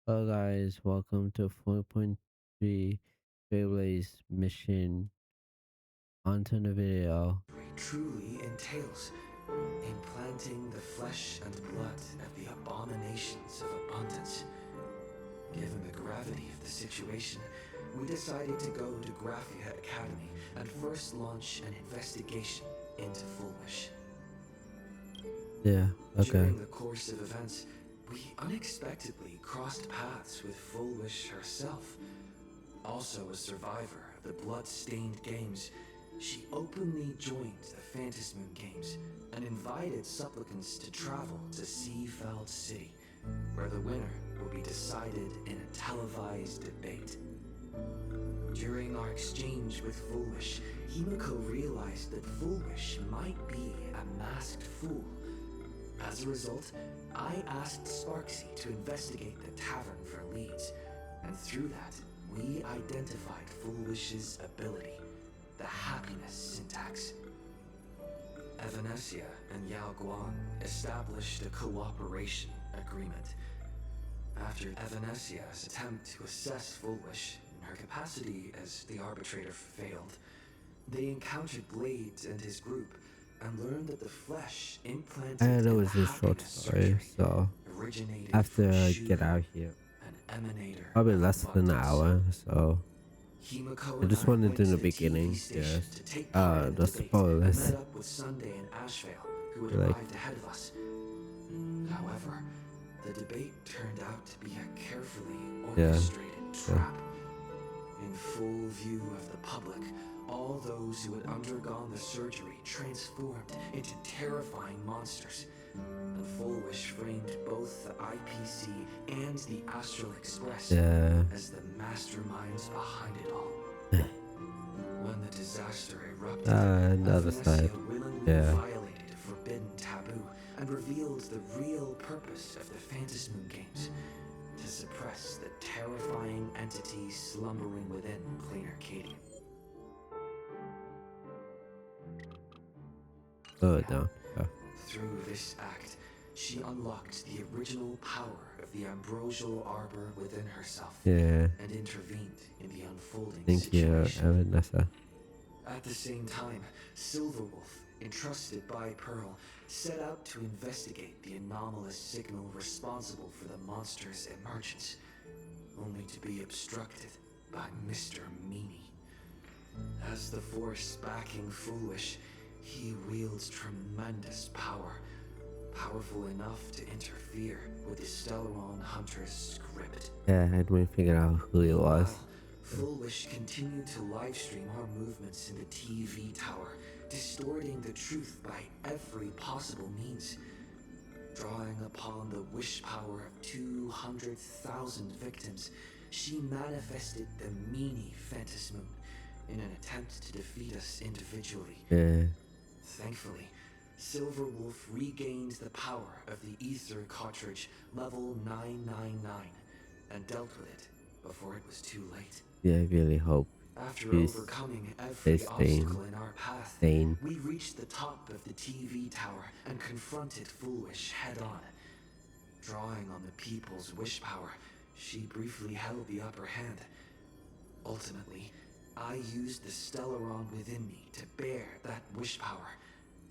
Hello guys, welcome to 4.3 Trailblaze mission. Onto the video. Truly entails implanting the flesh and blood of the abominations of abundance. Given the gravity of the situation, we decided to go to Graphia Academy and first launch an investigation into Foolish. Yeah, okay. During the course of events, we unexpectedly crossed paths with Foolish herself. Also a survivor of the blood-stained games, she openly joined the Phantasmoon Games and invited supplicants to travel to Seafeld City, where the winner will be decided in a televised debate. During our exchange with Foolish, Himiko realized that Foolish might be a masked fool. As a result, I asked Sparksy to investigate the tavern for leads, and through that, we identified Foolish's ability, the happiness syntax. Evanesia and Yao Guang established a cooperation agreement. After Evanesia's attempt to assess Foolish in her capacity as the arbitrator failed, they encountered Blades and his group and learned that the flesh implanted And it in was the a short happiness story, surgery so originated after from I Shu, get out here, an emanator probably of less than an abundance. hour, so Himiko I and just I wanted went in to the the TV beginning, station yes. to take part in the The debate and spoilers. met up with Sunday and Ashvale, who had Like, arrived ahead of us. However, the debate turned out to be a carefully yeah, orchestrated trap. In full view of the public, all those who had undergone the surgery transformed into terrifying monsters. And Foolish framed both the IPC and the Astral Express yeah. as the masterminds behind it all. When the disaster erupted, Another side. Athanasia willingly Yeah, violated a forbidden taboo and revealed the real purpose of the Phantasmoon Games, to suppress the terrifying entities slumbering within Planarcadia. slow it down. Yeah. Through this act, she unlocked the original power of the ambrosial arbor within herself Yeah, and intervened in the unfolding thank you, situation. Vanessa. At the same time, Silverwolf, entrusted by Pearl, set out to investigate the anomalous signal responsible for the monster's emergence, only to be obstructed by Mr. Meanie. As the force backing Foolish, he wields tremendous power, powerful enough to interfere with the Stellaron Hunter's script. Yeah, I hadn't figured out who he was. Meanwhile, Foolish continued to livestream our movements in the TV tower, distorting the truth by every possible means. Drawing upon the wish power of 200,000 victims, she manifested the Meanie Phantasmoon in an attempt to defeat us individually. Yeah, Thankfully, Silverwolf regained the power of the ether cartridge level 999 and dealt with it before it was too late. yeah, I really hope After he's overcoming every stays obstacle in our path, sane. we reached the top of the TV tower and confronted Foolish head-on. Drawing on the people's wish power, she briefly held the upper hand. Ultimately, I used the Stellaron within me to bear that wish power,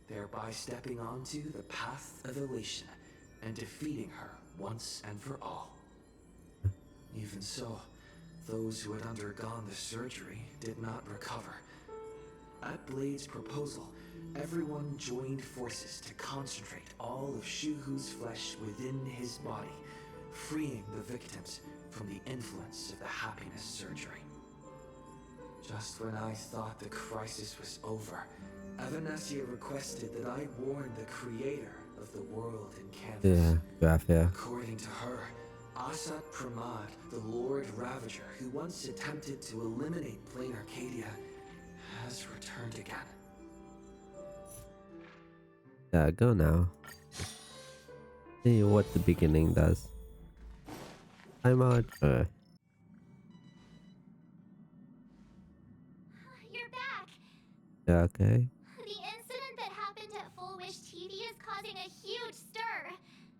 thereby stepping onto the path of elation and defeating her once and for all. Even so, those who had undergone the surgery did not recover. At Blade's proposal, everyone joined forces to concentrate all of Shuhu's flesh within his body, freeing the victims from the influence of the happiness surgery. Just when I thought the crisis was over, Evanesia requested that I warn the creator of the world in canvas. Yeah, Graphia. According to her, Asat Pramad, the Lord Ravager who once attempted to eliminate Planarcadia, has returned again. Yeah, go now. See what the beginning does. I'm out. You're back! Yeah, okay. The incident that happened at Full Wish TV is causing a huge stir.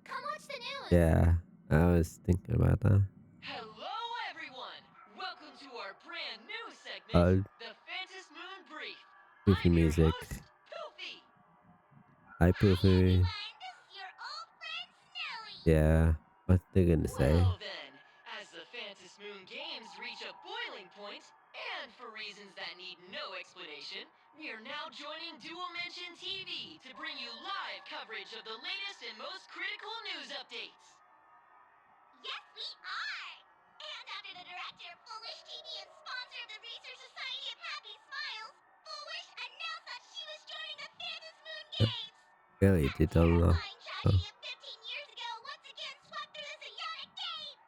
Come watch the news! Yeah, I was thinking about that. Hello, everyone! Welcome to our brand new segment, Uh, the Phantom Moon Brief. Goofy I'm your music. host, Poofy. Hi, Hi Poofy. everyone, this is your old friend Snowy. Yeah, what they gonna say? Well then, as the Phantom Moon games reach a boiling point, and for reasons that need no explanation, we are now joining Dual Mention TV to bring you live coverage of the latest and most critical news updates. Yes, we are. And after the director of Foolish TV and sponsor of the Research Society of Happy Smiles, Foolish announced that she was joining the Phantom Moon Games. Really, That they don't know. terrifying tragedy of 15 years ago once again swept through the Psionic Game.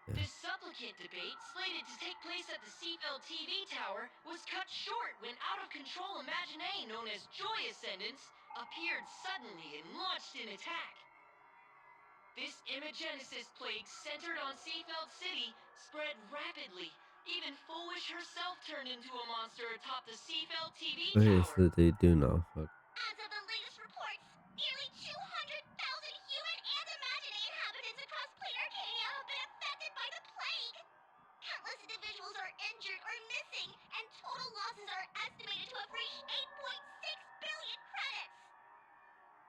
Yeah. The supplicant debate, slated to take place at the Seafeld TV tower, was cut short when out-of-control Imaginee known as Joy Ascendants appeared suddenly and launched an attack. This Imagenesis plague centered on Seafeld City spread rapidly. Even Foolish herself turned into a monster atop the Seafeld TV Okay, tower. so they do know. Fuck. As of the latest reports, nearly 200,000 human and Imaginary inhabitants across Planarcadia have been affected by the plague. Countless individuals are injured or missing, and total losses are estimated to have reached 8.6 billion credits.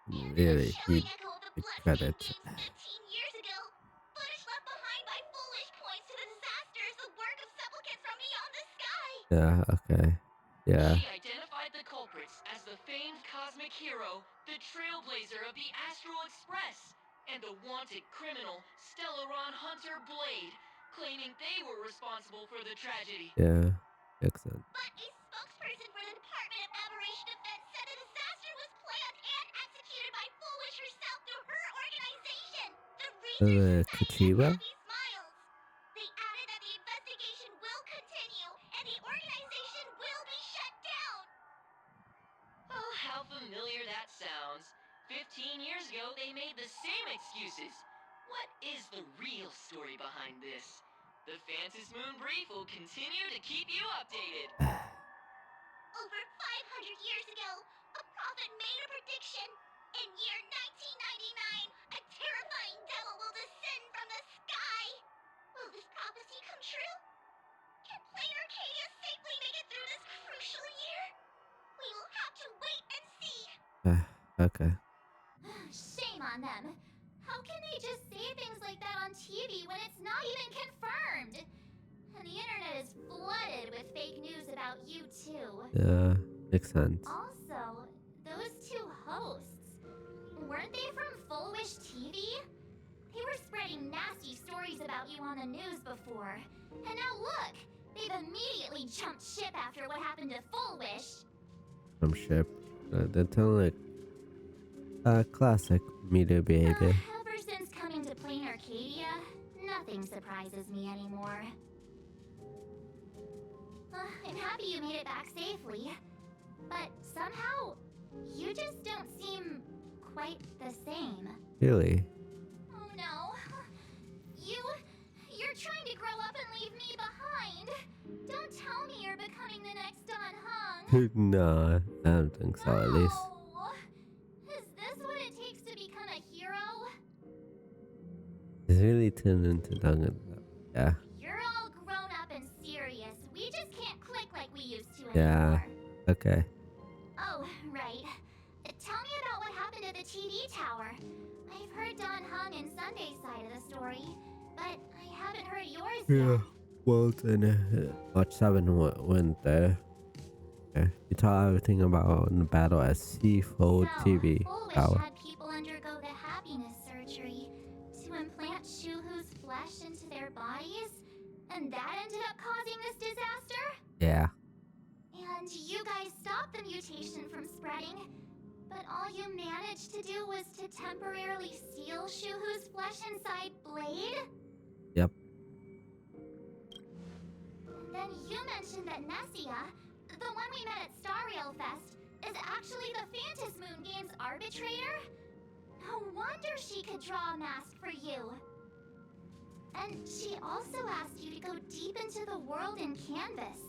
And in a Really, chilling he echo of the big bloodstained credit. games 15 years ago, footage left behind by Foolish points to the disasters, the work of supplicants from beyond the sky. Yeah, okay. Yeah, She identified the culprits as the famed cosmic hero, the Trailblazer of the Astral Express, and the wanted criminal, Stellaron Hunter Blade, claiming they were responsible for the tragedy. yeah. Excellent. But a spokesperson for the Department of Aberration Defense said the disaster was planned and executed by Foolish herself through her organization, the Research The Society of Kachiba? Happy Smiles. They added that the investigation will continue and the organization will be shut down. Oh, how familiar that sounds. 15 years ago, they made the same excuses. What is the real story behind this? The Phantom Moon Brief will continue to keep you updated. Over 500 years ago, a prophet made a prediction. In year 1999, a terrifying devil will descend from the sky. Will this prophecy come true? Can Planar Arcadia safely make it through this crucial year? We will have to wait and see. Okay. Shame on them. How can they just say things like that on TV when it's not even confirmed? And the internet is flooded with fake news about you too. Yeah, makes sense. Also, those two hosts, weren't they from Full Wish TV? They were spreading nasty stories about you on the news before. And now look, they've immediately jumped ship after what happened to Full Wish. From ship. They tell like classic media behavior. Ever since coming to Plain Arcadia, nothing surprises me anymore. I'm happy you made it back safely. But somehow, you just don't seem quite the same. Really? Oh no. You're trying to grow up and leave me behind. Don't tell me you're becoming the next Don Hung. No, I don't think so, at least. No. Is this what it takes to become a hero? It's really turned into Dungan. Yeah. You're all grown up and serious. We just can't click like we used to Yeah. anymore. Okay. Oh, right. Tell me about what happened at the TV tower. I've heard Don Hung and Sunday's side of the story, but I haven't heard yours yet. Walt and Watch 7 went there. Yeah. He taught everything about the battle at Seafold So, TV Full Wish tower. had people undergo the happiness surgery to implant Shuhu's flesh into their bodies, and that ended up causing this disaster? Yeah. And you guys stopped the mutation from spreading, but all you managed to do was to temporarily seal Shuhu's flesh inside Blade? Yep. Then you mentioned that Nessia, the one we met at Star Rail Fest, is actually the Phantom Moon Games arbitrator? No wonder she could draw a mask for you. And she also asked you to go deep into the world in Canvas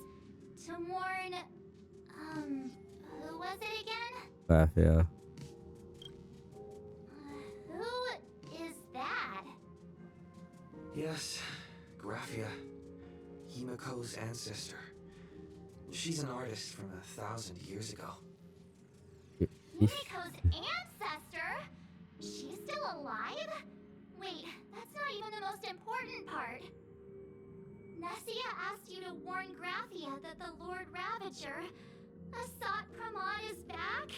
to warn, who was it again? Yeah. Who is that? Yes, Graphia, Himiko's ancestor. She's an artist from 1,000 years ago. Himiko's ancestor? She's still alive? Wait, that's not even the most important part. Nessia asked you to warn Graphia that the Lord Ravager, Asat Pramod, is back?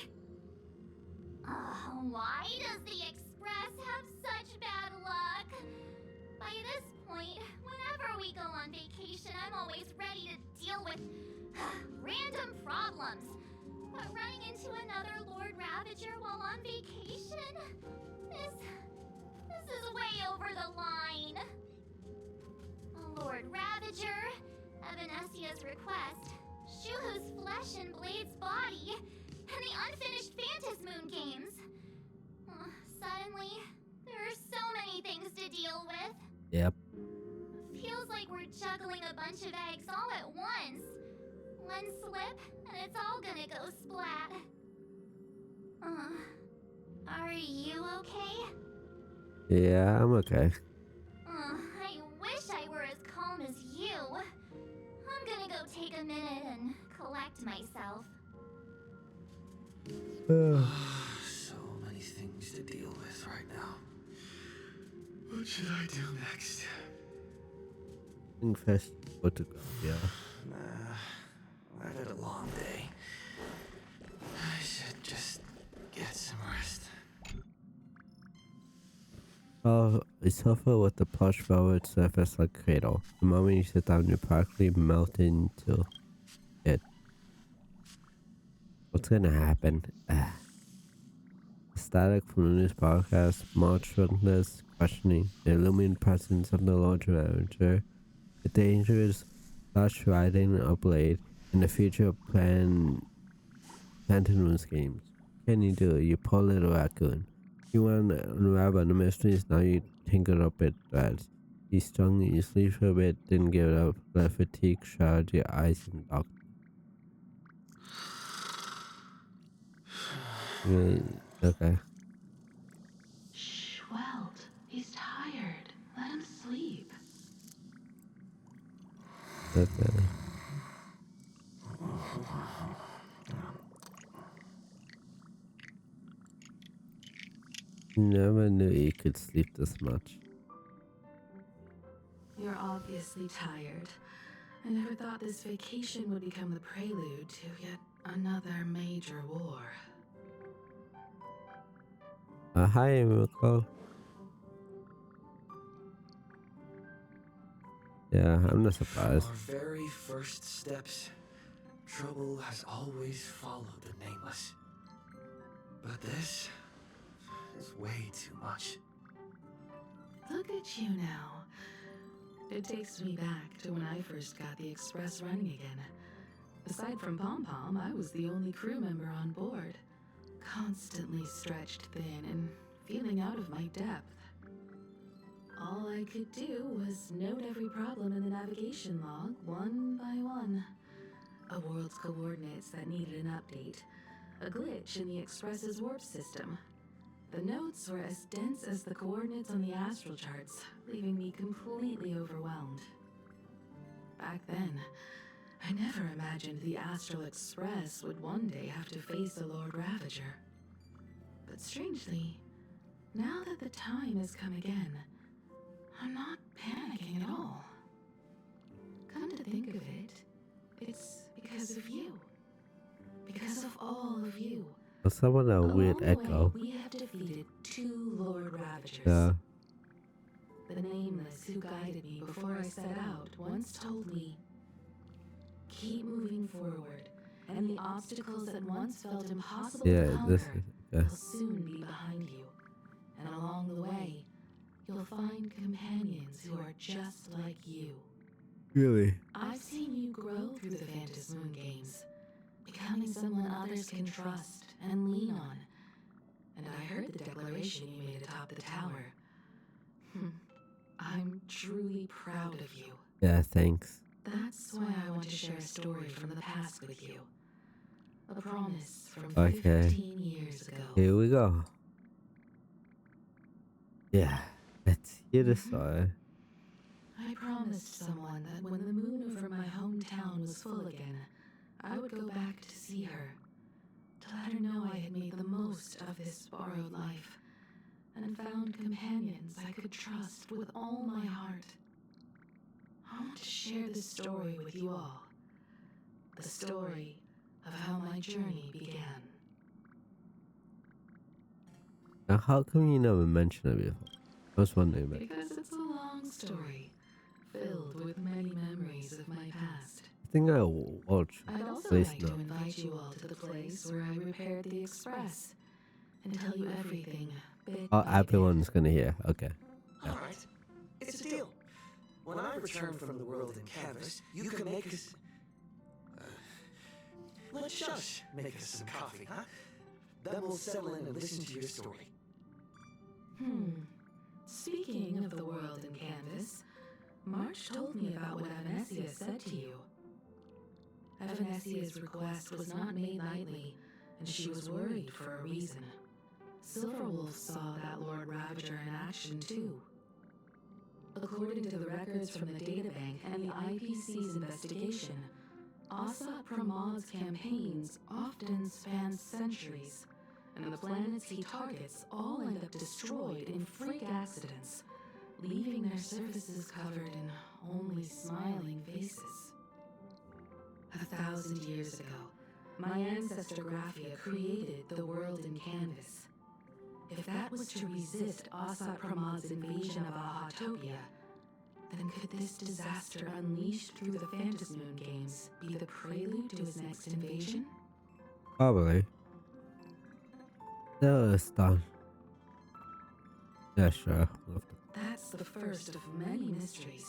Why does the Express have such bad luck? By this point, whenever we go on vacation, I'm always ready to deal with random problems. But running into another Lord Ravager while on vacation? This is way over the line. Lord Ravager, Evanesia's request, Shuhu's flesh and Blade's body, and the unfinished Phantasmoon games. Suddenly, there are so many things to deal with. Yep. Feels like we're juggling a bunch of eggs all at once. One slip, and it's all gonna go splat. Are you okay? Yeah, I'm okay. I wish I were as calm as you. I'm gonna go take a minute and collect myself. So many things to deal with right now. What should I do next? I think first photograph, yeah. I've had a long day. I should just get some rest. Oh, a sofa with a plush velvet surface like cradle. The moment you sit down, you practically melt into it. What's gonna happen? Static from the news broadcast, motionless, questioning, the illumined presence of the Lord Ravager, the dangerous lush riding a blade, and the future Plantamoon schemes. What can you do? You poor little raccoon. You want to unravel the mysteries, now you tinker up at threads. You strung, you sleep for a bit, didn't give it up, let fatigue shroud your eyes in dark. Okay. Shh, Welt. He's tired. Let him sleep. Okay. Never knew you could sleep this much. You're obviously tired. I never thought this vacation would become the prelude to yet another major war. Hi, Miko. Yeah, I'm not surprised. From our very first steps, trouble has always followed the Nameless. But this is way too much. Look at you now. It takes me back to when I first got the Express running again. Aside from Pom Pom, I was the only crew member on board. Constantly stretched thin and feeling out of my depth. All I could do was note every problem in the navigation log, one by one. A world's coordinates that needed an update. A glitch in the Express's warp system. The notes were as dense as the coordinates on the astral charts, leaving me completely overwhelmed. Back then, I never imagined the Astral Express would one day have to face the Lord Ravager. But strangely, now that the time has come again, I'm not panicking at all. Come to think of it, it's because of you. Because of all of you. Someone a weird Along the echo. way, we have defeated 2 Lord Ravagers. Yeah. The Nameless who guided me before I set out once told me, keep moving forward, and the obstacles that once felt impossible to This conquer is will soon be behind you. And along the way, you'll find companions who are just like you. really. I've seen you grow through the Phantasmoon games, becoming someone others can trust and lean on. And I heard the declaration you made atop the tower. I'm truly proud of you. Yeah, thanks. That's why I want to share a story from the past with you. A promise from Okay. 15 years ago. Here we go. Yeah, let's hear the story. I promised someone that when the moon over my hometown was full again, I would go back to see her, to let her know I had made the most of this borrowed life, and found companions I could trust with all my heart. I want to share this story with you all. The story of how my journey began. Now, how come you never mentioned it before? I was wondering about. Because it's a long story, filled with many memories of my past. I think I will watch I'd also this like now. to invite you all to the place where I repaired the Express and tell you everything bit Oh, by everyone's gonna hear. Okay. Yeah. All right, it's a deal. When I return from the world in canvas, you can make us. Let's shush. Make us some coffee, huh? Then we'll settle in and listen to your story. Speaking of the world in canvas, March told me about what Avanesia said to you. Avanesia's request was not made lightly, and she was worried for a reason. Silverwolf saw that Lord Ravager in action too. According to the records from the databank and the IPC's investigation, Asat Pramod's campaigns often span centuries, and the planets he targets all end up destroyed in freak accidents, leaving their surfaces covered in only smiling faces. 1,000 years ago, my ancestor Graphia created the world in canvas. If that was to resist Asat Pramod's invasion of Ahatopia, then could this disaster unleashed through the Phantasmoon games be the prelude to his next invasion? Probably. No, it's done. Yeah, sure. That's the first of many mysteries.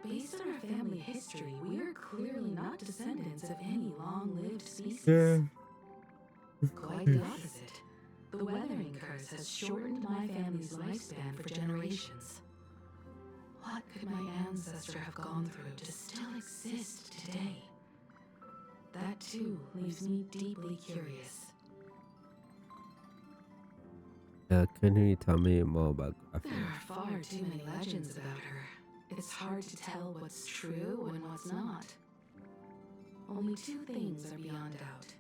Based on our family history, we are clearly not descendants of any long-lived species. Yeah. Quite the opposite. The weathering curse has shortened my family's lifespan for generations. What could my ancestor have gone through to still exist today? That too leaves me deeply curious. Can you tell me more about There are far too many legends about her. It's hard to tell what's true and what's not. Only two things are beyond doubt.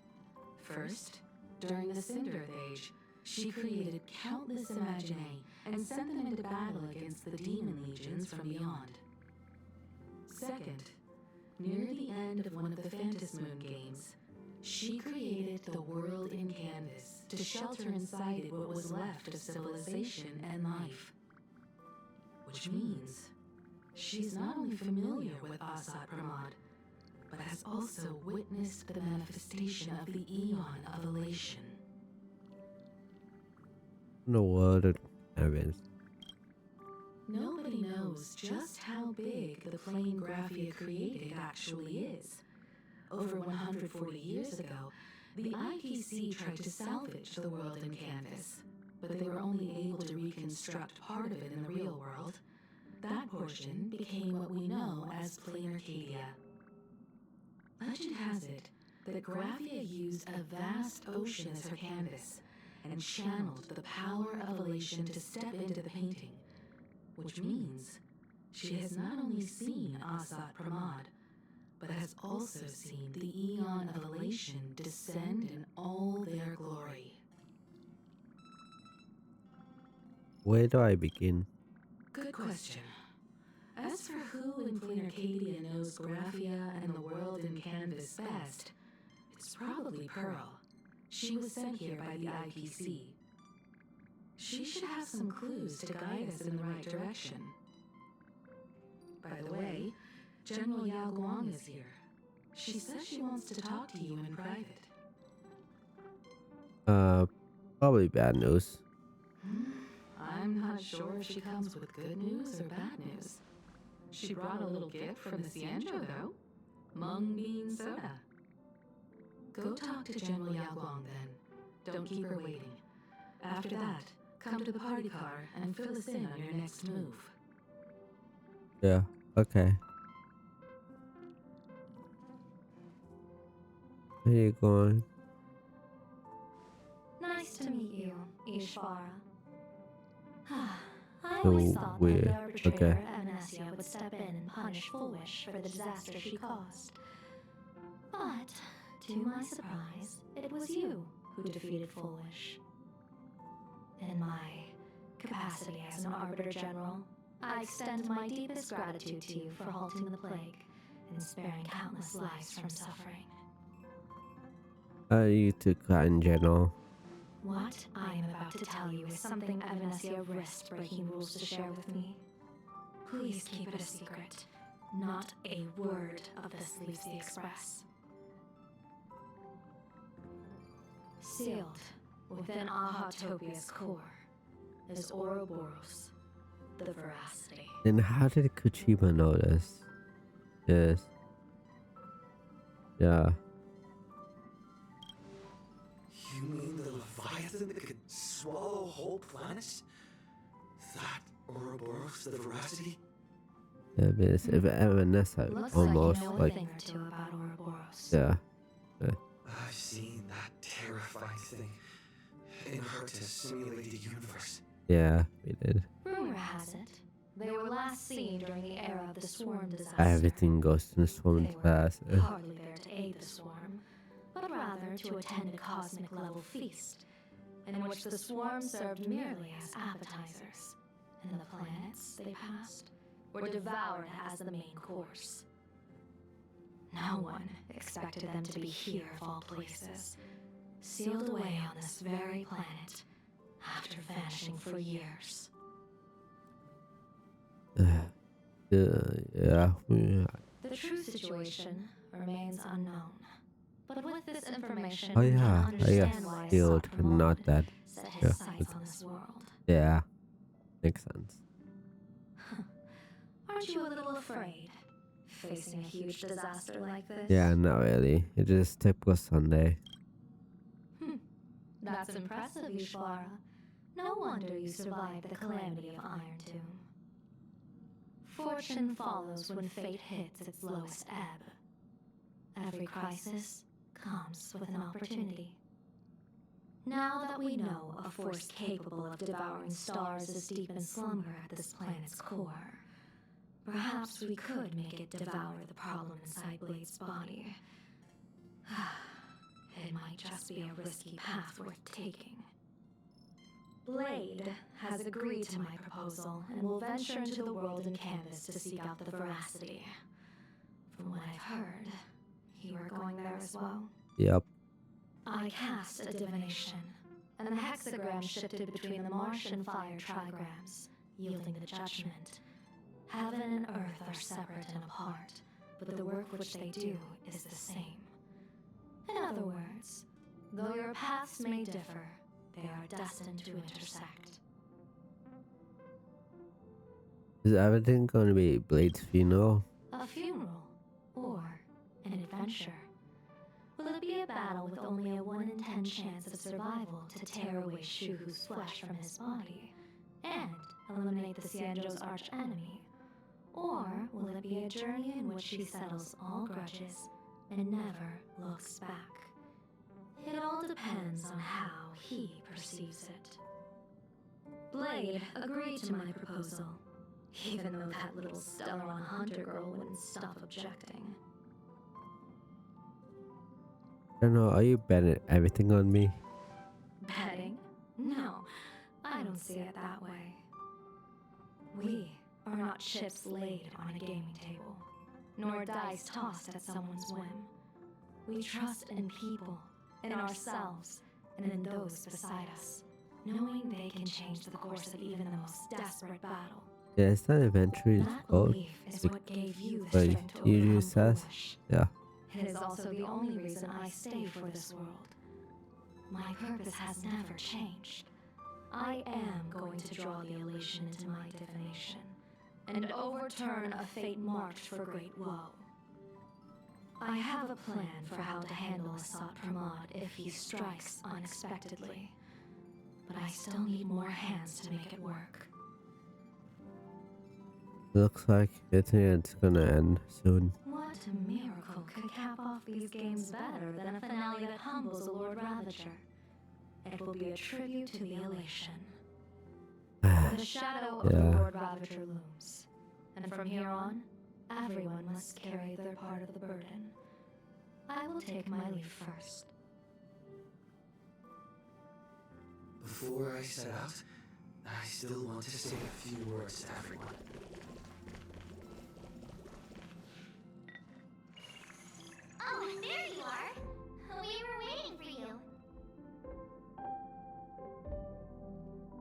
First, during the Cinderth Age, she created countless Imaginae and sent them into battle against the demon legions from beyond. Second, near the end of one of the Phantasmoon games, she created the world in canvas to shelter inside it what was left of civilization and life. Which means she's not only familiar with Asat Pramod, but has also witnessed the manifestation of the Eon of Elation. the world of canvas? Nobody knows just how big the plane Graphia created actually is. Over 140 years ago, the IPC tried to salvage the world in canvas, but they were only able to reconstruct part of it in the real world. That portion became what we know as Planarcadia. Legend has it that Graphia used a vast ocean as her canvas and channeled the power of elation to step into the painting, which means she has not only seen Asat Pramod, but has also seen the Eon of Elation descend in all their glory. Where do I begin? Good question. As for who in Planarcadia knows Graphia and the world in canvas best, it's probably Pearl. She was sent here by the IPC. She should have some clues to guide us in the right direction. By the way, General Yao Guang is here. She says she wants to talk to you in private. Probably bad news. I'm not sure if she comes with good news or bad news. She brought a little gift from the Cienjo, though. Mung bean soda. Go talk to General Yao Guang, then. Don't keep her waiting. After that, come to the party car and fill us in on your next move. Yeah, okay. Where you going? Nice to meet you, Ishvara. I So always thought that weird. the arbitrator Okay. Amnesia would would step in and punish Foolish for the disaster she caused. But, to my surprise, it was you who defeated Foolish. In my capacity as an Arbiter General, I extend my deepest gratitude to you for halting the plague and sparing countless lives from suffering. You too kind, General. What I am about to tell you is something Evanesia risked breaking rules to share with me. Please keep it a secret. Not a word of this leaves the Express. Sealed within Ahatopia's core is Ouroboros, the Veracity. Then how did Kuchima know this? Yes. Yeah. You mean the Leviathan that could swallow whole planets? That Ouroboros, the Veracity? Yeah, but it's Evanescence Looks almost like you know like a thing or two about Ouroboros. yeah. I've seen that terrifying thing. It hurt to simulate the universe. Yeah, we did. Rumor has it, they were last seen during the era of the Swarm disaster. Everything goes to the swarm They were fast. hardly there to aid the Swarm, but rather to attend a cosmic level feast, in which the Swarm served merely as appetizers, and the planets they passed were devoured as the main course. No one expected them to be here of all places, sealed away on this very planet, after vanishing for years. Yeah. The true situation remains unknown. But with this information, Oh we can yeah, I understand guess why sealed, Sot but not Pramod that. set his Yeah, sights on this world. Yeah, makes sense. Aren't you a little afraid, facing a huge disaster like this? Yeah, not really. It's just typical Sunday. That's impressive, Yushvara. No wonder you survived the calamity of Iron Tomb. Fortune follows when fate hits its lowest ebb. Every crisis comes with an opportunity. Now that we know a force capable of devouring stars is deep in slumber at this planet's core, perhaps we could make it devour the problem inside Blade's body. It might just be a risky path worth taking. Blade has agreed to my proposal and will venture into the world in canvas to seek out the Veracity. From what I've heard, you are going there as well? Yep. I cast a divination, and the hexagram shifted between the marsh and fire trigrams, yielding the judgment. Heaven and earth are separate and apart, but the work which they do is the same. In other words, though your paths may differ, they are destined to intersect. Is everything going to be Blade's funeral? A funeral, or an adventure. Will it be a battle with only a 1 in 10 chance of survival to tear away Shuhu's flesh from his body, and eliminate the Xianzhou's arch-enemy? Or will it be a journey in which he settles all grudges and never looks back? It all depends on how he perceives it. Blade agreed to my proposal, even though that little Stellaron hunter girl wouldn't stop objecting. I don't know, are you betting everything on me? Betting? No, I don't see it that way. We are not chips laid on a gaming table, nor dice tossed at someone's whim. We trust in people, in ourselves, and in those beside us, knowing they can change the course of even the most desperate battle. Yeah, it's not eventually That called. belief is what gave you the Like strength to you overcome just says. Foolish. Yeah. It is also the only reason I stay for this world. My purpose has never changed. I am going to draw the elation into my divination, and overturn a fate marked for great woe. I have a plan for how to handle Asat Pramod if he strikes unexpectedly, but I still need more hands to make it work. Looks like it's gonna end soon. What miracle could cap off these games better than a finale that humbles a Lord Ravager? It will be a tribute to the elation. The shadow of the Yeah. Lord Ravager looms, and from here on, everyone must carry their part of the burden. I will take my leave first. Before I set out, I still want to say a few words to everyone. Oh, there you are! We were waiting for you.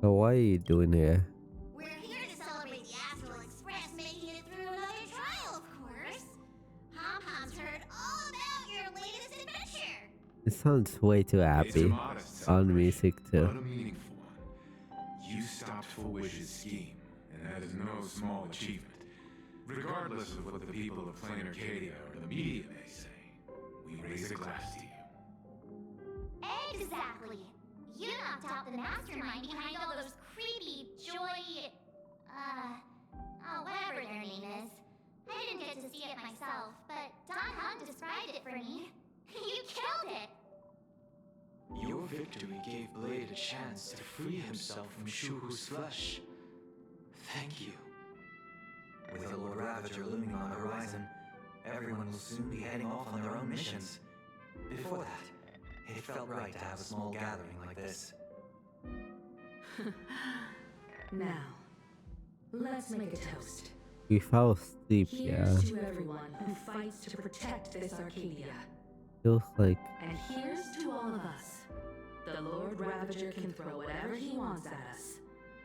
So what are you doing here? We're here to celebrate the Astral Express making it through another trial, of course. Pom-Pom's heard all about your latest adventure. It sounds way too It's a happy. modest On celebration, music but too. a meaningful one. You stopped Fullwish's scheme, and that is no small achievement. Regardless of what the people of Planarcadia or the media may say, we raise a glass to you. Exactly. You knocked out the mastermind behind all those creepy whatever their name is. I didn't get to see it myself, but Don Hunt described it for me. You killed it! Your victory gave Blade a chance to free himself from Shuhu's flesh. Thank you. With the Lord Ravager looming on the horizon, everyone will soon be heading off on their own missions. Before that, it felt right to have a small gathering like this. Now, let's make a toast. We fell asleep, yeah. Here's to everyone who fights to protect this Arcadia. Feels like And here's to all of us. The Lord Ravager can throw whatever he wants at us.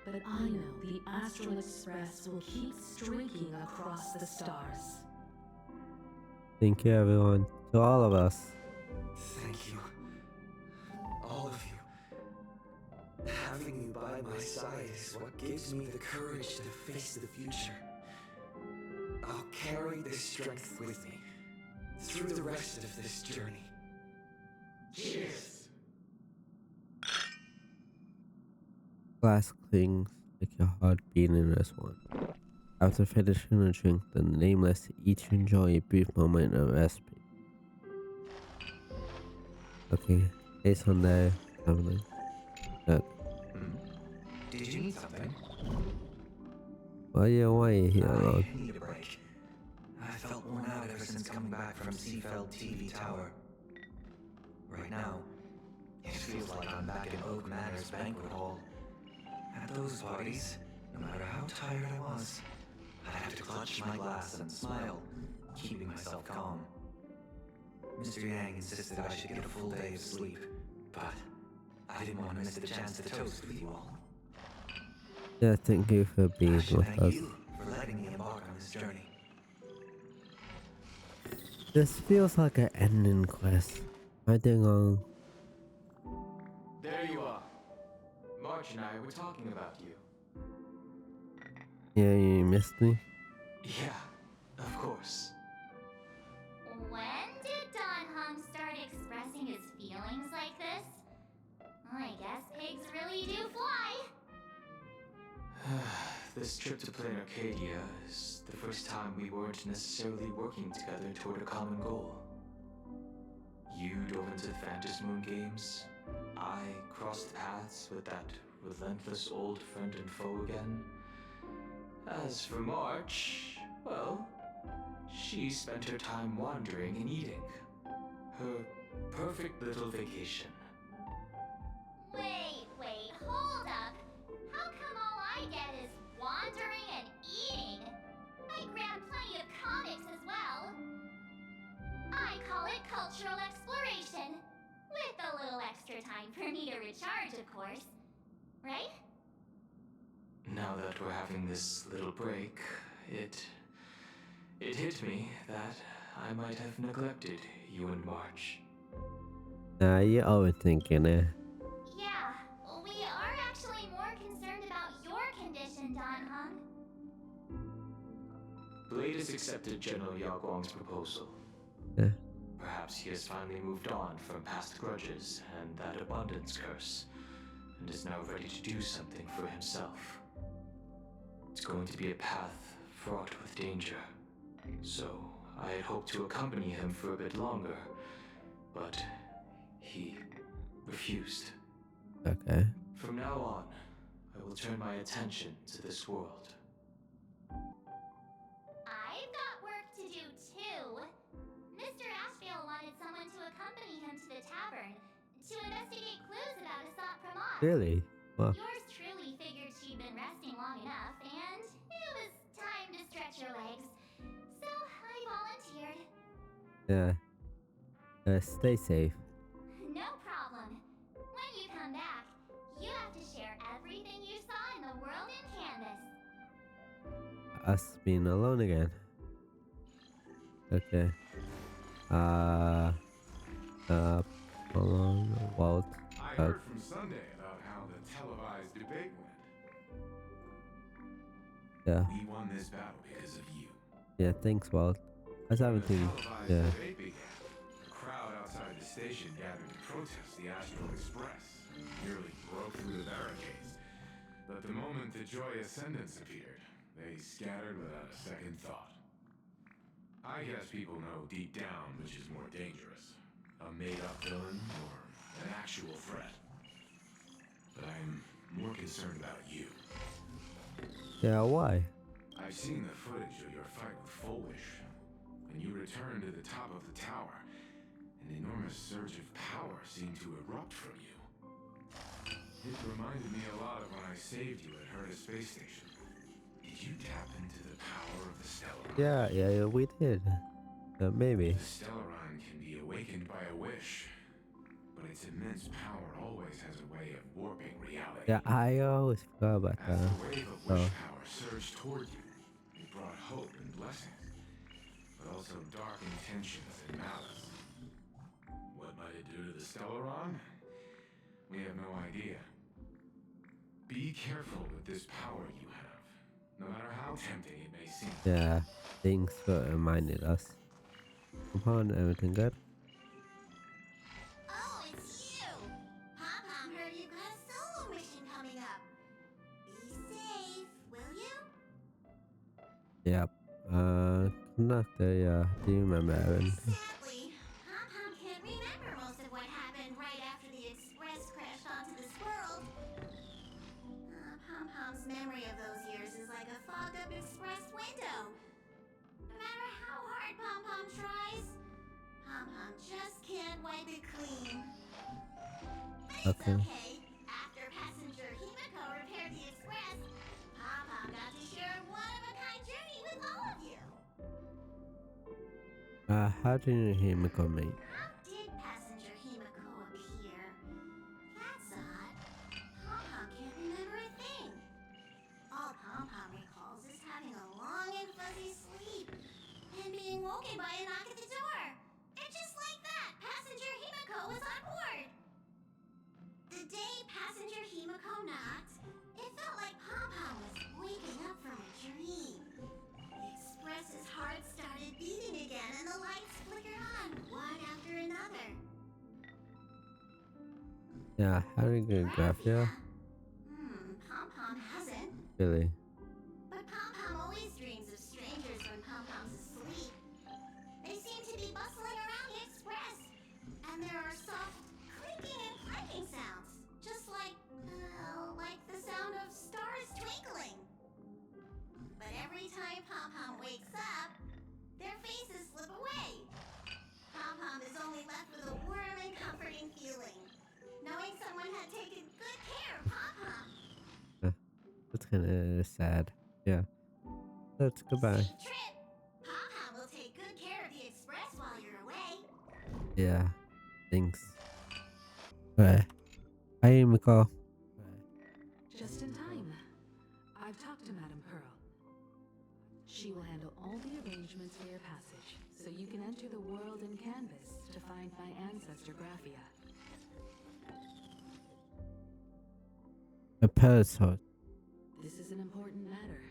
But I know the Astral Express will keep streaking across the stars. thank you everyone. To all of us. Thank you. All of you. Having you by my side is what gives me the courage to face the future. I'll carry this strength with me through the rest of this journey. Cheers! Glass clings like your heart beating as one. After finishing a drink, the nameless each enjoy a brief moment of respite. Okay, it's on there. Something. Did you need something? Why are you here alone? I need a break. I felt worn out ever since coming back from Seafeld TV Tower. Right now, it feels like I'm back in Oak Manor's banquet hall. At those parties, no matter how tired I was, I'd have to clutch my glass and smile, keeping myself calm. Mr. Yang insisted I should get a full day of sleep, but I didn't want to miss the chance to toast with you all. Yeah, thank you for being I with should thank us. you for letting me embark on this journey. This feels like an ending quest. I think There you are. March and I were talking about you. yeah, you missed me. Yeah, of course. When did Don Hung start expressing his feelings like this? I guess pigs really do fly. This trip to Planarcadia is the first time we weren't necessarily working together toward a common goal. You dove into the Phantom Moon games. I crossed paths with that relentless old friend and foe again. As for March, well, she spent her time wandering and eating. Her perfect little vacation. Wait, hold up. How come all I get is wandering and eating? I grab plenty of comics as well. I call it cultural exploration. With a little extra time for me to recharge, of course. Right? Now that we're having this little break, it hit me that I might have neglected you and March. Nah, you're overthinking it. Yeah, we are actually more concerned about your condition, Don Hung. Blade has accepted General Yao Guang's proposal. Yeah. Perhaps he has finally moved on from past grudges and that abundance curse, and is now ready to do something for himself. It's going to be a path fraught with danger, so I had hoped to accompany him for a bit longer, but he refused. Okay. From now on, I will turn my attention to this world. tavern to investigate clues about a thought from Oz. Really? Well, Yours truly figured she'd been resting long enough, and it was time to stretch her legs. So I volunteered. yeah. Stay safe. No problem. When you come back, you have to share everything you saw in the world in Canvas. Us being alone again. Okay. Hold on, Walt. I heard from Sunday about how the televised debate went. Yeah. We won this battle because of you. Yeah, thanks, Walt. I was When having the to, televised yeah. debate began, a crowd outside the station gathered to protest the Astral Express and nearly broke through the barricades. But the moment the Joy Ascendants appeared, they scattered without a second thought. I guess people know deep down which is more dangerous, a made-up villain or an actual threat. But I'm more concerned about you. Yeah, why? I've seen the footage of your fight with Fulwish. When you returned to the top of the tower, an enormous surge of power seemed to erupt from you. It reminded me a lot of when I saved you at Herta Space Station. Did you tap into the power of the Stellaron? Yeah, we did. Maybe. The Stellaron can be awakened by a wish, but its immense power always has a way of warping reality. Yeah, I always forgot about As that. the wave of wish power surged toward you, it brought hope and blessings, but also dark intentions and malice. What might it do to the Stellaron? We have no idea. Be careful with this power you have, no matter how tempting it may seem. Yeah, thanks for reminding us. Come on, everything good? Oh, it's you! Pom-Pom heard you've got a solo mission coming up. Be safe, will you? Yep. Conductor, yeah. Do you remember, Evan? Sadly, Pom-Pom can't remember most of what happened right after the Express crashed onto this world. Pom-Pom's memory of those years is like a fogged-up Express window. No matter how hard Pom-Pom tries, Pom-Pom just can't wipe it clean. But it's okay. After passenger Himiko repaired the Express, Pom-Pom got to share a one-of-a-kind journey with all of you. How do you hear me coming? How did passenger Himiko appear? That's odd. Pom-Pom can't remember a thing. All Pom-Pom recalls is having a long and fuzzy sleep and being woken by a knock at the door. And just like that, passenger Himiko was on board. The day passenger Himiko knocked, it felt like Pom-Pom was waking up from a dream. The Express's heart started beating again and the lights flickered on one after another. Yeah, how do you get Graphia? Pom-Pom hasn't. Really? But Pom-Pom always dreams of strangers when Pom-Pom's asleep. They seem to be bustling around the Express. And there are soft clinking and clanking sounds. Just like the sound of stars twinkling. But every time Pom-Pom wakes up, their faces slip away. Pom-Pom is only left with a warm and comforting feeling, knowing someone had taken good care of Pom-Pom. That's kind of sad. Yeah. That's goodbye. Safe trip! Pom-Pom will take good care of the Express while you're away. Yeah. Thanks. Bye. Hi, Miko. Just in time. I've talked to Madame Pearl. She will handle all the arrangements for your passage, so you can enter the world in Canvas to find my ancestor Graphia. A parasite. This is an important matter.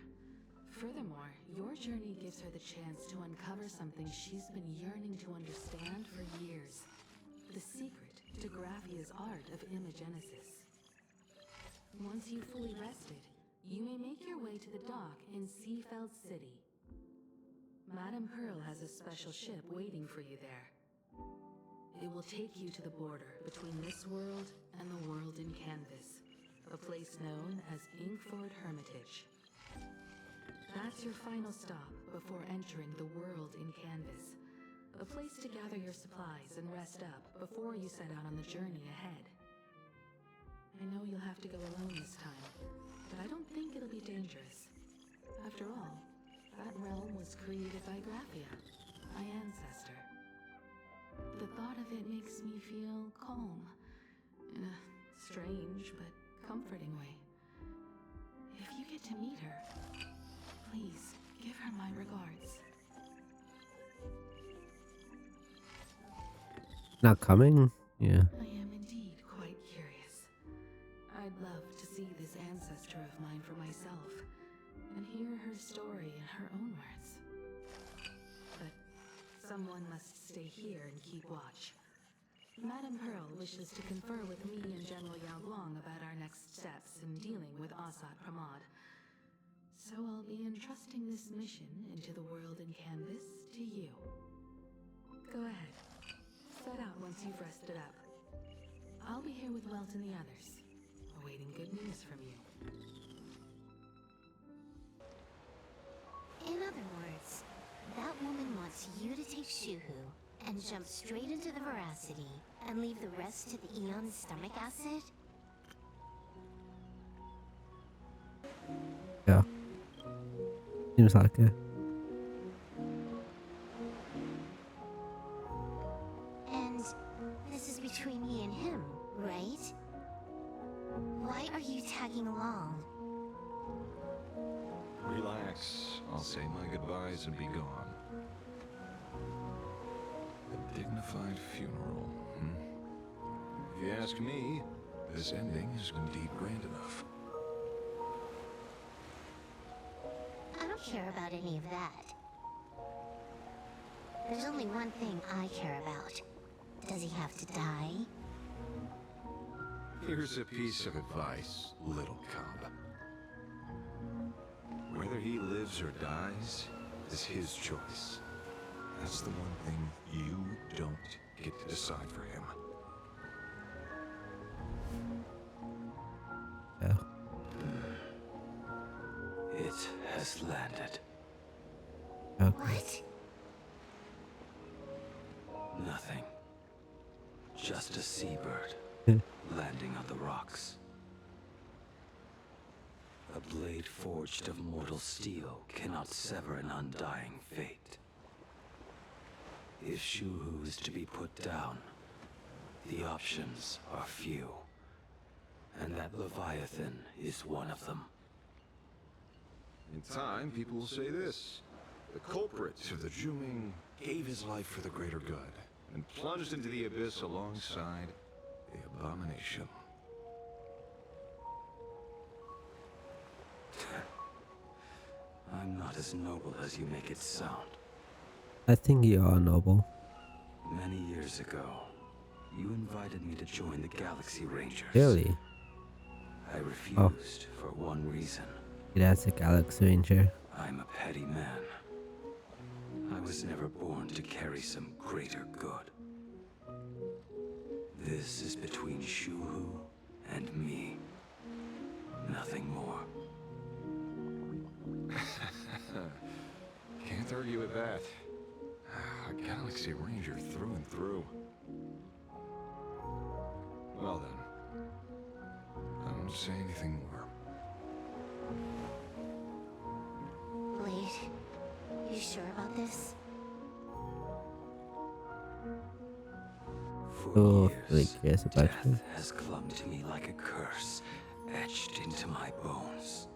Furthermore, your journey gives her the chance to uncover something she's been yearning to understand for years. The secret to Graphia's art of imagenesis. Once you've fully rested, you may make your way to the dock in Seafeld City. Madame Pearl has a special ship waiting for you there. It will take you to the border between this world and the world in Canvas, a place known as Inkford Hermitage. That's your final stop before entering the world in Canvas, a a place to gather your supplies and rest up before you set out on the journey ahead. I know you'll have to go alone this time, but I don't think it'll be dangerous. After all, that realm was created by Graphia, my ancestor. The thought of it makes me feel calm, in a strange but comforting way. If you get to meet her, please give her my regards. Not coming? Yeah. I am indeed quite curious. I'd love to see this ancestor of mine for myself, and hear her story in her own words. But someone must stay here and keep watch. Madame Pearl wishes to confer with me and General Yao Guang about our next steps in dealing with Asat Pramod. So I'll be entrusting this mission into the world in canvas to you. Go ahead. Set out once you've rested up. I'll be here with Welt and the others, awaiting good news from you. In other words, that woman wants you to take Shuhu and jump straight into the veracity and leave the rest to the Eon's stomach acid? Yeah. Seems like it. And this is between me and him, right? Why are you tagging along? Relax. I'll say my goodbyes and be gone. A dignified funeral, If you ask me, this ending is indeed grand enough. I don't care about any of that. There's only one thing I care about. Does he have to die? Here's a piece of advice, little cub. Whether he lives or dies is his choice. That's the one thing you don't get to decide for him. Yeah. It has landed. Okay. What? Nothing. Just a seabird landing on the rocks. A blade forged of mortal steel cannot sever an undying fate. If Shuhu is to be put down, the options are few. And that Leviathan is one of them. In time, people will say this. The culprit of the Juming gave his life for the greater good, and plunged into the abyss alongside the abomination. I'm not as noble as you make it sound. I think you are noble. Many years ago, you invited me to join the Galaxy Rangers. Really? I refused for one reason. That's a Galaxy Ranger. I'm a petty man. I was never born to carry some greater good. This is between Shuhu and me. Nothing more. Can't argue with that. A Galaxy Ranger through and through. Well then, I won't say anything more. Blade, you sure about this? For Oh, really years, curious about death you. has clung to me like a curse, etched into my bones.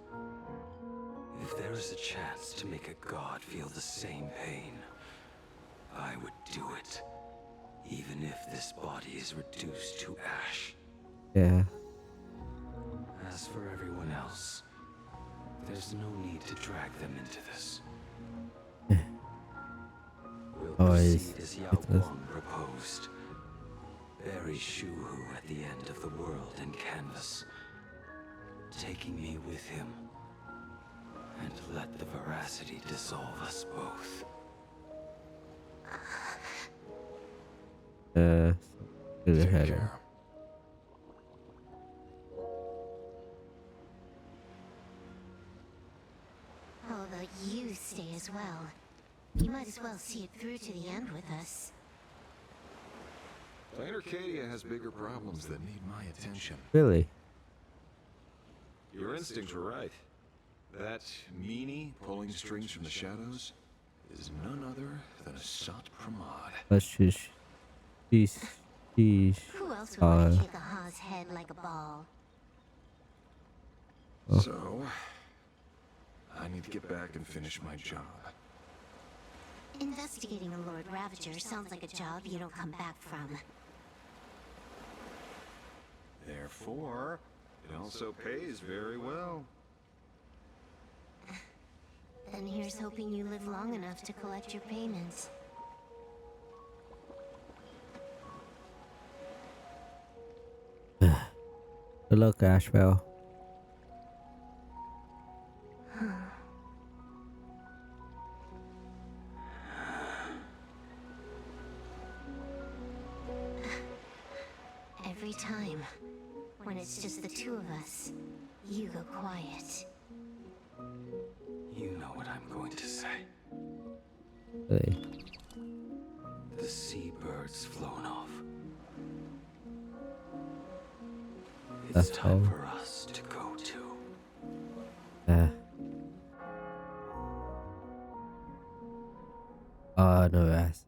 If there is a chance to make a god feel the same pain, I would do it, even if this body is reduced to ash. Yeah. As for everyone else, there's no need to drag them into this. We'll Always proceed as Yao it is. Guang proposed. Bury Shuhu at the end of the world in canvas, taking me with him, and let the veracity dissolve us both. To the Take head. care. How about you stay as well? You might as well see it through to the end with us. Planarcadia has bigger problems that need my attention. Really? Your instincts were right. That meanie pulling strings from the shadows is none other than a Sat Pramod. But she's Who else would want to kick a Ha's head like a ball? Oh. So, I need to get back and finish my job. Investigating a Lord Ravager sounds like a job you don't come back from. Therefore, it also pays very well. Then here's hoping you live long enough to collect your payments. Good luck, Asheville. Every time, when it's just the two of us, you go quiet. You know what I'm going to say. Really? The seabird's flown off. It's That's time all. for us to go too. No, ass.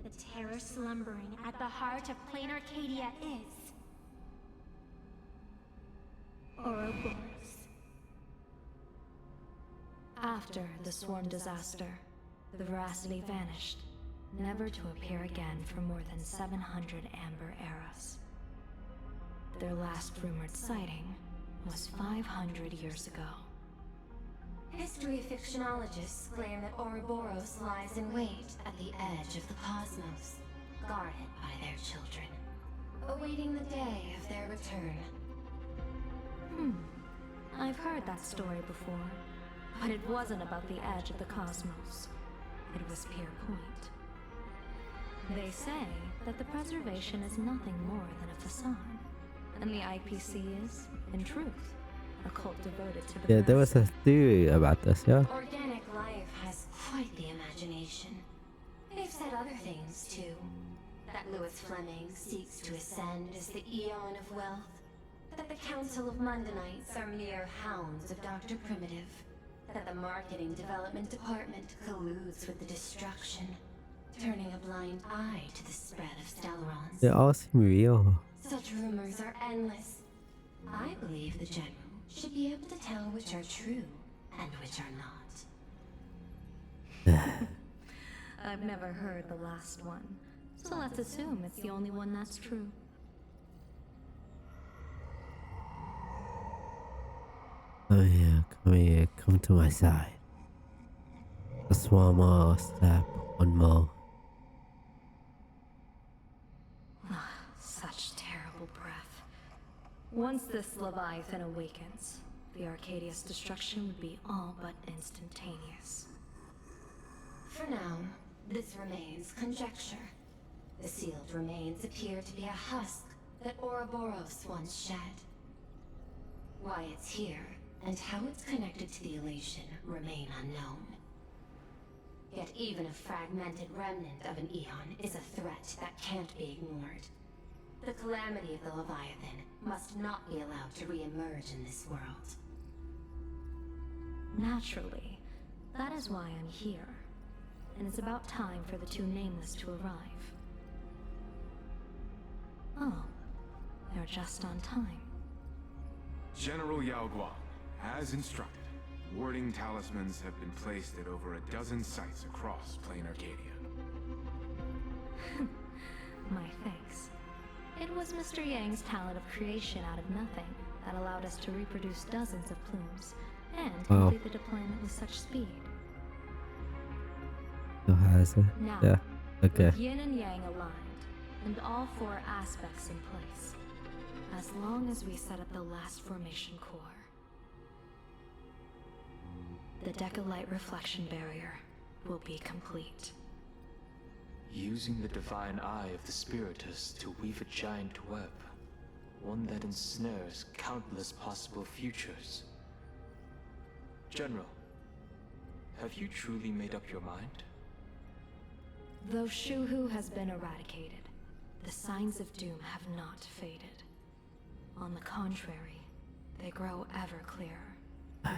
The terror slumbering at the heart of Planarcadia is Ouroboros. After the swarm disaster, the veracity vanished, never to appear again for more than 700 Amber eras. Their last rumored sighting was 500 years ago. History fictionologists claim that Ouroboros lies in wait at the edge of the cosmos, guarded by their children, awaiting the day of their return. I've heard that story before, but it wasn't about the edge of the cosmos. It was Pier Point. They say that the preservation is nothing more than a facade, and the IPC is, in truth, a cult devoted to the Yeah, there was a theory about this, yeah? Organic life has quite the imagination. They've said other things, too. That Louis Fleming seeks to ascend as the Eon of Wealth. That the Council of Mundanites are mere hounds of Dr. Primitive. That the Marketing Development Department colludes with the destruction, turning a blind eye to the spread of Stellaron's. They all seem real. Such rumors are endless. I believe the General should be able to tell which are true and which are not. I've never heard the last one, so let's assume it's the only one that's true. Oh yeah, come here, come to my side. Just one more step, one more. Such terrible breath. Once this Leviathan awakens, the Arcadia's destruction would be all but instantaneous. For now, this remains conjecture. The sealed remains appear to be a husk that Ouroboros once shed. Why it's here, and how it's connected to the Elation, remain unknown. Yet even a fragmented remnant of an Eon is a threat that can't be ignored. The calamity of the Leviathan must not be allowed to re-emerge in this world. Naturally, that is why I'm here. And it's about time for the two Nameless to arrive. Oh, they're just on time. General Yao Guang, as instructed, warding talismans have been placed at over a dozen sites across Planarcadia. My thanks. It was Mr. Yang's talent of creation out of nothing that allowed us to reproduce dozens of plumes and complete the deployment with such speed. So has it? Now, Yeah. Okay. with Yin and Yang aligned, and all four aspects in place, as long as we set up the last formation core, the Decalite reflection barrier will be complete. Using the divine eye of the Spiritus to weave a giant web, one that ensnares countless possible futures. General, Have you truly made up your mind? Though Shuhu has been eradicated, the signs of doom have not faded. On the contrary, they grow ever clearer.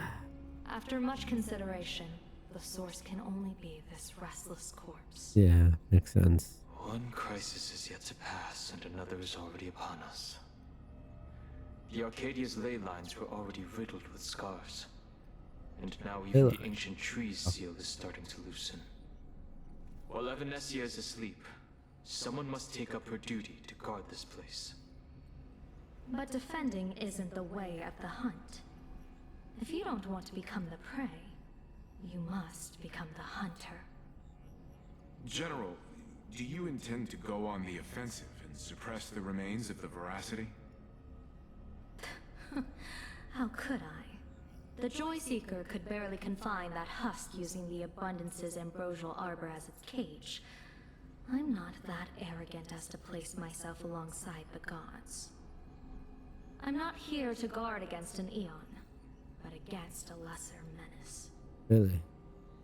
After much consideration, the source can only be this restless corpse. Yeah, makes sense. One crisis is yet to pass, and another is already upon us. The Arcadia's ley lines were already riddled with scars. And now even the ancient tree's seal is starting to loosen. While Evanescia is asleep, someone must take up her duty to guard this place. But defending isn't the way of the hunt. If you don't want to become the prey, you must become the hunter. General, do you intend to go on the offensive and suppress the remains of the Veracity? How could I? The Joyseeker could barely confine that husk using the Abundance's ambrosial arbor as its cage. I'm not that arrogant as to place myself alongside the gods. I'm not here to guard against an Eon, but against a lesser menace. Really?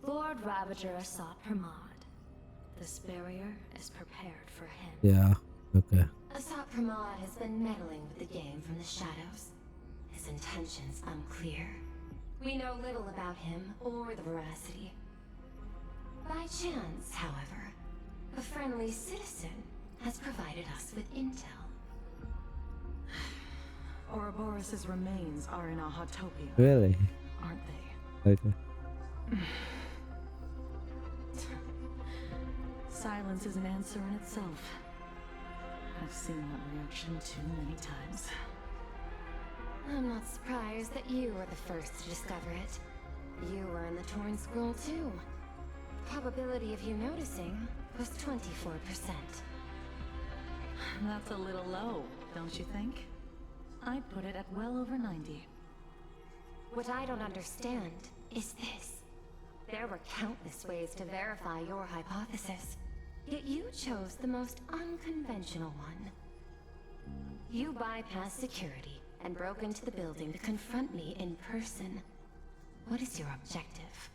Lord Ravager Asat Pramod. This barrier is prepared for him. Yeah, okay. Asat Pramod has been meddling with the game from the shadows. His intentions unclear. We know little about him or the Veracity. By chance, however, a friendly citizen has provided us with intel. Ouroboros' remains are in Ahatopia, Really? aren't they? Okay. Silence is an answer in itself. I've seen that reaction too many times. I'm not surprised that you were the first to discover it. You were in the Torn Scroll too. The probability of you noticing was 24%. That's a little low, don't you think? I'd put it at well over 90. What I don't understand is this. There were countless ways to verify your hypothesis, yet you chose the most unconventional one. You bypassed security and broke into the building to confront me in person. What is your objective?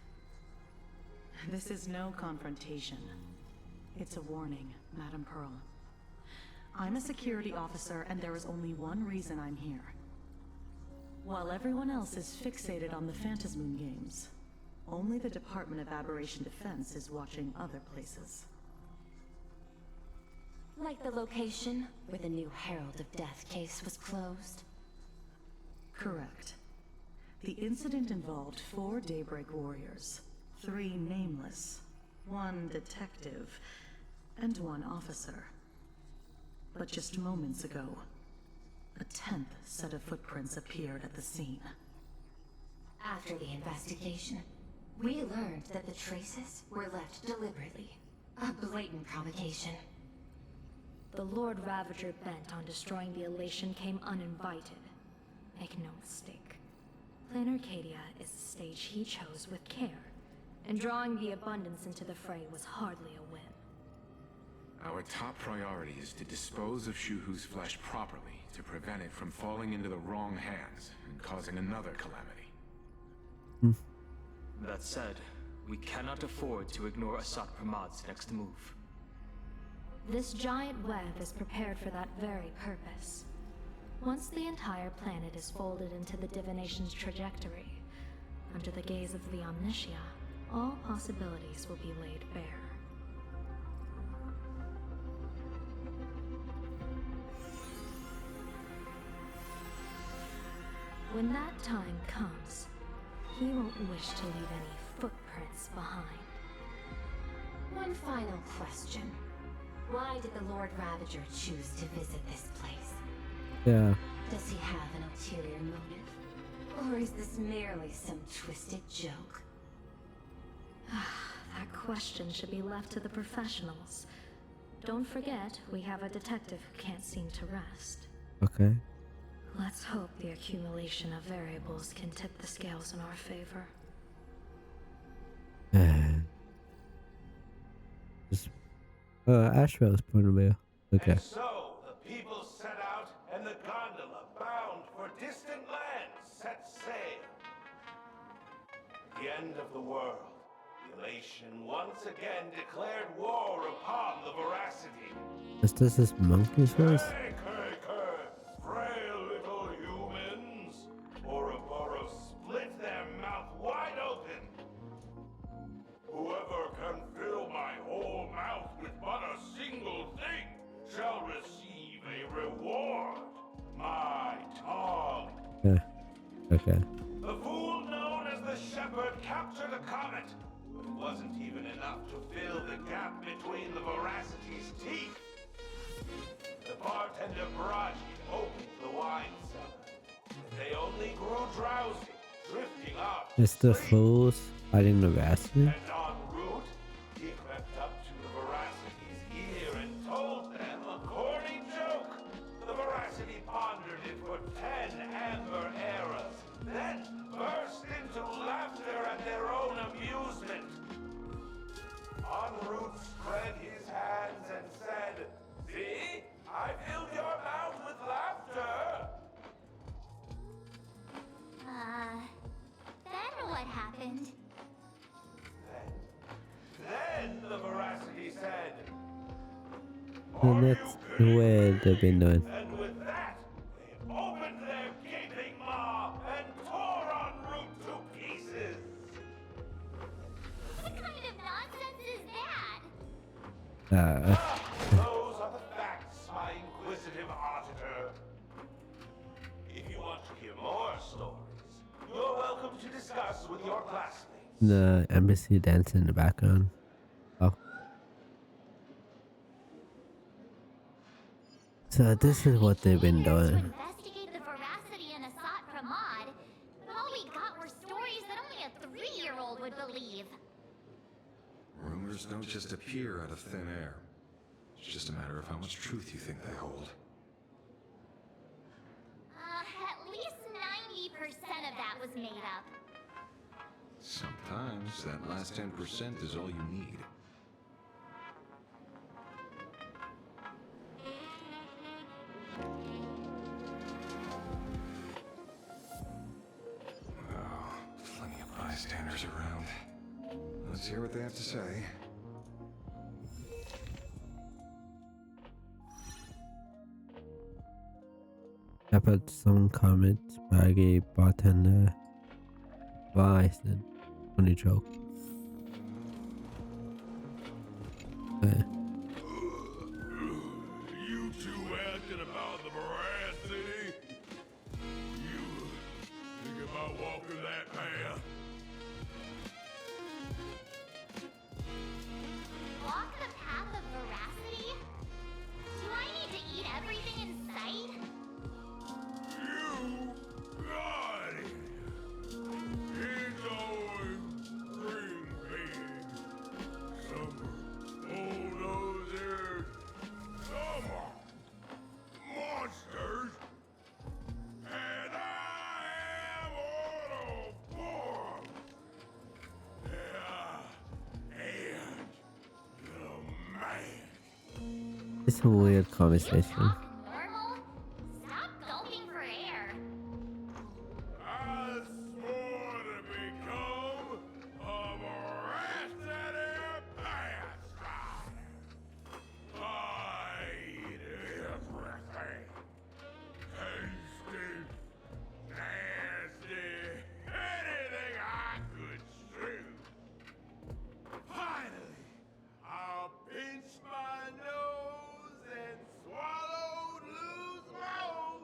This is no confrontation. It's a warning, Madam Pearl. I'm a security officer, and there is only one reason I'm here. While everyone else is fixated on the Phantasmoon games, only the Department of Aberration Defense is watching other places. Like the location where the new Herald of Death case was closed? Correct. The incident involved 4 Daybreak warriors, 3 nameless, 1 detective, and 1 officer. But just moments ago, a 10th set of footprints appeared at the scene. After the investigation, we learned that the traces were left deliberately. A blatant provocation. The Lord Ravager bent on destroying the Elation came uninvited. Make no mistake. Planarcadia is the stage he chose with care, and drawing the Abundance into the fray was hardly a whim. Our top priority is to dispose of Shuhu's flesh properly to prevent it from falling into the wrong hands and causing another calamity. That said, we cannot afford to ignore Asat Pramod's next move. This giant web is prepared for that very purpose. Once the entire planet is folded into the divination's trajectory, under the gaze of the Omnitia, all possibilities will be laid bare. When that time comes, he won't wish to leave any footprints behind. One final question. Why did the Lord Ravager choose to visit this place? Yeah. Does he have an ulterior motive? Or is this merely some twisted joke? That question should be left to the professionals. Don't forget, we have a detective who can't seem to rest. Okay. Let's hope the accumulation of variables can tip the scales in our favor. Just, Ashra's point of view. Okay. And so, the people set out, and the gondola, bound for distant lands, set sail. The end of the world, Elation once again declared war upon the Veracity. Is this his monkey's voice? Frail little humans! Ouroboros split their mouth wide open. Whoever can fill my whole mouth with but a single thing shall receive a reward. My tongue. Okay. The fool known as the Shepherd captured a comet, but it wasn't even enough to fill the gap between the Veracity's teeth. The bartender Baraji opened the wine cellar. They only grew drowsy, drifting off. It's the fools fighting the Veracity? And en route, he crept up to the Veracity's ear and told them a corny joke. The Veracity pondered it for 10 amber eras, then burst into laughter at their own amusement. En route spread his hands and said, "See? I filled your mouth with laughter." Then what happened? Then the Veracity said, And that's the way they've been doing. and with that, they opened their gaping maw and tore en route to pieces. What kind of nonsense is that? Those are the facts, my inquisitive auditor. If you want to hear more stories, you're welcome to discuss with your classmates. The embassy dance in the background. Oh. So this is what they've been To doing. investigate the Veracity and Asat Pramod, but all we got were stories that only a 3-year-old would believe. Rumors don't just appear out of thin air. It's just a matter of how much truth you think they hold. At least 90% of that was made up. Sometimes that last 10% is all you need. Oh, plenty of bystanders around. Let's hear what they have to say. I put some comments by a bartender. Why is it funny joke? You two asking about the Veracity? You think about walking that path? Walk the path of Veracity? Do I need to eat everything in sight? You got it. It's always green big. Summer, bulldozers, summer, monsters, and I am Autoform. Yeah, and the man. It's a weird conversation. Talk normal? Stop gulping for air. I swore to become a Veracity pastime. I eat everything. Tasty, nasty, anything I could chew. Finally, I'll pinch my nose and swallow loose mold,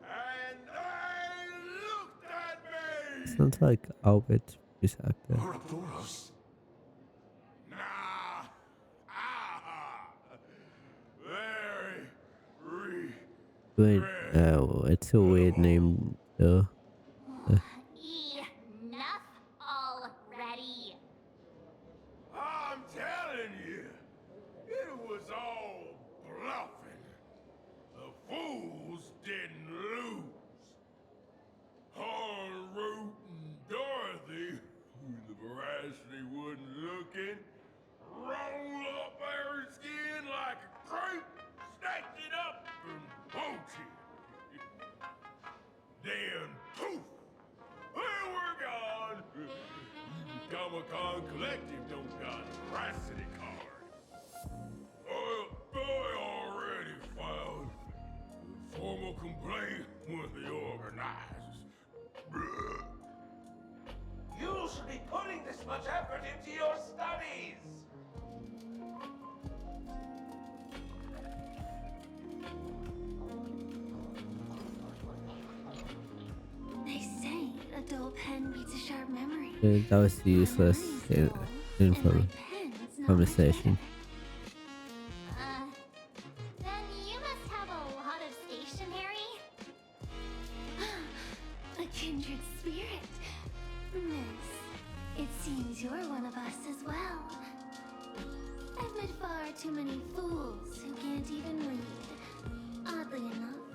and they looked at me. Sounds like Albert's voice actor. Ouroboros? Nah. Ah. Very Wait, it's a weird name though. Enough already. I'm telling you, it was all bluffing. The fools didn't lose. En route and Dorothy, when the Veracity wasn't looking, roll up her skin like a creep, snatch it up and poach it. Then poof, they were gone. You become a Con Collective don't got a veracity card. I already filed a formal complaint with the organizers. You should be putting this much effort into your studies. They say a dull pen beats a sharp memory. That was useless And my info pen's not much conversation. better. Then you must have a lot of stationery? A kindred spirit. Miss, it seems you're one of us as well. I've met far too many fools who can't even read. Oddly enough,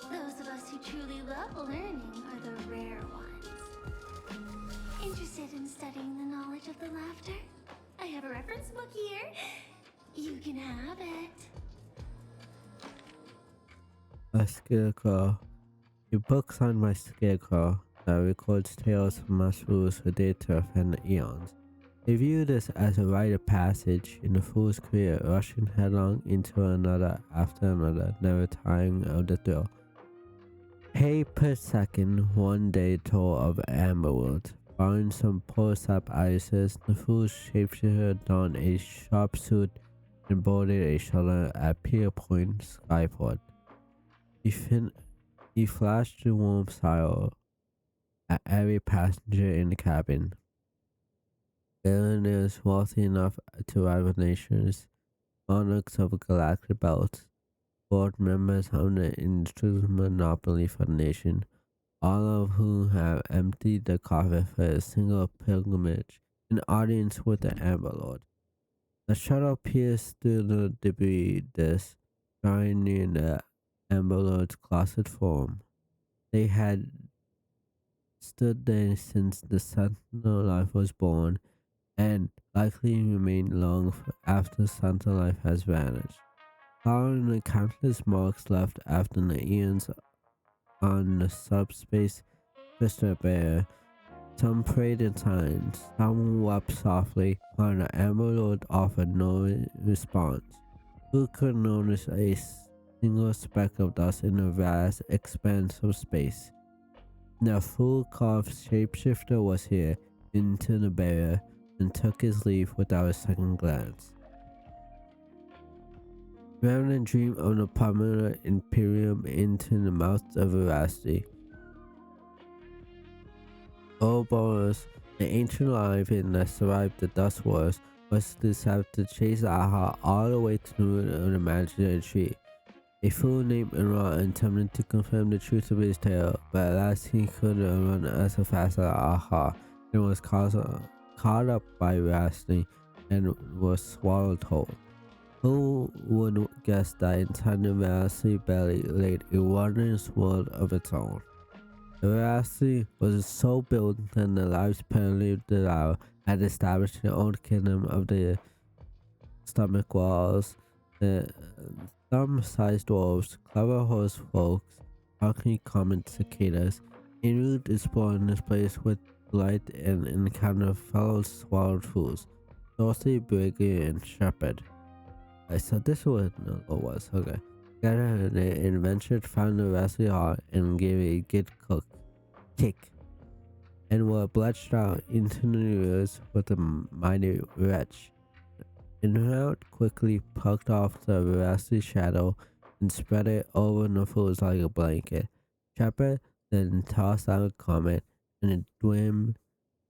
those of us who truly love learning are the rare ones. Interested in studying the knowledge of the laughter? I have a reference book here. You can have it. A scarecrow. A book signed by Scarecrow that records tales from us fools who dare to offend the eons. They view this as a rite of passage in the fool's career, rushing headlong into another after another, never tiring of the thrill. Pay per second, 1 day tour of Amberwood. Barring some poor sap ices, the fool's shapeshifter donned a sharp suit and boarded a shuttle at Pier Point Skyport. He flashed the warm smile at every passenger in the cabin. Billionaires wealthy enough to rival nations, monarchs of galactic belts, board members of the industry's monopoly for the nation, all of whom have emptied the coffin for a single pilgrimage, an audience with the Amber Lord. The shuttle pierced through the debris disk, drawing in the Amber Lord's closet form. They had stood there since the Sentinel life was born, and likely remain long after Santa life has vanished. Following the countless marks left after the eons on the subspace crystal bear, some prayed in silence, some wept softly, while the Amber Lord offered no response. Who could notice a single speck of dust in the vast expanse of space? The full-carved shapeshifter was here, into the barrier, and took his leave without a second glance. Revenant dreamed of the Palmyra Imperium into the mouth of veracity. Ouroboros, the ancient lion that survived the dust wars, was decided to chase Aha all the way through an imaginary tree. A fool named Enra attempted to confirm the truth of his tale, but at last he could run as fast as Aha and was caught up by veracity and was swallowed whole. Who would guess that inside the veracity belly lay a wondrous world of its own? The veracity was so built that the lives Prelude had established their own kingdom of the stomach walls. The thumb-sized dwarves, clever horse folks, talking common cicadas, en route exploring this place with delight and encounter fellow swallowed fools, Dorothy, Briggy, and Shepherd. So this is what the goal was, okay. Together they adventured, found the Wesley Hall, and gave a good kick, and were bludged out into the rivers with a mighty wretch. Enroute quickly plucked off the Veracity shadow and spread it over the fools like a blanket. Shepherd then tossed out a comet, and a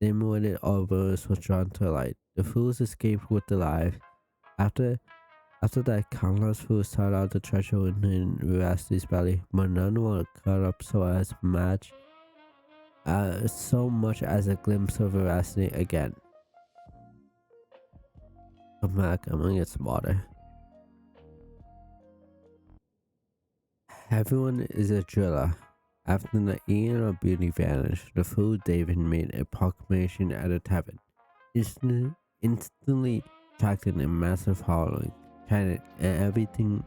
dim-witted Ouroboros was drawn to light. The fools escaped with the life. After that, countless fools sought out the treasure within Veracity's belly, but none were cut up so as match so much as a glimpse of Veracity again. Come back, I'm gonna get some water. Everyone is a driller. After the eon of beauty vanished, the fool David made a proclamation at a tavern, instantly attracting a massive following. Chanted, and everything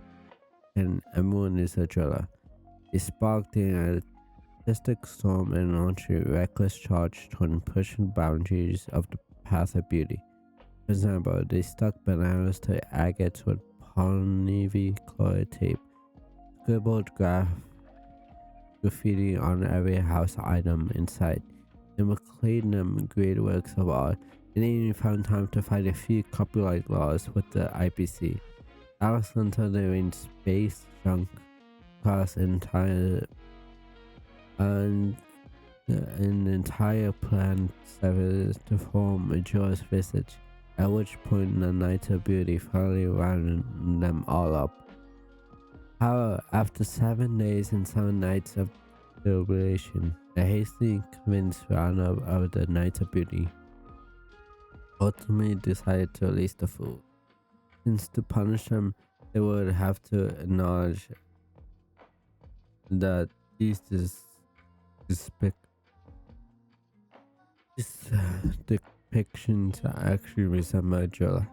and everyone is a driller. It sparked an artistic storm and launched a reckless charge toward pushing boundaries of the path of beauty. For example, they stuck bananas to agates with polychloride tape, scribbled graffiti on every house item in sight, and proclaimed them great works of art, and even found time to fight a few copyright laws with the IPC. That was until they rained space junk across an entire plant surface to form a joyous visage, at which point the Knight of Beauty finally rounded them all up. However, after 7 days and 7 nights of deliberation, the hastily convinced runner of the Knight of Beauty ultimately decided to release the fool, since to punish them they would have to acknowledge that these depictions actually resemble Jola.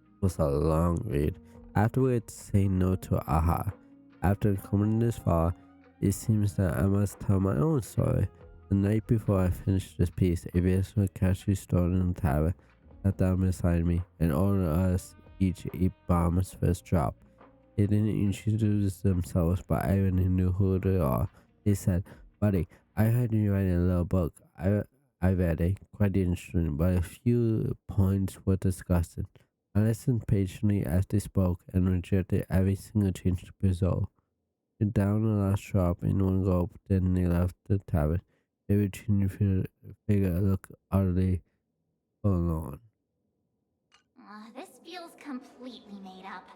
It was a long read. Afterwards, say no to Aha. After coming this far, it seems that I must tell my own story. The night before I finished this piece, a visitor casually stood in the tavern, sat down beside me, and ordered us each a bomb's first drop. They didn't introduce themselves, but everyone knew who they are. They said, "Buddy, I heard you write a little book. I read it, quite interesting, but a few points were disgusting." I listened patiently as they spoke and rejected every single change to result. They downed the last drop in one gulp, then they left the tavern. They returned figure looked utterly forlorn. This feels completely made up.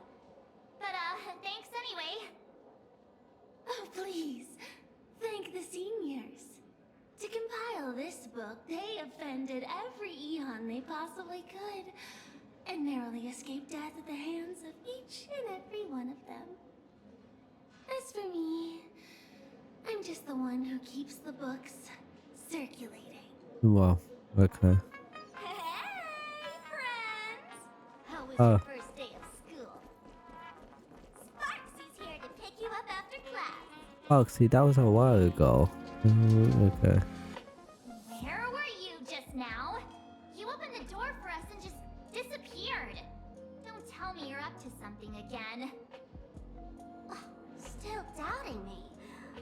But, thanks anyway. Oh, please, thank the seniors. To compile this book, they offended every eon they possibly could, and narrowly escaped death at the hands of each and every one of them. As for me, I'm just the one who keeps the books circulating. Wow, okay. Hey, friends! How was your first day of school? Sparksy's here to pick you up after class. Oh, see, that was a while ago. Okay. Where were you just now? You opened the door for us and just disappeared. Don't tell me you're up to something again. Still doubting me?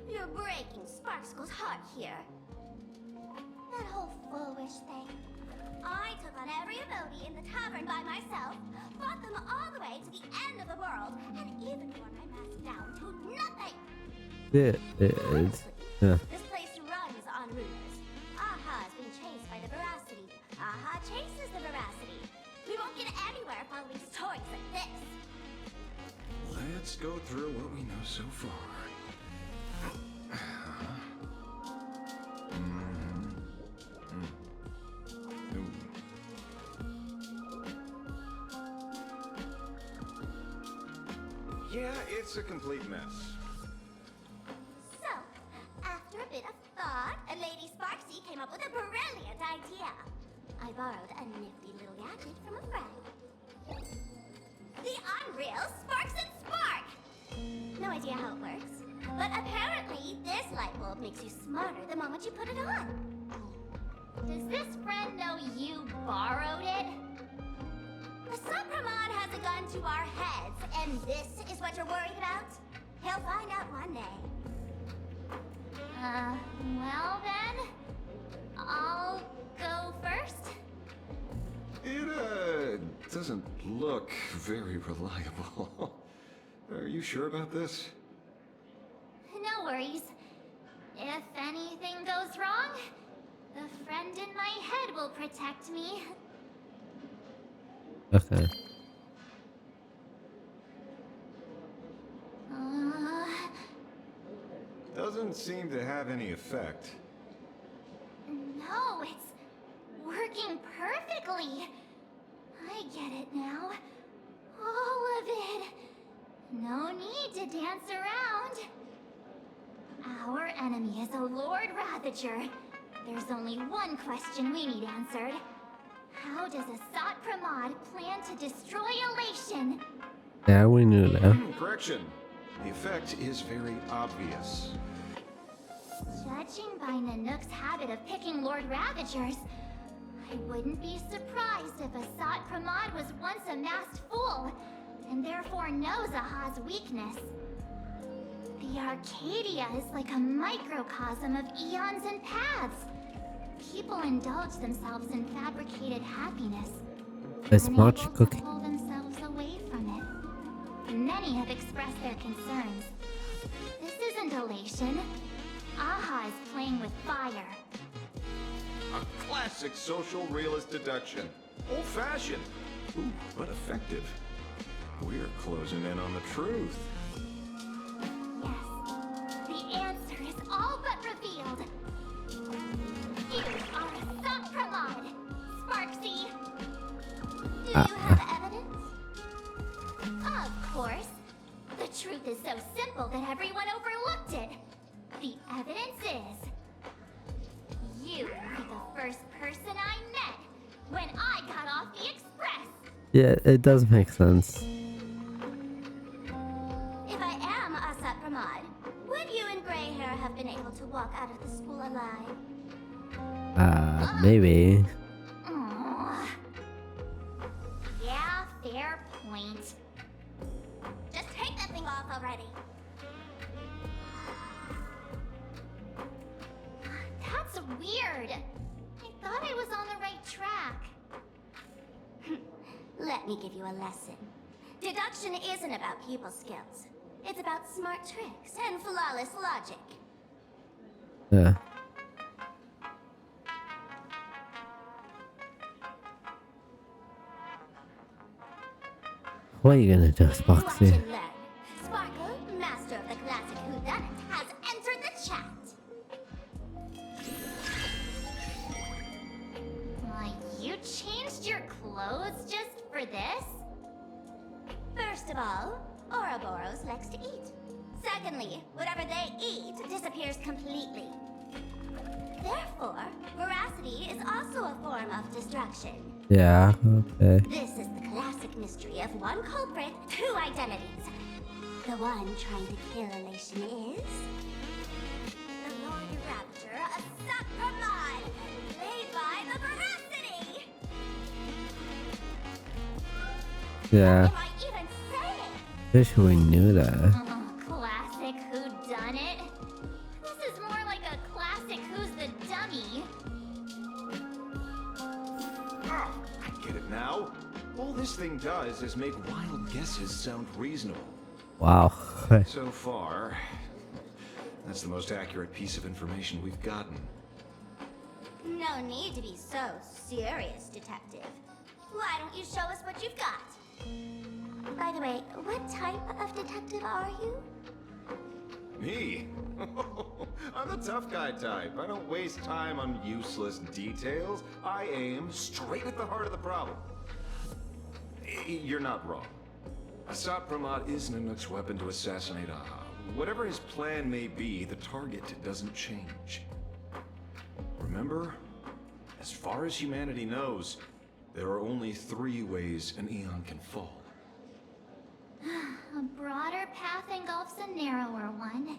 You're breaking Sparkskull's heart here. That whole foolish thing. I took on every ability in the tavern by myself, brought them all the way to the end of the world, and even wore my mask down to nothing. Yeah. This place runs on rumors. Aha is being chased by the Veracity. Aha chases the Veracity. We won't get anywhere following stories like this. Let's go through what we know so far. Yeah, it's a complete mess. So, after a bit of thought, Lady Sparksy came up with a brilliant idea. I borrowed a nifty little gadget from a friend. The unreal Sparks and Spark! No idea how it works, but apparently this light bulb makes you smarter the moment you put it on. Does this friend know you borrowed it? The Supramon has a gun to our heads, and this is what you're worried about? He'll find out one day. Well then, I'll go first. It doesn't look very reliable. Are you sure about this? No worries. If anything goes wrong, the friend in my head will protect me. Okay. Doesn't seem to have any effect. No, it's working perfectly. I get it now. All of it. No need to dance around. Our enemy is a Lord Ravager. There's only one question we need answered. How does Asat Pramod plan to destroy Elation? Yeah, we knew that. Correction. The effect is very obvious. Judging by Nanook's habit of picking Lord Ravagers, I wouldn't be surprised if Asat Pramod was once a masked fool, and therefore knows Aha's weakness. The Arcadia is like a microcosm of eons and paths. People indulge themselves in fabricated happiness, It's much unable to cooking. pull themselves away from it. Many have expressed their concerns. This isn't elation. Aha is playing with fire. A classic social realist deduction. Old-fashioned. Ooh, but effective. We're closing in on the truth. Yes, the answer is all but revealed. You are Asat Pramod, Sparksy. Do you have evidence? Of course. The truth is so simple that everyone overlooked it. The evidence is... you were the first person I met when I got off the express. Yeah, it does make sense. If I am Asat Pramod, would you and Grey Hair have been able to walk out of the school alive? Maybe. Aww. Yeah, fair point. Just take that thing off already. That's weird. I thought I was on the right track. Let me give you a lesson. Deduction isn't about pupil skills. It's about smart tricks and flawless logic. Yeah. What are you gonna do, Watch Sparksy? and learn. Sparkle, master of the classic whodunit, has entered the chat. Why, you changed your clothes just for this? First of all, Ouroboros likes to eat. Secondly, whatever they eat disappears completely. Therefore, veracity is also a form of destruction. Yeah, okay. This is the classic mystery of one culprit, two identities. The one trying to kill elation is... the Lord Rapture, Asat Pramod, played by the Veracity! Yeah. What am I even saying? Wish we knew that. Classic whodunit? This is more like a classic Who's the Dummy. Ah, I get it now. All this thing does is make wild guesses sound reasonable. Wow. So far, that's the most accurate piece of information we've gotten. No need to be so serious, detective. Why don't you show us what you've got? By the way, what type of detective are you? Me? I'm the tough guy type. I don't waste time on useless details. I aim straight at the heart of the problem. You're not wrong. Asat Pramod is Nanook's weapon to assassinate Aha. Whatever his plan may be, the target doesn't change. Remember, as far as humanity knows, there are only 3 ways an Eon can fall. A broader path engulfs a narrower one.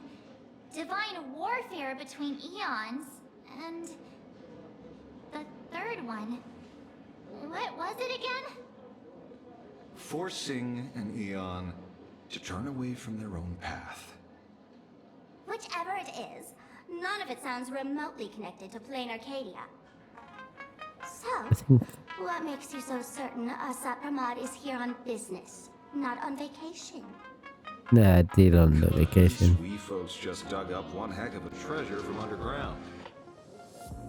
Divine warfare between eons, and... the third one. What was it again? Forcing an Eon to turn away from their own path. Whichever it is, none of it sounds remotely connected to Planarcadia. So, what makes you so certain Asat Pramod is here on business, not on vacation? Nah, deal on the vacation. We folks just dug up one heck of a treasure from underground.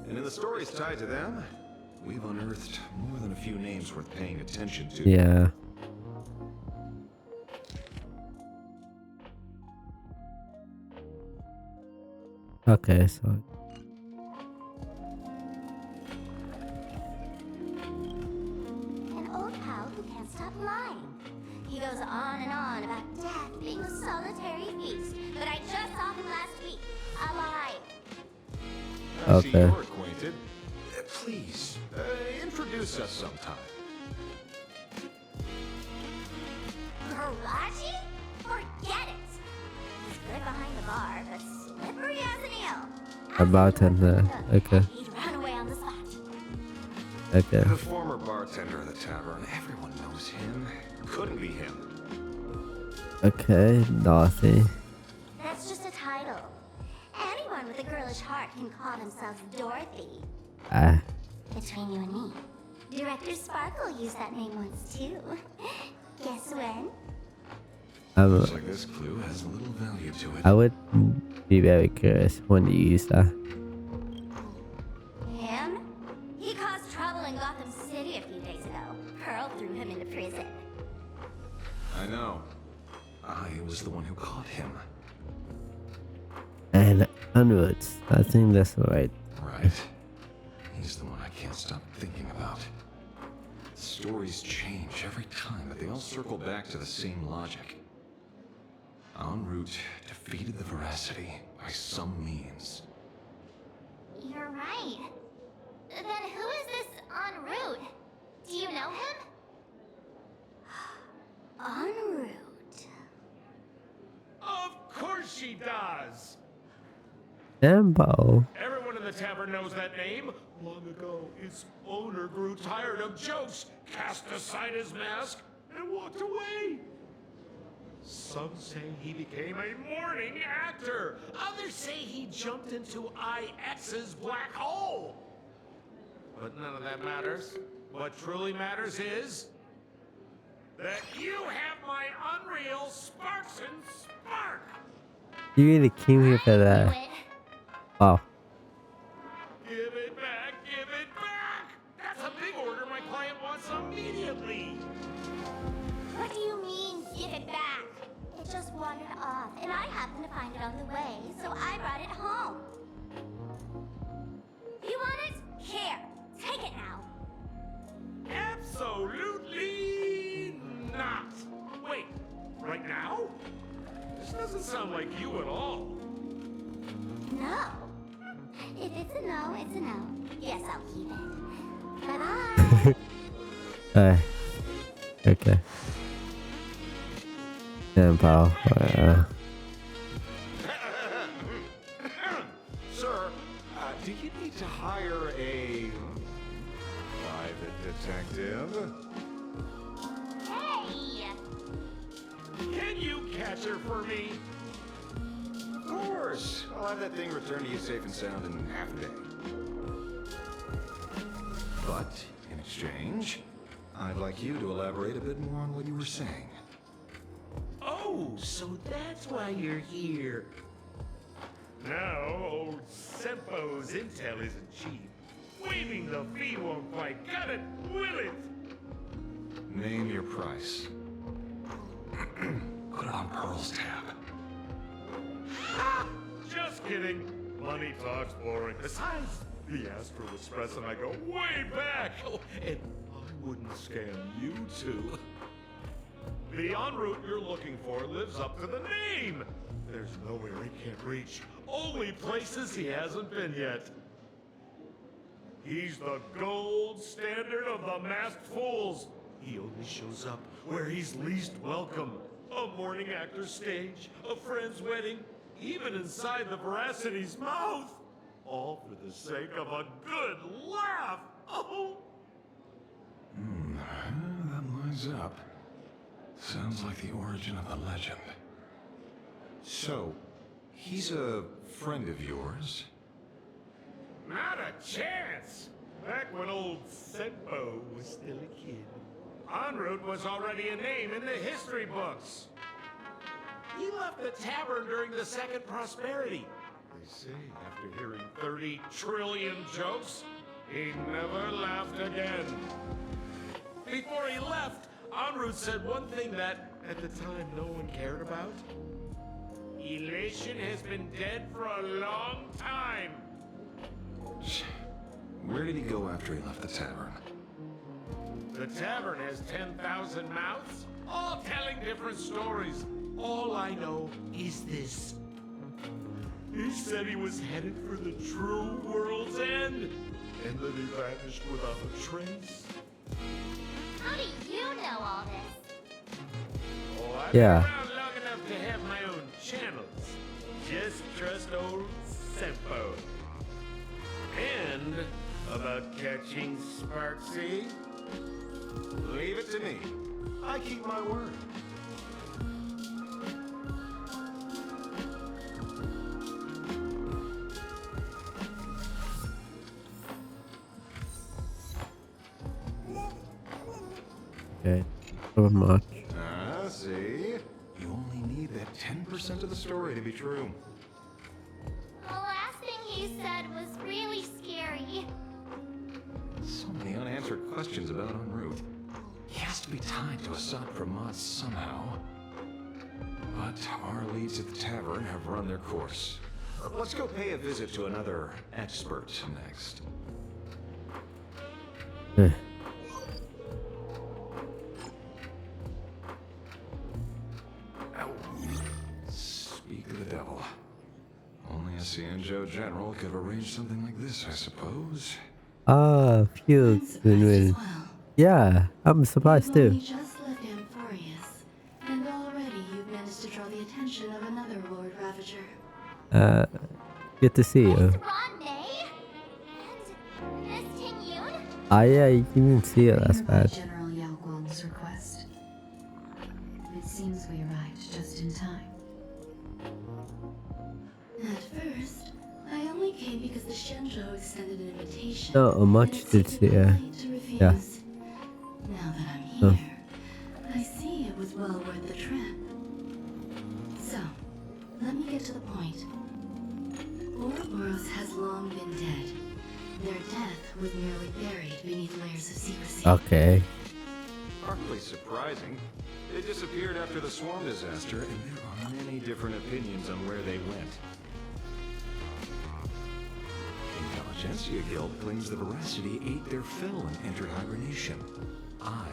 And in the stories tied to them, we've unearthed more than a few names worth paying attention to. Yeah. Okay, so An old pal who can't stop lying. He goes on and on about death being a solitary feast, but I just saw him last week, alive. I see Okay. you're acquainted. Please, introduce us sometime. Karachi? Forget it. He's good behind the bar, but slippery as an eel. about and okay. He'd run away on the spot. Okay. The former bartender of the tavern. Everyone knows him. Couldn't be him. Okay, Dorothy. That's just a title. Anyone with a girlish heart can call themselves Dorothy. Ah. Between you and me, Director Sparkle used that name once too. Guess when? Looks like this clue has little value to it. I would be very curious when you use that. Him? He caused trouble in Gotham City a few days ago. Pearl threw him into prison. I know. I was the one who caught him. And onwards. I think that's right. Right. He's the one I can't stop thinking about. Stories change every time, but they all circle back to the same logic. En route defeated the Veracity by some means. You're right. Then who is this en route? Do you know him? En route. Of course she does! Sambo. Everyone in the tavern knows that name. Long ago, its owner grew tired of jokes, cast aside his mask, and walked away. Some say he became a morning actor. Others say he jumped into IX's black hole. But none of that matters. What truly matters is that you have my unreal Sparks and Spark. You really came here for that. Wow. Give it back, give it back! That's a big order my client wants immediately. What do you mean, give it back? It just wandered off, and I happened to find it on the way, so I brought it home. You want it? Here, take it now. Absolutely not. Wait, right now? This doesn't sound like you at all. No. If it's a no, it's a no. Yes, I'll keep it. Bye-bye. Okay. Damn, pal. Sir, do you need to hire a private detective? Hey! Can you catch her for me? Of course. I'll have that thing returned to you safe and sound in half a day. But, in exchange, I'd like you to elaborate a bit more on what you were saying. Oh, so that's why you're here. Now, old Sempo's intel isn't cheap. Waiving the fee won't quite cut it, will it? Name your price. Put it on Pearl's tab. Ha! Just kidding. Money talk's boring. Besides, the Astral Express and I go way back. Oh, and I wouldn't scam you two. The en route you're looking for lives up to the name. There's nowhere he can't reach. Only places he hasn't been yet. He's the gold standard of the masked fools. He only shows up where he's least welcome. A morning actor's stage, a friend's wedding, even inside the Veracity's mouth. All for the sake of a good laugh. Oh! That lines up. Sounds like the origin of the legend. So, he's a friend of yours? Not a chance! Back when old Sempo was still a kid, en route was already a name in the history books. He left the tavern during the Second Prosperity. They say after hearing 30 trillion jokes, he never laughed again. Before he left, en route said one thing that, at the time, no one cared about. Elation has been dead for a long time. Where did he go after he left the tavern? The tavern has 10,000 mouths, all telling different stories. All I know is this. He said he was headed for the true world's end, and that he vanished without a trace. How do you know all this? Oh, I've Yeah. been around long enough to have my own channels. Just trust old Sempo. And about catching, Sparksy? Leave it to me. I keep my word. Okay. So much. See? You only need that 10% of the story to be true. The last thing he said was really scary. So many unanswered questions about en route. He has to be tied to Assad Pramod somehow. But our leads at the tavern have run their course. Let's go pay a visit to another expert next. Speak of the devil. Only a Cianjo general could have arranged something like this, I suppose. Ah, phew. Win-win. Yeah, I'm surprised You've only too. just left Amphorius, and already you've managed to draw the attention of another Lord Ravager. Good to see you. Ron May? And Miss Ting Yun? Ah, yeah, you didn't see it. That's Here by bad. General Yao Guang's request. It seems we arrived just in time. At first, I only came because the Shenzhou extended an invitation. Not much and it did seemed see. polite to refuse. Yeah. Now that I'm Oh. here, I see it was well worth the trip. So, let me get to the point. Ouroboros has long been dead. Their death was merely buried beneath layers of secrecy. Okay. Hardly surprising. They disappeared after the swarm disaster, and there are many different opinions on where they went. Intelligentsia Guild claims the Veracity ate their fill and entered hibernation. I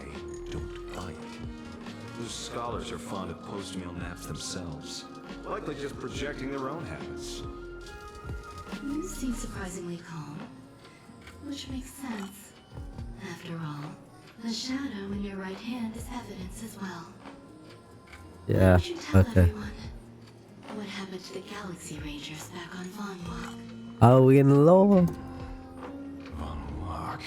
don't buy it. Those scholars are fond of post-meal naps themselves, likely just projecting their own habits. You seem surprisingly calm, which makes sense. After all, the shadow in your right hand is evidence as well. Why Yeah. don't you tell Okay. everyone what happened to the Galaxy Rangers back on Von Walk? Are we in law? Von Walk.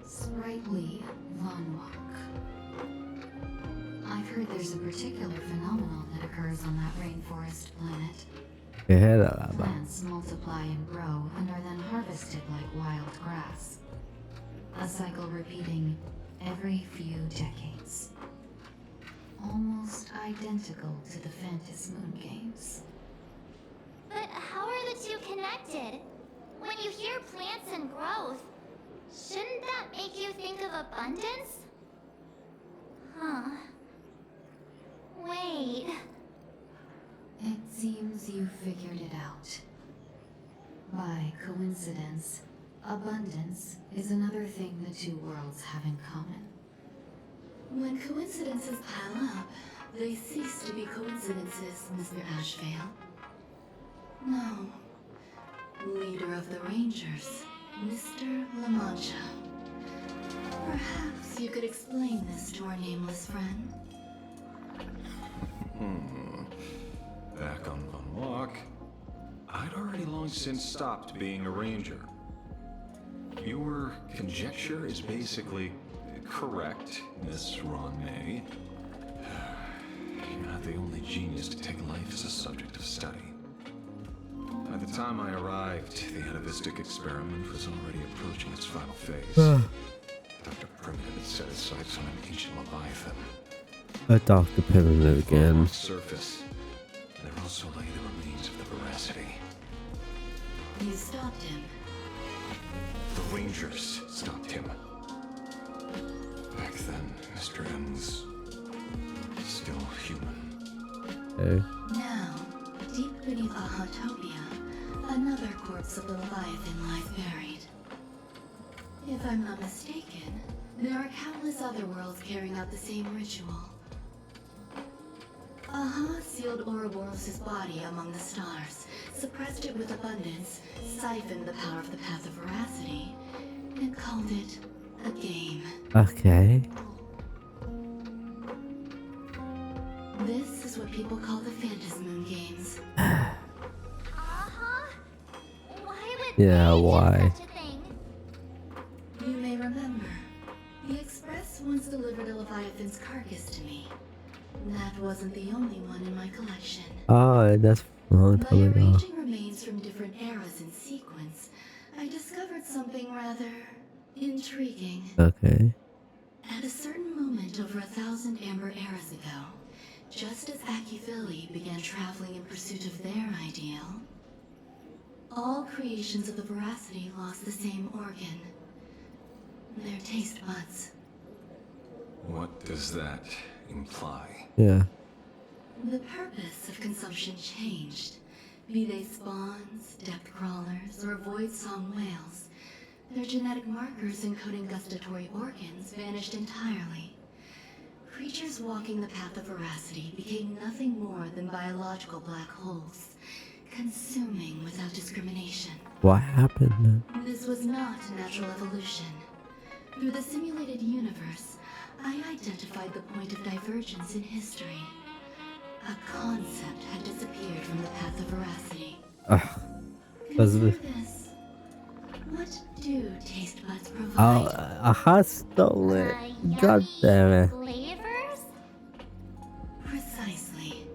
Sprightly Von Walk. I've heard there's a particular phenomenon that occurs on that rainforest planet. Plants multiply and grow and are then harvested like wild grass. A cycle repeating every few decades. Almost identical to the Fantas Moon Games. But how are the two connected? When you hear plants and growth, shouldn't that make you think of abundance? Huh. Wait. It seems you figured it out. By coincidence, abundance is another thing the two worlds have in common. When coincidences pile up, they cease to be coincidences, Mr. Ashvale. No. Leader of the Rangers, Mr. La Mancha. Perhaps you could explain this to our nameless friend. Back on Von Walk, I'd already long since stopped being a ranger. Your conjecture is basically correct, Miss Ron May. You're not the only genius to take life as a subject of study. By the time I arrived, the atavistic experiment was already approaching its final phase. Dr. Primitive had set his sights on an ancient leviathan. A Dr. Pyramid again. On the surface, there also lay the remains of the Veracity. You stopped him. The Rangers stopped him. Back then, Mr. M was still human. Oh. Now, deep beneath Ahatopia, another corpse of the Leviathan lies buried. If I'm not mistaken, there are countless other worlds carrying out the same ritual. Aha sealed Ouroboros' body among the stars, suppressed it with abundance, siphoned the power of the Path of Veracity, and called it a game. Okay. This is what people call the Fantas Moon Games. Uh-huh. Why would Yeah, They do why? such a thing. You may remember, the Express once delivered a Leviathan's carcass to me. That wasn't the only one in my collection. Oh, that's a long By time ago. arranging remains from different eras in sequence, I discovered something rather intriguing. Okay. At a certain moment over 1,000 Amber eras ago, just as Akifili began traveling in pursuit of their ideal, all creations of the Veracity lost the same organ. Their taste buds. What does that imply? Yeah. The purpose of consumption changed. Be they spawns, depth crawlers, or void song whales, their genetic markers encoding gustatory organs vanished entirely. Creatures walking the path of veracity became nothing more than biological black holes, consuming without discrimination. What happened then? This was not natural evolution. Through the simulated universe, I identified the point of divergence in history. A concept had disappeared from the path of veracity. Consider this. What do taste buds provide? Oh, a hot stole it. God Yummy damn it. flavors? Precisely.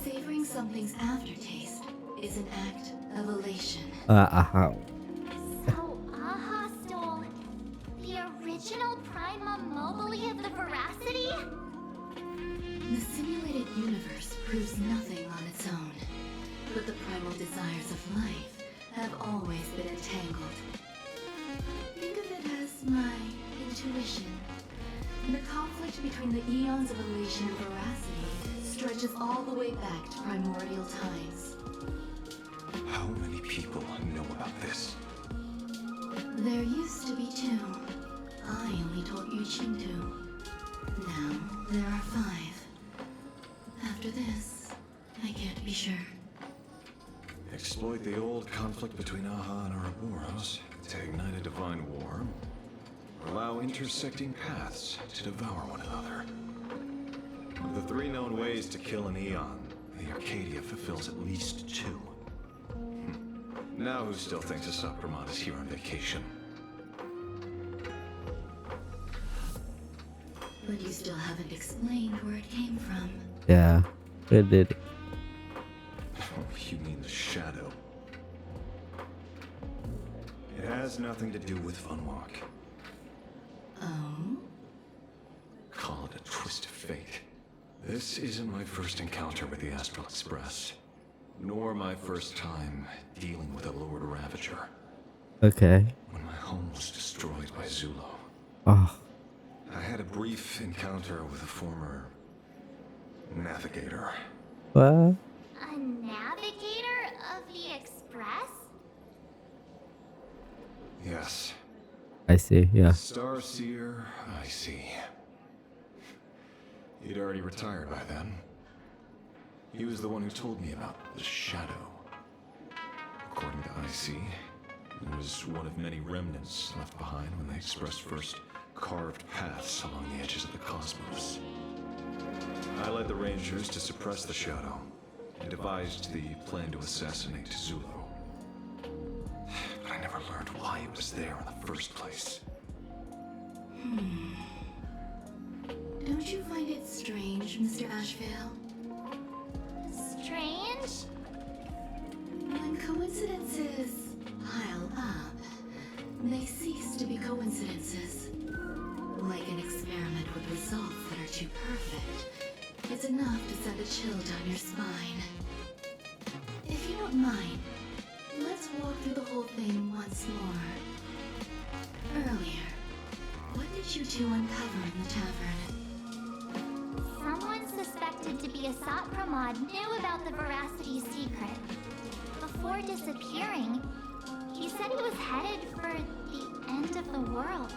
Savoring something's aftertaste is an act of elation. How? So Aha stole the original Prima Mobile of the Veracity? The simulated universe proves nothing on its own, but the primal desires of life have always been entangled. Think of it as my intuition. The conflict between the eons of elation and veracity stretches all the way back to primordial times. How many people know about this? There used to be 2. I only told Yuqing 2. Now there are 5. After this, I can't be sure. Exploit the old conflict between Aha and Ouroboros to ignite a divine war, or allow intersecting paths to devour one another. Of the 3 known ways to kill an Eon, the Arcadia fulfills at least 2. Now who still thinks a Sapramon is here on vacation? But you still haven't explained where it came from. Yeah, it did. You mean the shadow? It has nothing to do with Funwalk. Oh? Call it a twist of fate. This isn't my first encounter with the Astral Express, nor my first time dealing with a Lord Ravager. Okay. When my home was destroyed by Zulo, Oh. I had a brief encounter with a former navigator. What? A navigator of the Express? Yes. I see, yeah. Starseer, I see. He'd already retired by then. He was the one who told me about the shadow. According to IC, it was one of many remnants left behind when the Express first carved paths along the edges of the cosmos. I led the Rangers to suppress the shadow and devised the plan to assassinate Zulo. But I never learned why it was there in the first place. Don't you find it strange, Mr. Ashvale? Strange? When coincidences pile up, they cease to be coincidences. Like an experiment with results that are too perfect, it's enough to send a chill down your spine. If you don't mind, let's walk through the whole thing once more. Earlier, what did you 2 uncover in the tavern? Someone suspected to be a Sotpramod knew about the Veracity secret. Before disappearing, he said he was headed for the end of the world.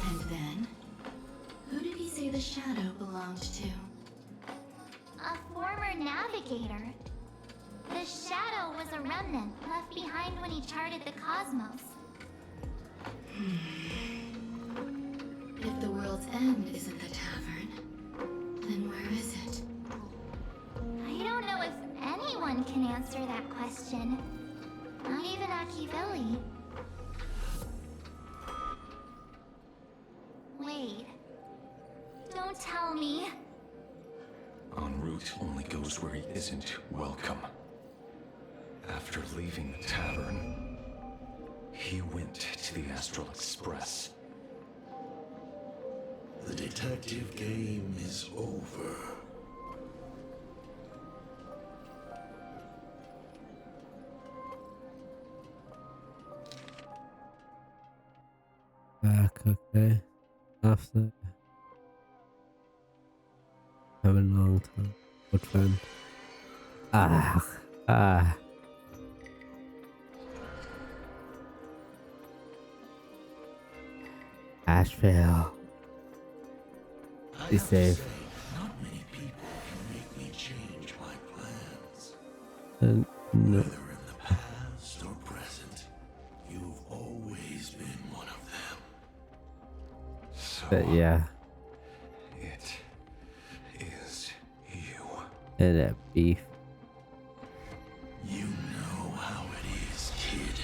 And then, who did he say the shadow belonged to? A former navigator. The shadow was a remnant left behind when he charted the cosmos. If the world's end isn't the tavern, then where is it? I don't know if anyone can answer that question. Machiavelli. Wait. Don't tell me. En route only goes where he isn't welcome. After leaving the tavern, he went to the Astral Express. The detective game is over. Back, okay. After having a long time. What fun. Ah. Asheville. Be safe. Not many people can make me change my plans. And no. Whether in the past or present, you've always been one of them. So, But yeah. it is you. And that beef. You know how it is, kid.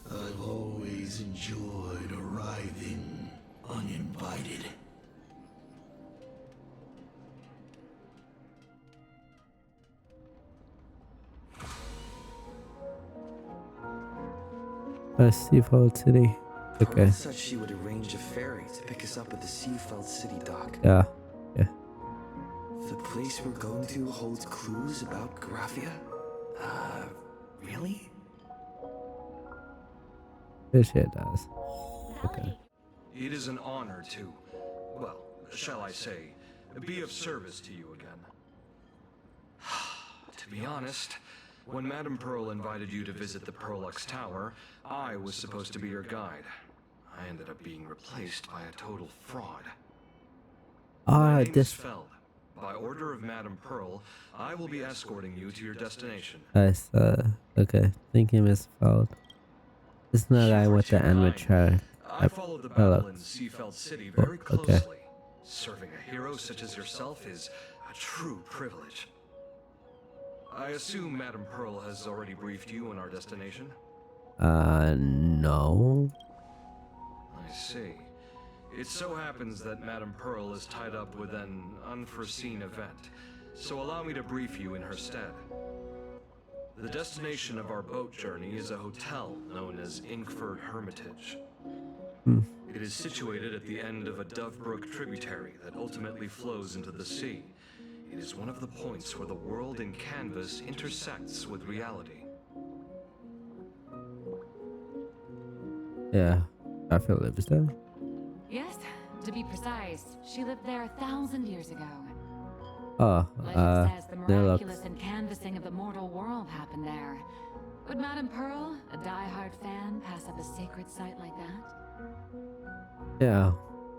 I've always enjoyed arriving uninvited. Seafold City. Okay. Pearl said she would arrange a ferry to pick us up at the Seafeld City dock. Yeah. The place we're going to holds clues about Graphia? Really? Fish it does. Okay. It is an honor to, well, shall I say, be of service to you again. To be honest, when Madame Pearl invited you to visit the Pearlux Tower, I was supposed to be your guide. I ended up being replaced by a total fraud. My name is Feld. By order of Madame Pearl, I will be escorting you to your destination. Nice. Okay. Thank you, Miss Feld. It's not I with the animatronic. I followed the battle in Seafeld City very closely. Serving a hero such as yourself is a true privilege. I assume Madame Pearl has already briefed you on our destination? No. I see. It so happens that Madame Pearl is tied up with an unforeseen event, so allow me to brief you in her stead. The destination of our boat journey is a hotel known as Inkford Hermitage. It is situated at the end of a Dovebrook tributary that ultimately flows into the sea. It is one of the points where the world in canvas intersects with reality. Yeah. Graphia lives there. Yes, to be precise, she lived there 1,000 years ago. Oh, Legend says the no luck. miraculous canvassing of the mortal world happened there. Would Madame Pearl, a die-hard fan, pass up a sacred site like that? Yeah.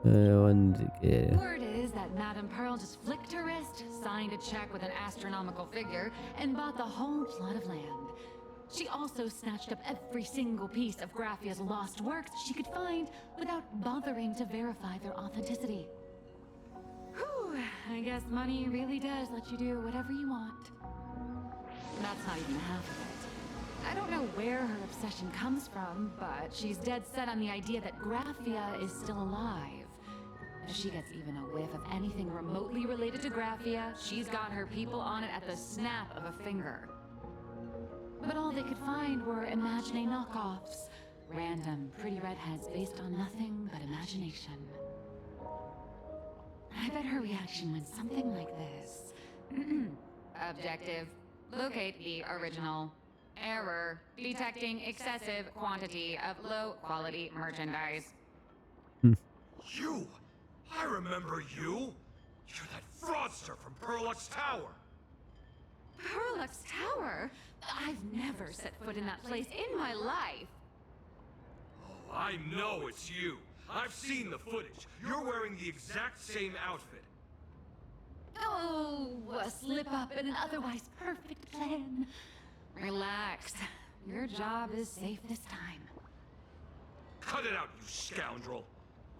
Word is that Madame Pearl just flicked her wrist, signed a check with an astronomical figure, and bought the whole plot of land. She also snatched up every single piece of Graphia's lost works she could find without bothering to verify their authenticity. Whew, I guess money really does let you do whatever you want. That's not even half of it. I don't know where her obsession comes from, but she's dead set on the idea that Graphia is still alive. If she gets even a whiff of anything remotely related to Graphia, she's got her people on it at the snap of a finger. But all they could find were Imagine knockoffs. Random, pretty redheads based on nothing but imagination. I bet her reaction went something like this. Objective. Locate the original. Error. Detecting excessive quantity of low-quality merchandise. You! I remember you! You're that fraudster from Pearlux Tower! Pearlux Tower? I've never set foot in that place in my life. Oh, I know it's you! I've seen the footage. You're wearing the exact same outfit. Oh, a slip-up in an otherwise perfect plan. Relax. Your job is safe this time. Cut it out, you scoundrel!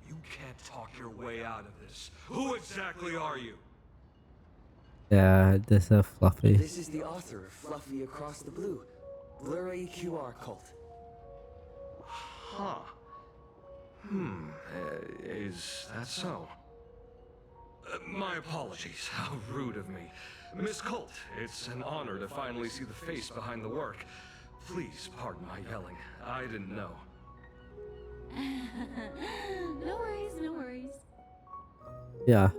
You can't talk your way out of this. Who exactly are you? Yeah, this is Fluffy. This is the author of Fluffy Across the Blue. Blurry QR cult. Huh. Is that so? My apologies. How rude of me. Miss Colt, it's an honor to finally see the face behind the work. Please pardon my yelling. I didn't know. No worries, no worries. Yeah.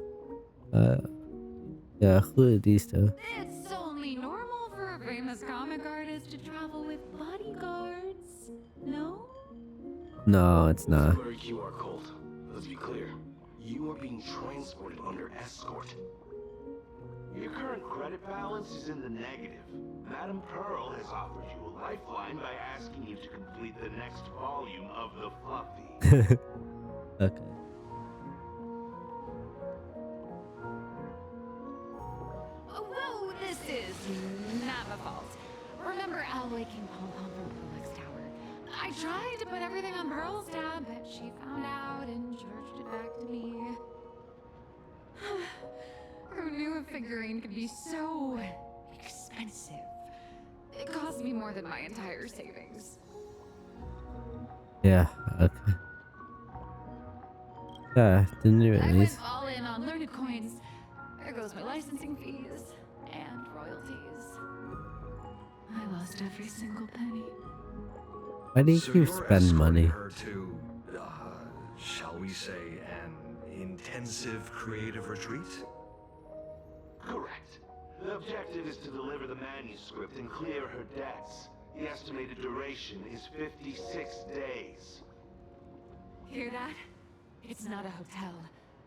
Yeah, who are these two? It's only normal for a famous comic artist to travel with bodyguards. No? No, it's not. Blurry QR cult. Let's be clear. You are being transported under escort. Your current credit balance is in the negative. Madame Pearl has offered you a lifeline by asking you to complete the next volume of the Fluffy. Okay. Oh, whoa, this is not my fault. Remember Alloy King Pom Pom from Pearl's Tower? I tried to put everything on Pearl's tab, but she found out and charged it back to me. Who knew a figurine could be so expensive? It cost me more than my entire savings. Yeah, okay. Yeah, didn't you I at went least? all in on learned coins. There goes my licensing fees and royalties. I lost every single penny. Why do you So keep you're spending escorting money? her to, shall we say, an intensive creative retreat? Correct. The objective is to deliver the manuscript and clear her debts. The estimated duration is 56 days. Hear that? It's not a hotel.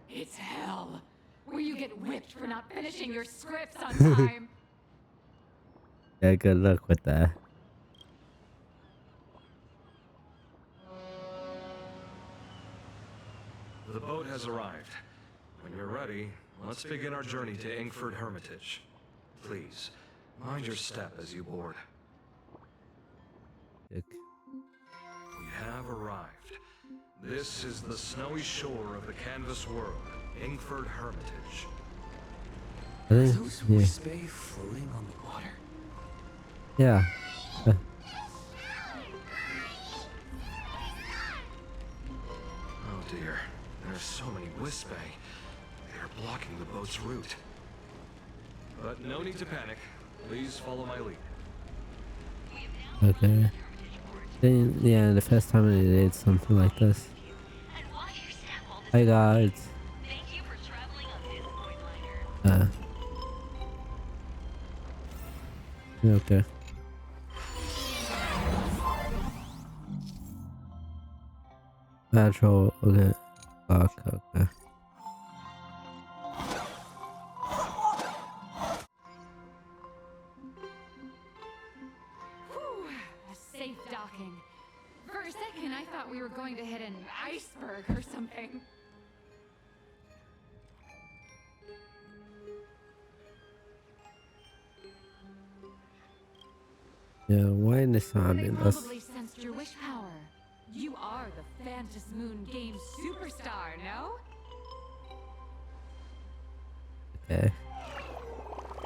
It's hell. Where you get whipped for not finishing your scripts on time. Yeah, good luck with that. The boat has arrived. When you're ready, let's begin our journey to Inkford Hermitage. Please, mind your step as you board. Ick. We have arrived. This is the snowy shore of the canvas world, Inkford Hermitage. I Are think, those yeah. Wispay floating on the water? Yeah. Oh dear, there's so many Wispay. They are blocking the boat's route. But no need to panic. Please follow my lead. Okay. Then, yeah, the first time I did something like this. Hi guys. Okay. Natural, okay. Fuck, okay. Whew, safe docking. For a second, I thought we were going to hit an iceberg or something. Yeah, why in this time? They That's probably sensed your wish power. You are the Phantas Moon Game superstar, no? okay.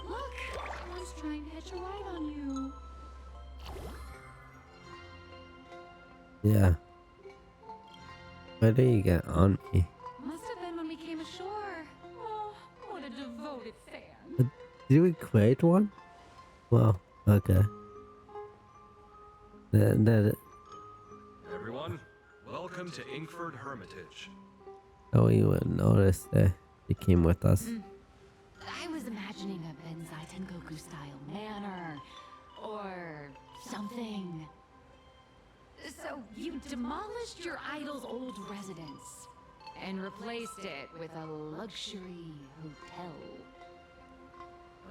Look, someone's trying to hitch a ride on you. Yeah. Why do you get on me? Must have been when we came ashore. Oh, what a devoted fan. Did we create one? Well, okay. That Everyone, welcome to Inkford Hermitage. oh, you would notice that he came with us. I was imagining a Benzai Tengoku style manor or something. So you demolished your idol's old residence and replaced it with a luxury hotel.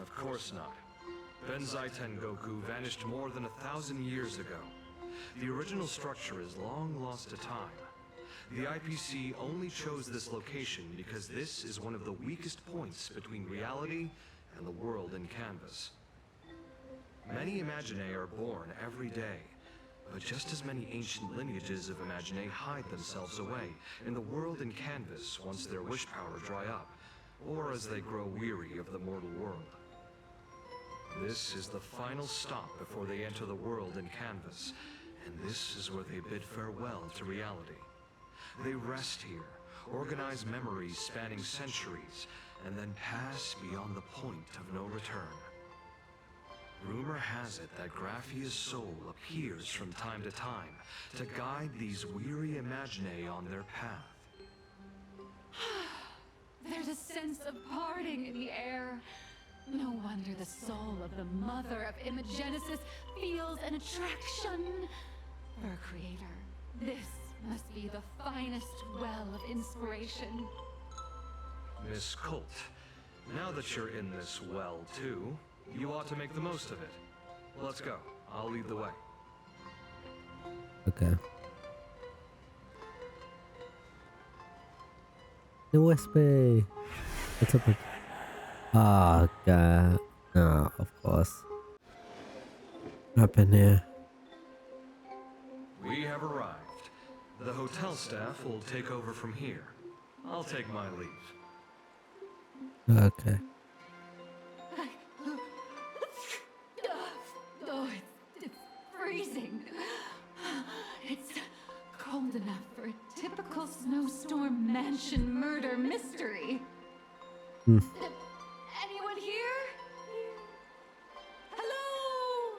Of course not. Benzai Tengoku vanished more than 1,000 years ago. The original structure is long lost to time. The IPC only chose this location because this is one of the weakest points between reality and the world in canvas. Many Imaginae are born every day, but just as many ancient lineages of Imaginae hide themselves away in the world in canvas once their wish power dry up, or as they grow weary of the mortal world. This is the final stop before they enter the world in canvas, and this is where they bid farewell to reality. They rest here, organize memories spanning centuries, and then pass beyond the point of no return. Rumor has it that Graphia's soul appears from time to time to guide these weary Imaginae on their path. There's a sense of parting in the air. No wonder the soul of the mother of Imagenesis feels an attraction for a creator. This must be the finest well of inspiration. Miss Colt, now that you're in this well too, you ought to make the most of it. Let's go. I'll lead the way. Okay. The West Bay. What's up with... Oh, God. No, of course. Up in here. We have arrived. The hotel staff will take over from here. I'll take my leave. Okay. Oh, it's freezing. It's cold enough for a typical snowstorm mansion murder mystery. Anyone here? Hello?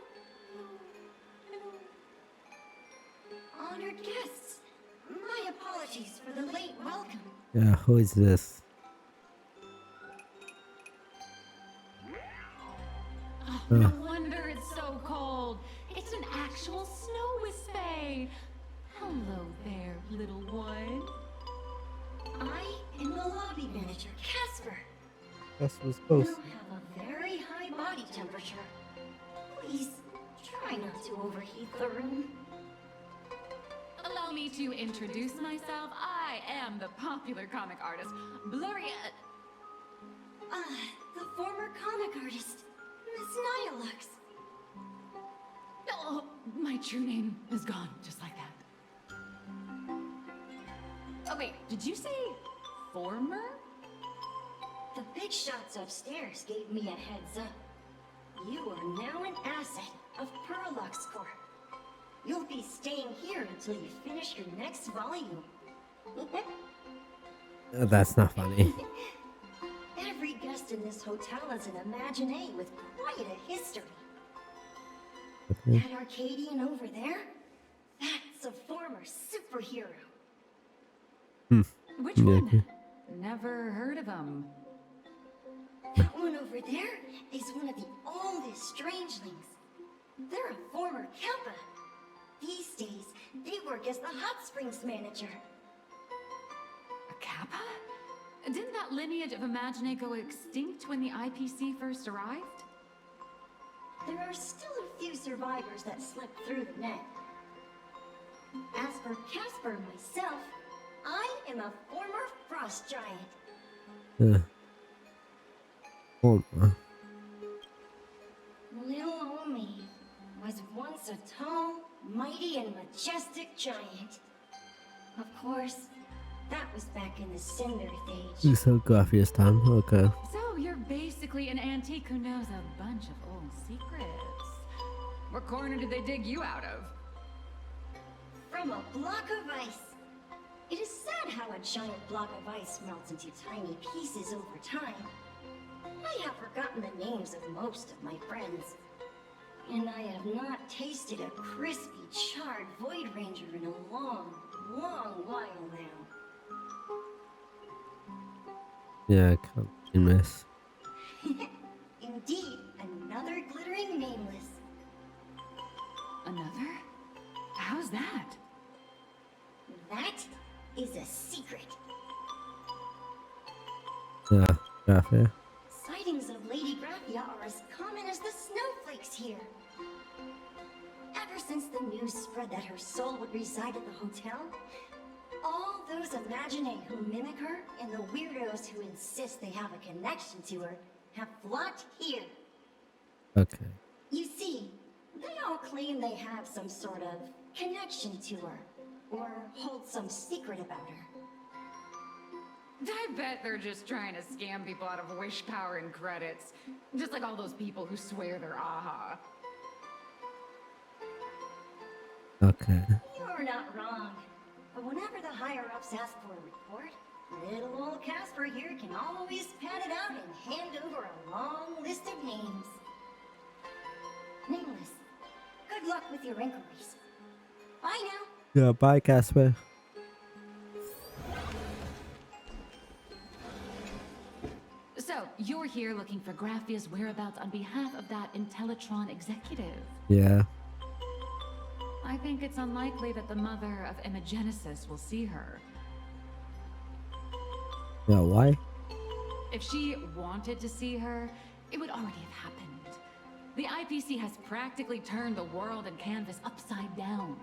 Honored guests, my apologies for the late welcome. Yeah, who is this? No wonder it's so cold. It's an actual snow wispy. Hello there, little one. I am the lobby manager, Casper. That was close. You have a very high body temperature. Please try not to overheat the room. Allow me to introduce myself. I am the popular comic artist, Blurry. The former comic artist, Miss Nihilux. Oh, my true name is gone, just like that. Oh wait, did you say former? The big shots upstairs gave me a heads up. You are now an asset of Perlux Corp. You'll be staying here until you finish your next volume. That's not funny. Every guest in this hotel is an Imaginae with quite a history. Okay. That Arcadian over there? That's a former superhero. Which one? Never heard of him. That one over there is one of the oldest strangelings. They're a former Kappa. These days, they work as the hot springs manager. A Kappa? Didn't that lineage of Imaginae go extinct when the IPC first arrived? There are still a few survivors that slipped through the net. As for Casper and myself, I am a former frost giant. Hold on. Little old me was once a tall, mighty, and majestic giant. Of course, that was back in the Cinder Age. So Graphia's time. Okay. So you're basically an antique who knows a bunch of old secrets. What corner did they dig you out of? From a block of ice. It is sad how a giant block of ice melts into tiny pieces over time. I have forgotten the names of most of my friends. And I have not tasted a crispy, charred Void Ranger in a long, long while now. Yeah, I can't in this. Indeed, another glittering nameless. Another? How's that? That is a secret. Yeah, Graphia. Sightings of Lady Graphia are as common as the snowflakes here. Ever since the news spread that her soul would reside at the hotel, all those Imaginae who mimic her and the weirdos who insist they have a connection to her have flocked here. Okay. You see, they all claim they have some sort of connection to her, or hold some secret about her. I bet they're just trying to scam people out of wish power and credits. Just like all those people who swear they're AHA. Okay. You're not wrong. But whenever the higher-ups ask for a report, little old Casper here can always pad it out and hand over a long list of names. Nameless, good luck with your inquiries. Bye now. Yeah, bye, Casper. So, you're here looking for Graphia's whereabouts on behalf of that Intellitron executive. Yeah. I think it's unlikely that the mother of Imagenesis will see her. Yeah, why? If she wanted to see her, it would already have happened. The IPC has practically turned the world and canvas upside down.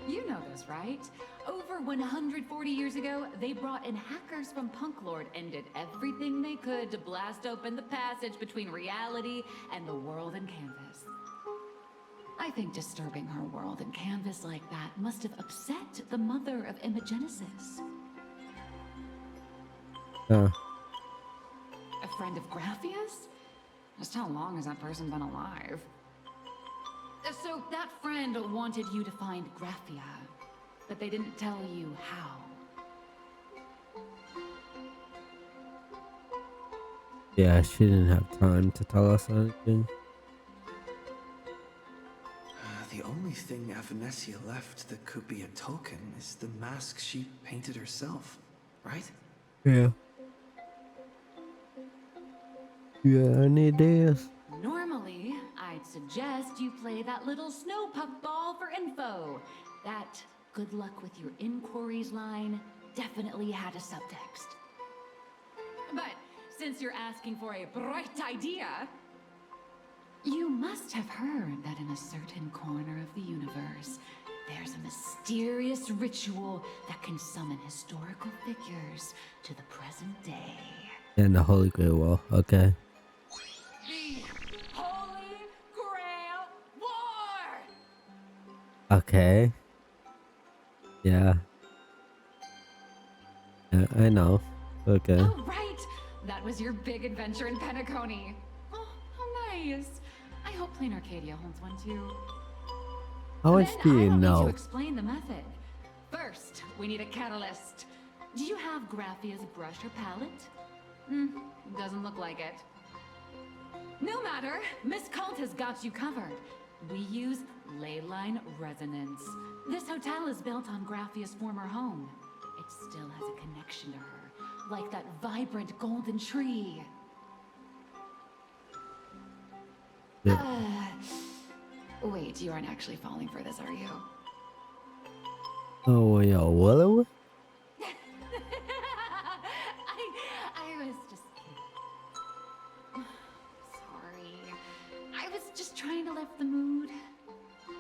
You know this, right? Over 140 years ago, they brought in hackers from Punklord and did everything they could to blast open the passage between reality and the world and canvas. I think disturbing her world and canvas like that must have upset the mother of Imagenesis. A friend of Graphia's? Just how long has that person been alive? So that friend wanted you to find Graphia, but they didn't tell you how. Yeah, she didn't have time to tell us anything. The only thing Avanessia left that could be a token is the mask she painted herself, right? Yeah. Yeah, any ideas? Normally, I'd suggest you play that little snow puck ball for info. That good luck with your inquiries line definitely had a subtext. But since you're asking for a bright idea, you must have heard that in a certain corner of the universe, there's a mysterious ritual that can summon historical figures to the present day. And the Holy Grail Wall, okay. The Holy Grail War! Okay. Yeah. Yeah, I know. Okay. Oh, right! That was your big adventure in Penacony. Oh, how nice. I hope Planarcadia holds one too. How much do you I don't need know? to explain the method. First, we need a catalyst. Do you have Graphia's brush or palette? Doesn't look like it. No matter, Miss Cult has got you covered. We use leyline resonance. This hotel is built on Graphia's former home. It still has a connection to her, like that vibrant golden tree. Wait, you aren't actually falling for this, are you? Oh, yeah, Willow? I was just kidding. Sorry. I was just trying to lift the mood.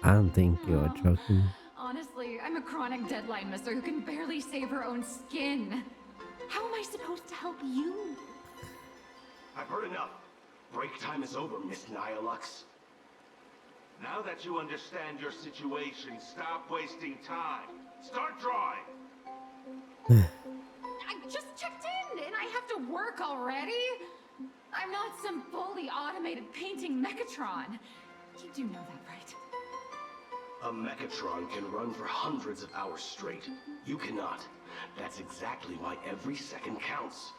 I don't think you're joking. Honestly, I'm a chronic deadline misser who can barely save her own skin. How am I supposed to help you? I've heard enough. Break time is over, Miss Nihilux. Now that you understand your situation, stop wasting time. Start drawing. I just checked in and I have to work already? I'm not some fully automated painting Mechatron. You do know that, right? A Mechatron can run for hundreds of hours straight. You cannot. That's exactly why every second counts.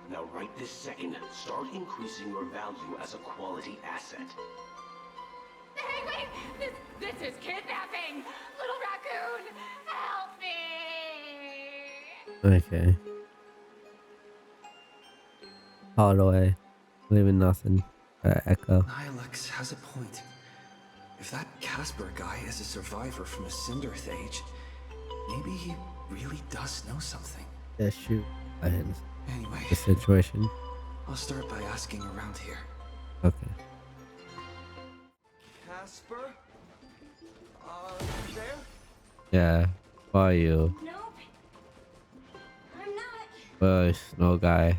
Now right this second, start increasing your value as a quality asset. Hey, wait! This is kidnapping! Little raccoon! Help me! Okay. All the way. Leaving nothing. Echo. Nihilux has a point. If that Casper guy is a survivor from a Cinderth age, maybe he really does know something. Yeah, shoot. I hit Anyway, the situation. I'll start by asking around here. Okay. Casper? You there? Yeah. Who are you? Nope. I'm not. Oh, snow guy.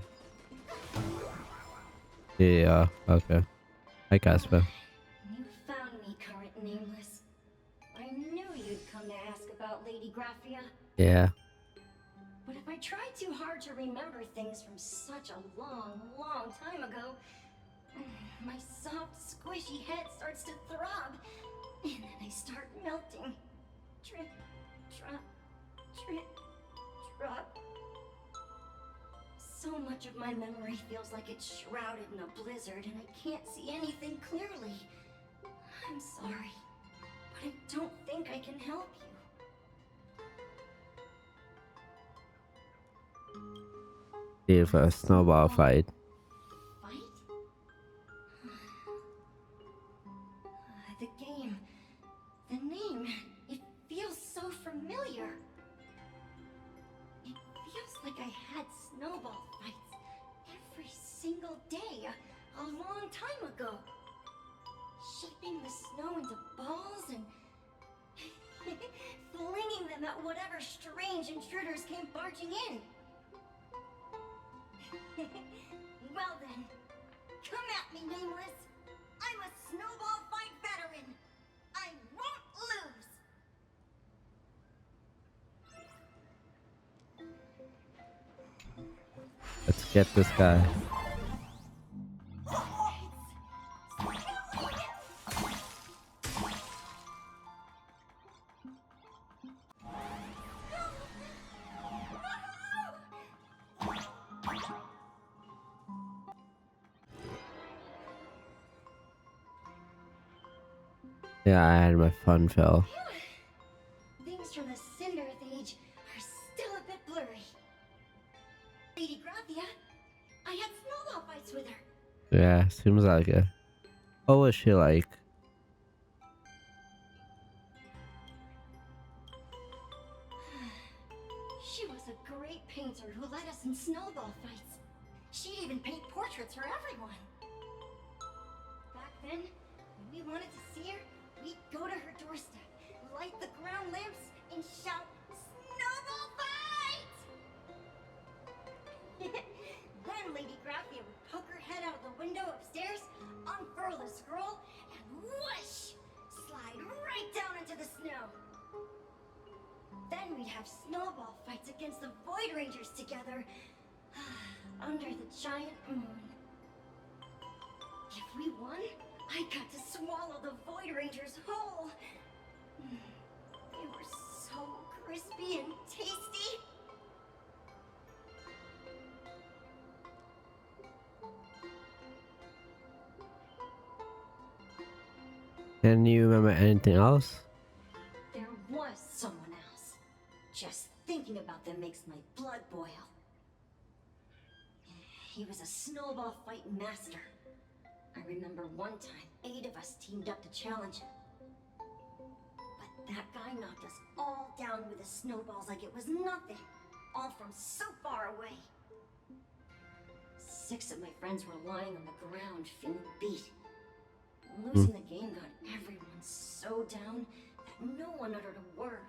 Yeah, okay. Hi, Casper. You found me, current nameless. I knew you'd come to ask about Lady Graphia. Yeah. But if I try too hard to remember things from such a long, long time ago, my soft, squishy head starts to throb, and then I start melting. Drip, drop, drip, drop. So much of my memory feels like it's shrouded in a blizzard, and I can't see anything clearly. I'm sorry, but I don't think I can help you. If a snowball fight. The game, the name, it feels so familiar. It feels like I had snowball fights every single day a long time ago. Shaping the snow into balls and flinging them at whatever strange intruders came barging in. Well then, come at me, Nameless. I'm a snowball fight veteran. I won't lose. Let's get this guy. Yeah, I had my fun fill. Things from the Cinderth Age are still a bit blurry. Lady Graphia, I had snowball fights with her. Yeah, seems like it. What was she like? She was a great painter who led us in snowball fights. She'd even paint portraits for everyone. Back then, when we wanted to see her, we'd go to her doorstep, light the ground lamps, and shout, "Snowball fight!" Then Lady Graphia would poke her head out of the window upstairs, unfurl the scroll, and whoosh! Slide right down into the snow. Then we'd have snowball fights against the Void Rangers together, under the giant moon. If we won, I got to swallow the Void Rangers whole. They were so crispy and tasty. Can you remember anything else? There was someone else. Just thinking about them makes my blood boil. He was a snowball fight master. I remember one time, 8 of us teamed up to challenge him. But that guy knocked us all down with the snowballs like it was nothing. All from so far away. 6 of my friends were lying on the ground, feeling beat. Losing the game got everyone so down that no one uttered a word.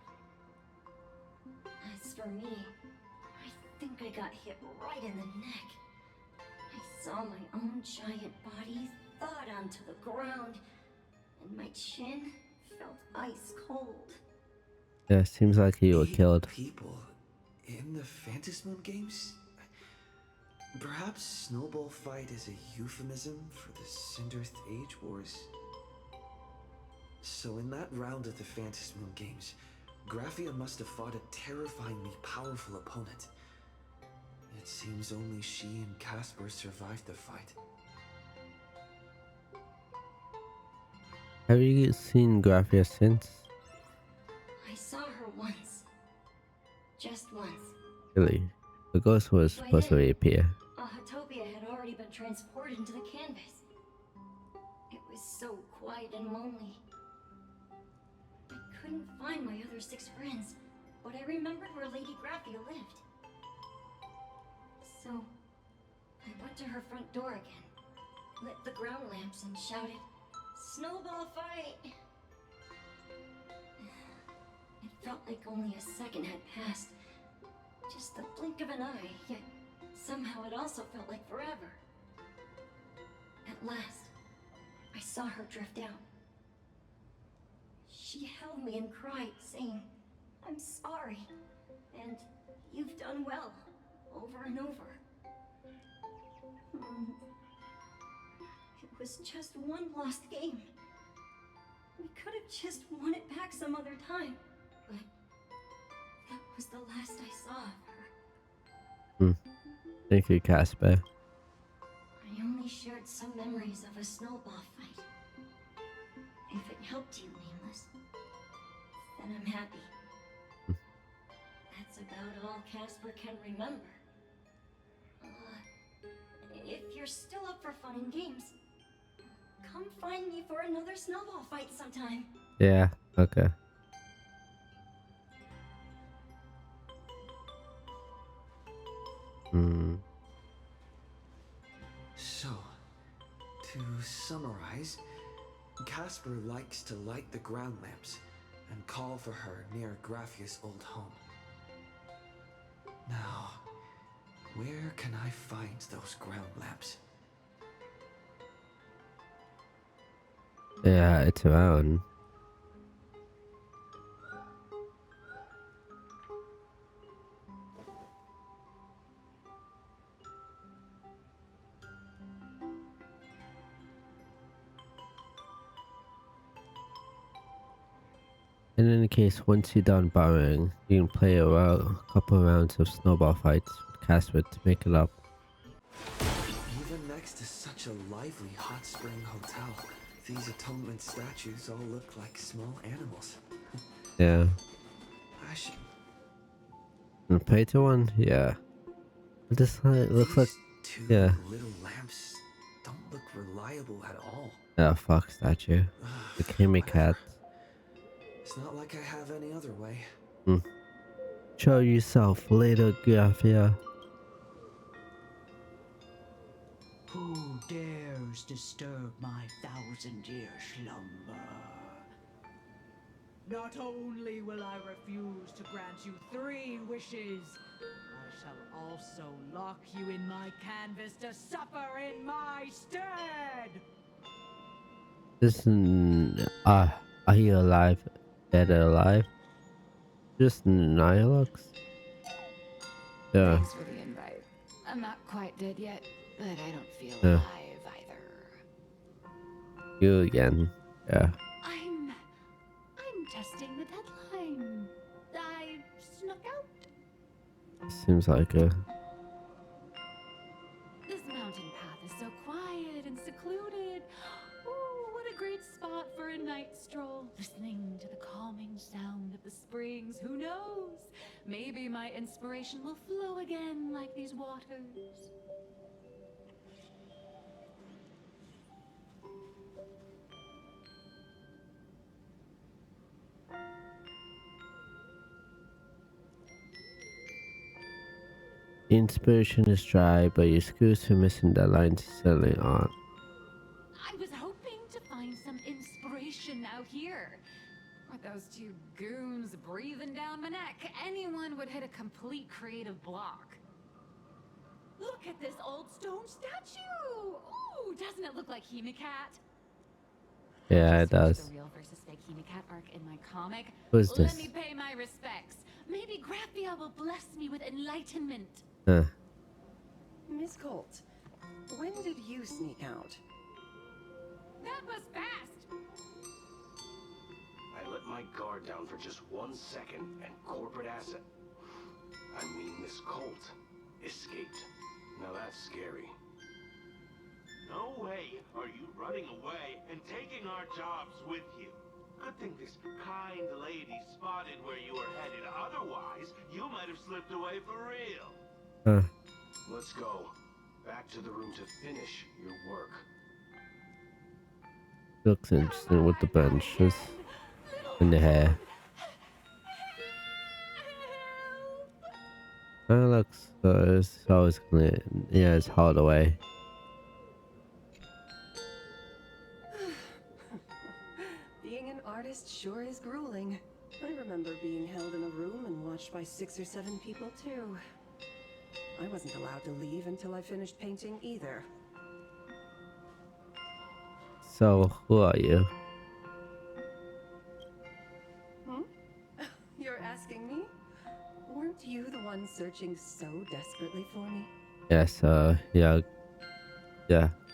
As for me, I think I got hit right in the neck. I saw my own giant body thud onto the ground, and my chin felt ice cold. Yeah, seems like you were killed. People in the Phantasmoon games? Perhaps Snowball Fight is a euphemism for the Cinderth Age Wars? So in that round of the Phantasmoon games, Graphia must have fought a terrifyingly powerful opponent. It seems only she and Casper survived the fight. Have you seen Graphia since? I saw her once. Just once. Really? The ghost was supposed to reappear. Ahatopia had already been transported into the canvas. It was so quiet and lonely. I couldn't find my other 6 friends, but I remembered where Lady Graphia lived. So, I went to her front door again, lit the ground lamps and shouted, "Snowball fight!" It felt like only a second had passed. Just the blink of an eye, yet somehow it also felt like forever. At last, I saw her drift out. She held me and cried, saying, "I'm sorry," And you've done well, over and over. It was just one lost game. We could have just won it back some other time, but that was the last I saw of her. Thank you, Casper. I only shared some memories of a snowball fight. If it helped you, Nameless, then I'm happy. That's about all Casper can remember. If you're still up for fun and games, come find me for another snowball fight sometime. Yeah, okay. So, to summarize, Casper likes to light the ground lamps and call for her near Graphia's old home. Now, where can I find those ground lamps? Yeah, it's around. In any case, once you're done borrowing, you can play a couple rounds of snowball fights with Casper to make it up. Even next to such a lively hot spring hotel, these atonement statues all look like small animals. Yeah. I should... And pay to one? Yeah. This looks like... Two Yeah. little lamps don't look reliable at all. Yeah, fuck statue. The Kimi cat. It's not like I have any other way. Show yourself later, Graphia. Who dares disturb my 1,000-year slumber? Not only will I refuse to grant you 3 wishes, I shall also lock you in my canvas to suffer in my stead! Listen, are you alive? Dead or alive? Just Nihilux? Yeah. Thanks for the invite. I'm not quite dead yet, but I don't feel Yeah. alive either. You again. Yeah. I'm testing the deadline. I snuck out. Seems like a... This mountain path is so quiet and secluded. Ooh, what a great spot for a night stroll. Listening to the calming sound of the springs. Who knows? Maybe my inspiration will flow again like these waters. The inspiration is dry, but your screws for missing deadlines certainly aren't. I was hoping to find some inspiration out here. With those 2 goons breathing down my neck, anyone would hit a complete creative block. Look at this old stone statue! Ooh, doesn't it look like Hemicat? Yeah, it does. The real versus fake Hemicat arc in my comic. Who's this? Let me pay my respects. Maybe Graphia will bless me with enlightenment. Huh. Miss Colt, when did you sneak out? That was fast! I let my guard down for just 1 second, and corporate asset... I mean, Miss Colt escaped. Now that's scary. No way are you running away and taking our jobs with you. Good thing this kind lady spotted where you were headed. Otherwise, you might have slipped away for real. Huh. Let's go. Back to the room to finish your work. Looks interesting with the bunches in the hair. Looks it's always clear. Yeah, it's hard away. Being an artist sure is grueling. I remember being held in a room and watched by 6 or 7 people too. I wasn't allowed to leave until I finished painting either. So, who are you? You're asking me? Weren't Aren't you the one searching so desperately for me? Yes, yeah,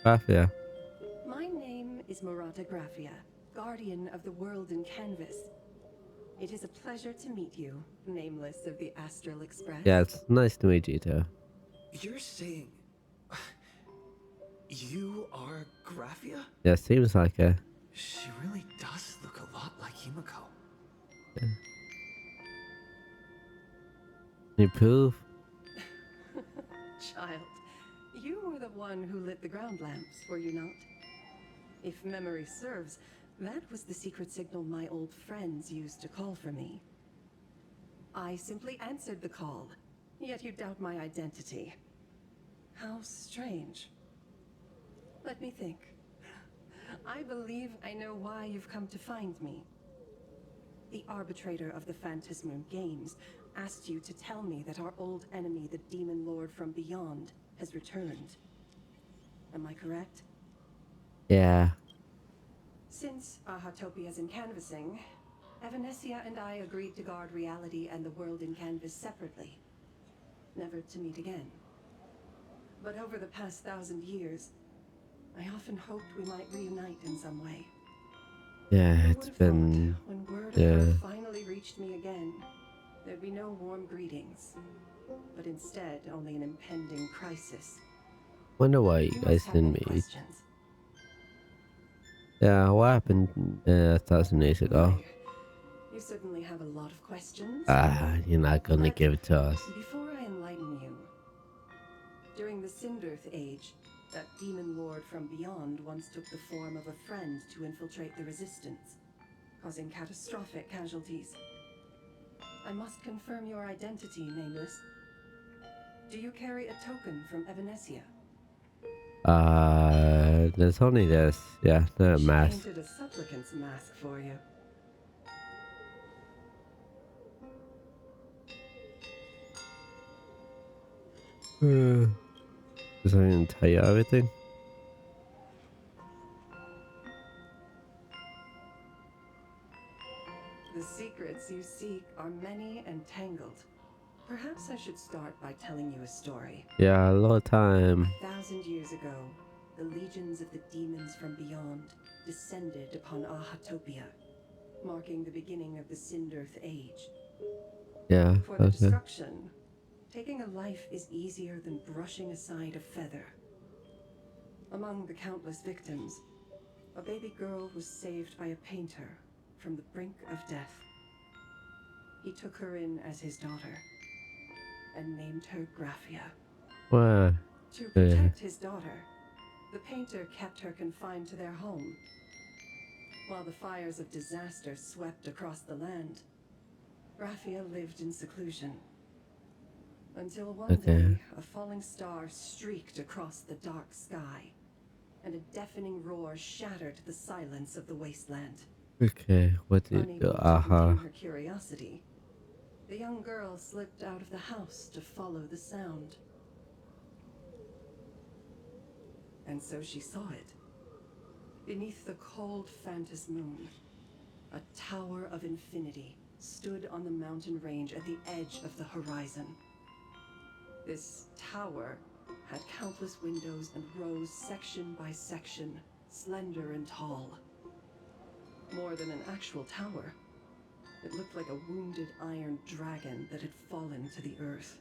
Graphia. My name is Murata Graphia, guardian of the world in canvas. It is a pleasure to meet you, nameless of the Astral Express. Yeah, it's nice to meet you too. You're saying... you are Graphia? Yeah, seems like it. She really does look a lot like Himiko. Yeah. Any proof? Child, you were the one who lit the ground lamps, were you not? If memory serves, that was the secret signal my old friends used to call for me. I simply answered the call, yet you doubt my identity. How strange. Let me think. I believe I know why you've come to find me. The arbitrator of the Phantasmoon Games asked you to tell me that our old enemy, the Demon Lord from Beyond, has returned. Am I correct? Yeah. Since Ahatopia's in canvassing, Evanesia and I agreed to guard reality and the world in canvas separately, never to meet again. But over the past 1,000 years, I often hoped we might reunite in some way. Yeah, it's been... When word yeah. of her finally reached me again, there'd be no warm greetings, but instead only an impending crisis. Wonder why you guys didn't meet. Yeah, what happened 1,000 years ago? You certainly have a lot of questions. You're not gonna give it to us. Before I enlighten you, during the Sindirth Age, that demon lord from beyond once took the form of a friend to infiltrate the Resistance, causing catastrophic casualties. I must confirm your identity, Nameless. Do you carry a token from Evanesia? There's only this. Yeah, the mask. She painted a supplicant's mask for you. Does I didn't tell you everything? The secrets you seek are many and tangled. Perhaps I should start by telling you a story. Yeah, a lot of time. 1,000 years ago, the legions of the demons from beyond descended upon Ahatopia, marking the beginning of the Sindirth Age. Yeah, For the okay. destruction, taking a life is easier than brushing aside a feather. Among the countless victims, a baby girl was saved by a painter from the brink of death. He took her in as his daughter and named her Graphia. Wow. To protect his daughter, the painter kept her confined to their home. While the fires of disaster swept across the land, Graphia lived in seclusion. Until one day, a falling star streaked across the dark sky, and a deafening roar shattered the silence of the wasteland. Okay, what did you do? Her curiosity, the young girl slipped out of the house to follow the sound. And so she saw it. Beneath the cold phantasmoon, a tower of infinity stood on the mountain range at the edge of the horizon. This tower had countless windows and rose section by section, slender and tall. More than an actual tower, it looked like a wounded iron dragon that had fallen to the earth.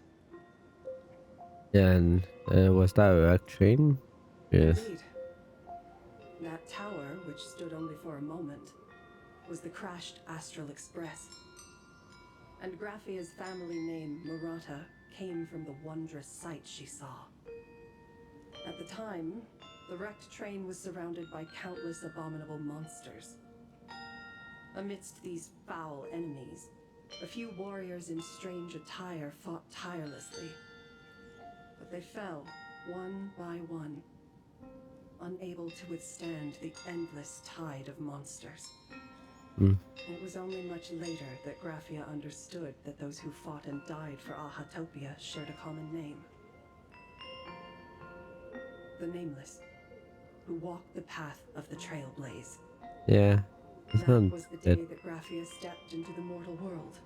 And was that a wreck train? Yes. Indeed. That tower, which stood only for a moment, was the crashed Astral Express. And Graphia's family name, Murata, came from the wondrous sight she saw. At the time, the wrecked train was surrounded by countless abominable monsters. Amidst these foul enemies, a few warriors in strange attire fought tirelessly. But they fell, one by one, unable to withstand the endless tide of monsters. It was only much later that Graphia understood that those who fought and died for Ahatopia shared a common name. The Nameless, who walked the path of the Trailblaze. Yeah, it's That not was the that. day that Graphia stepped into the mortal world.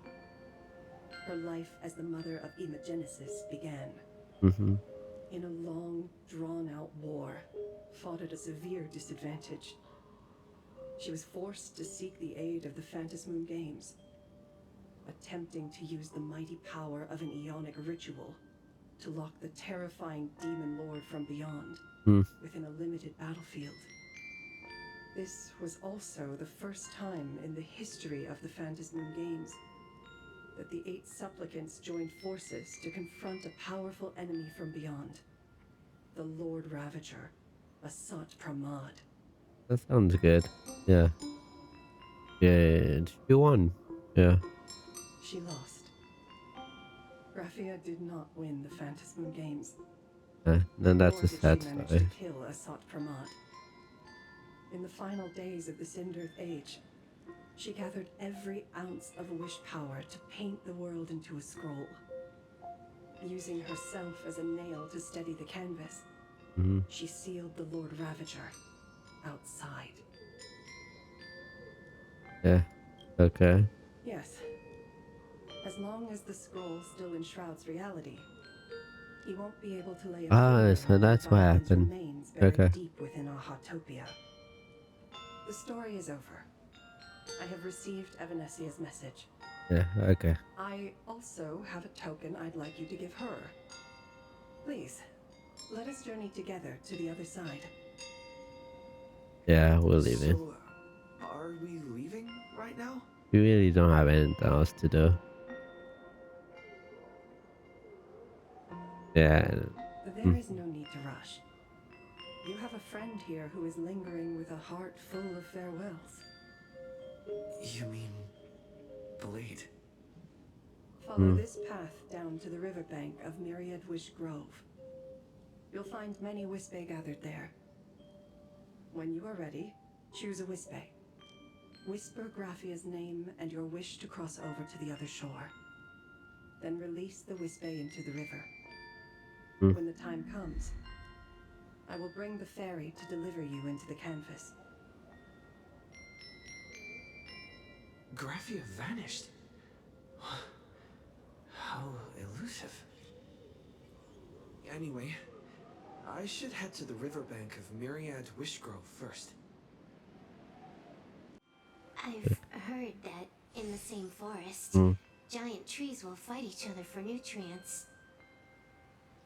her life as the mother of Imogenesis began. In a long, drawn-out war, fought at a severe disadvantage. She was forced to seek the aid of the Phantasmoon Games, attempting to use the mighty power of an Aeonic ritual to lock the terrifying demon lord from beyond within a limited battlefield. This was also the first time in the history of the Phantasmoon Games that the 8 supplicants joined forces to confront a powerful enemy from beyond, the Lord Ravager, Asat Pramad. That sounds good. Yeah. Yeah, she won. Yeah. She lost. Graphia did not win the Phantasmoon Games. Then that's a Nor did sad she manage story. to kill Asat Pramad. In the final days of the Cindered Age, she gathered every ounce of wish power to paint the world into a scroll. Using herself as a nail to steady the canvas, she sealed the Lord Ravager outside. Yeah. Okay. Yes. As long as the scroll still enshrouds reality, he won't be able to lay a finger So on that's what Leviathan's happened. remains buried Okay. deep within our Hotopia. The story is over. I have received Evanesia's message. Yeah, okay. I also have a token I'd like you to give her. Please, let us journey together to the other side. Yeah, we're leaving. So, are we leaving right now? We really don't have anything else to do. Yeah. There is no need to rush. You have a friend here who is lingering with a heart full of farewells. You mean Blade? Follow this path down to the riverbank of Myriad Wish Grove. You'll find many Wispe gathered there. When you are ready, choose a Wispe. Whisper Graphia's name and your wish to cross over to the other shore. Then release the Wispe into the river. When the time comes, I will bring the ferry to deliver you into the canvas. Graphia vanished. How elusive. Anyway, I should head to the riverbank of Myriad Wishgrove first. I've heard that in the same forest, giant trees will fight each other for nutrients.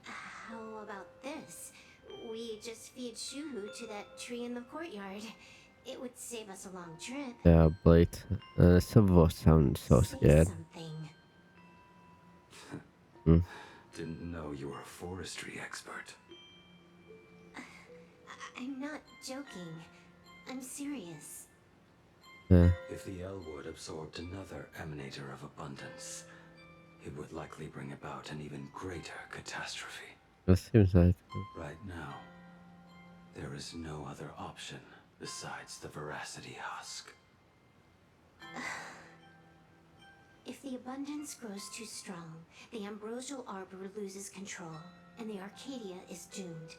How about this? We just feed Shuhu to that tree in the courtyard. It would save us a long trip. Yeah, Blade. Some of us sound so scared. Didn't know you were a forestry expert. I'm not joking. I'm serious. Yeah. If the Elwood absorbed another emanator of abundance, it would likely bring about an even greater catastrophe. That seems like... Right now, there is no other option besides the Veracity Husk. If the abundance grows too strong, the ambrosial arbor loses control, and the Arcadia is doomed.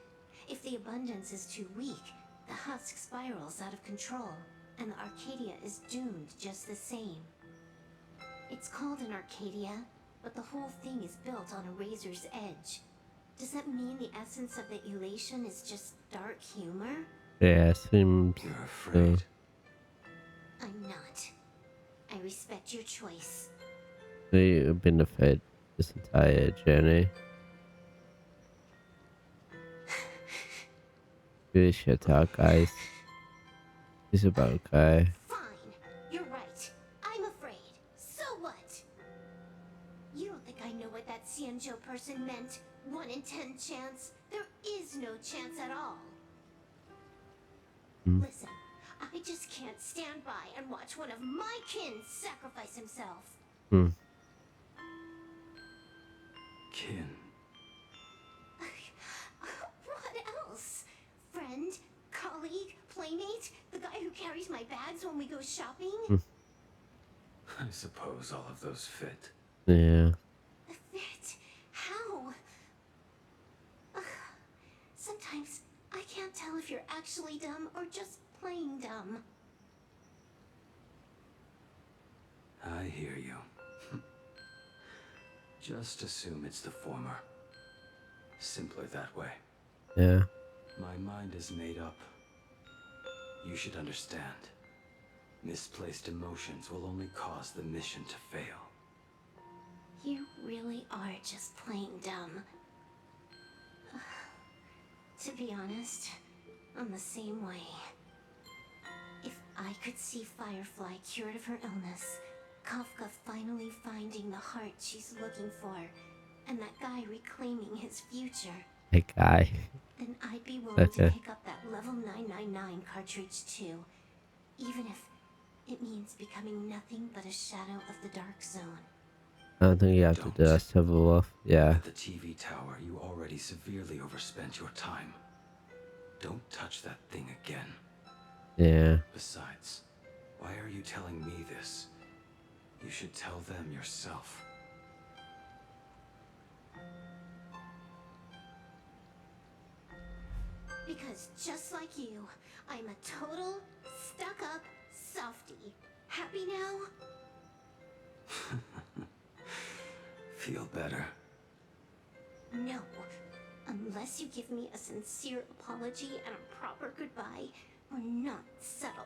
If the abundance is too weak, the husk spirals out of control, and the Arcadia is doomed just the same. It's called an Arcadia, but the whole thing is built on a razor's edge. Does that mean the essence of the elation is just dark humor? Yeah, seems... You're afraid. I'm not. I respect your choice. You've been afraid this entire journey. Really should talk, guys. He's about to cry. Fine. You're right. I'm afraid. So what? You don't think I know what that Xianzhou person meant? 1 in 10 chance? There is no chance at all. Listen, I just can't stand by and watch one of my kin sacrifice himself. Kin. What else? Friend? Colleague? Playmate? The guy who carries my bags when we go shopping? I suppose all of those fit. Yeah. Fit? How? Sometimes I can't tell if you're actually dumb or just plain dumb. I hear you. Just assume it's the former. Simpler that way. Yeah. My mind is made up. You should understand. Misplaced emotions will only cause the mission to fail. You really are just plain dumb. To be honest, I'm the same way. If I could see Firefly cured of her illness, Kafka finally finding the heart she's looking for, and that guy reclaiming his future, Hey guy. then I'd be willing to Okay. pick up that level 999 cartridge too, even if it means becoming nothing but a shadow of the Dark Zone. I don't think you have to do that, Civil Wolf. Yeah. At the TV tower, you already severely overspent your time. Don't touch that thing again. Yeah. Besides, why are you telling me this? You should tell them yourself. Because just like you, I'm a total, stuck-up softie. Happy now? Feel better? No. Unless you give me a sincere apology and a proper goodbye, we're not settled.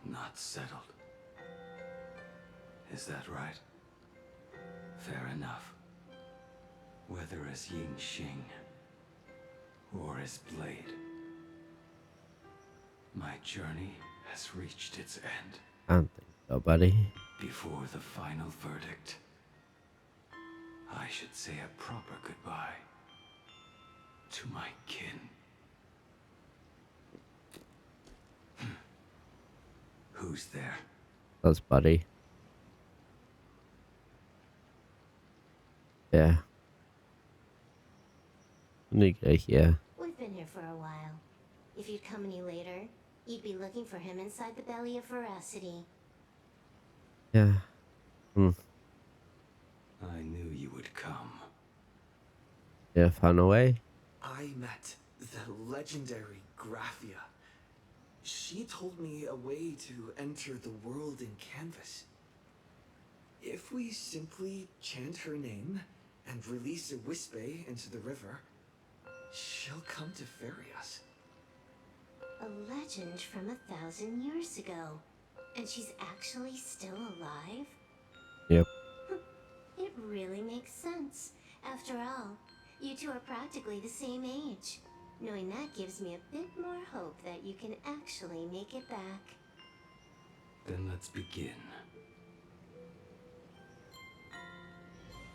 Not settled. Is that right? Fair enough. Whether as Ying Xing or as Blade, my journey has reached its end. I don't think so, buddy. Before the final verdict, I should say a proper goodbye to my kin. Who's there? That's buddy. Yeah. Nigga here. We've been here for a while. If you'd come any later, you'd be looking for him inside the belly of Veracity. Yeah. I knew you would come. Yeah, found a way. I met the legendary Graphia. She told me a way to enter the world in Canvas. If we simply chant her name and release a Wispe into the river, she'll come to ferry us. A legend from 1,000 years ago. And she's actually still alive? Yep. It really makes sense. After all, you two are practically the same age. Knowing that gives me a bit more hope that you can actually make it back. Then let's begin.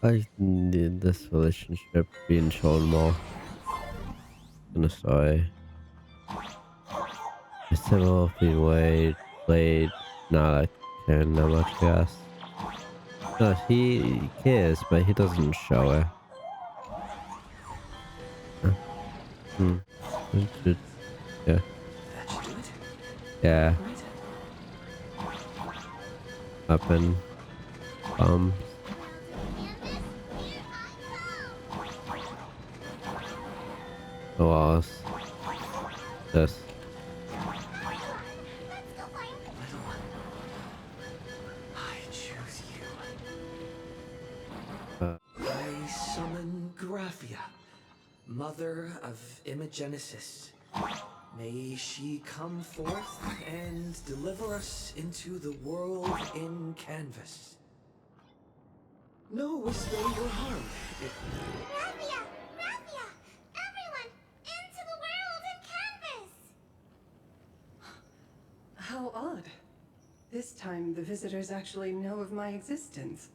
I need this relationship being shown more in the story. It's still being played not like caring that much, I guess. No, he cares, but he doesn't show it. Yeah. Yeah. Weapon. Bombs. Oh, what else? This. I choose Uh. you. I summon Graphia, mother of Imogenesis. May she come forth and deliver us into the world in Canvas. No Wispe will harm. Graphia! Graphia! Everyone! Into the world in Canvas! How odd. This time the visitors actually know of my existence.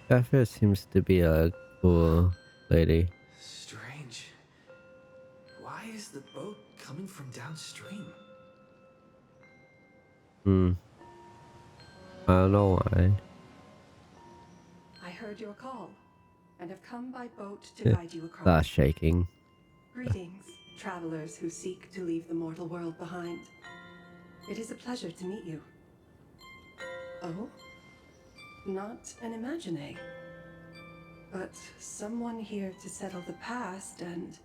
Graphia seems to be a cool lady. Strange. Why is the boat coming from downstream? I don't know why. I heard your call, and have come by boat to guide you across. That's shaking. Greetings, travelers who seek to leave the mortal world behind. It is a pleasure to meet you. Oh? Not an Imagine, but someone here to settle the past and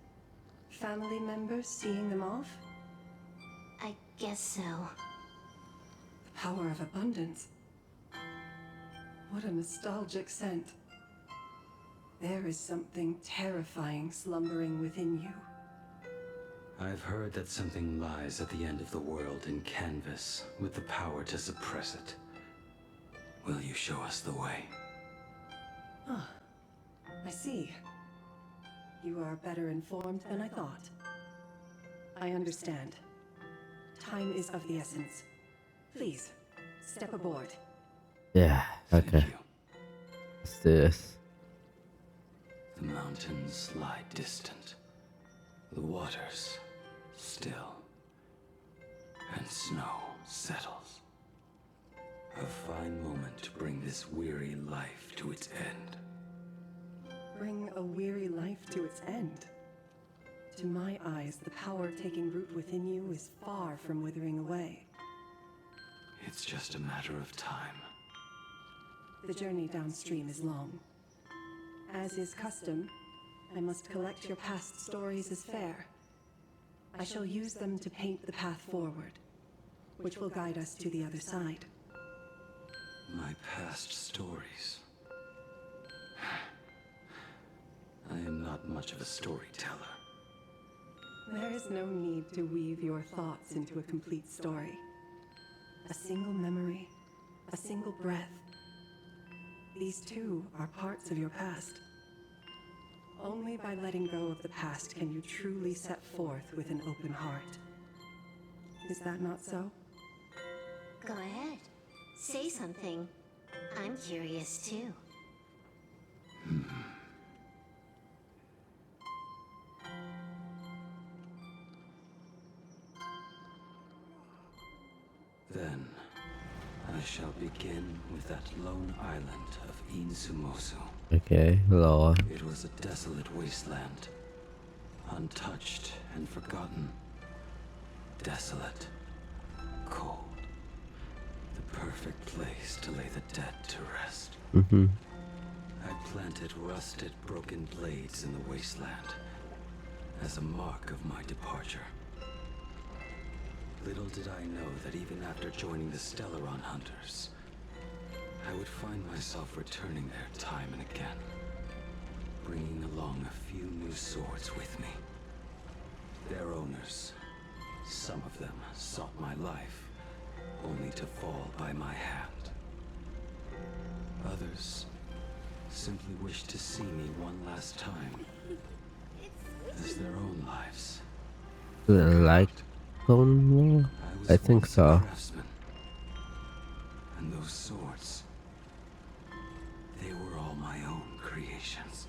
family members seeing them off? Guess so. The power of abundance. What a nostalgic scent. There is something terrifying slumbering within you. I've heard that something lies at the end of the world in canvas, with the power to suppress it. Will you show us the way? Ah, I see. You are better informed than I thought. I understand. Time is of the essence. Please, step aboard. Yeah, okay. Let's do this. The mountains lie distant. The waters still. And snow settles. A fine moment to bring this weary life to its end. Bring a weary life to its end. To my eyes, the power taking root within you is far from withering away. It's just a matter of time. The journey downstream is long. As is custom, I must collect your past stories as fair. I shall use them to paint the path forward, which will guide us to the other side. My past stories. I am not much of a storyteller. There is no need to weave your thoughts into a complete story. A single memory, a single breath. These too are parts of your past. Only by letting go of the past can you truly set forth with an open heart. Is that not so? Go ahead. Say something. I'm curious too. Then, I shall begin with that lone island of Insumosu. Okay, hello. It was a desolate wasteland, untouched and forgotten. Desolate, cold. The perfect place to lay the dead to rest. I planted rusted, broken blades in the wasteland as a mark of my departure. Little did I know that even after joining the Stellaron Hunters, I would find myself returning there time and again, bringing along a few new swords with me. Their owners, some of them sought my life, only to fall by my hand. Others simply wished to see me one last time, as their own lives. Like Cornwall? I think so. And those swords, they were all my own creations.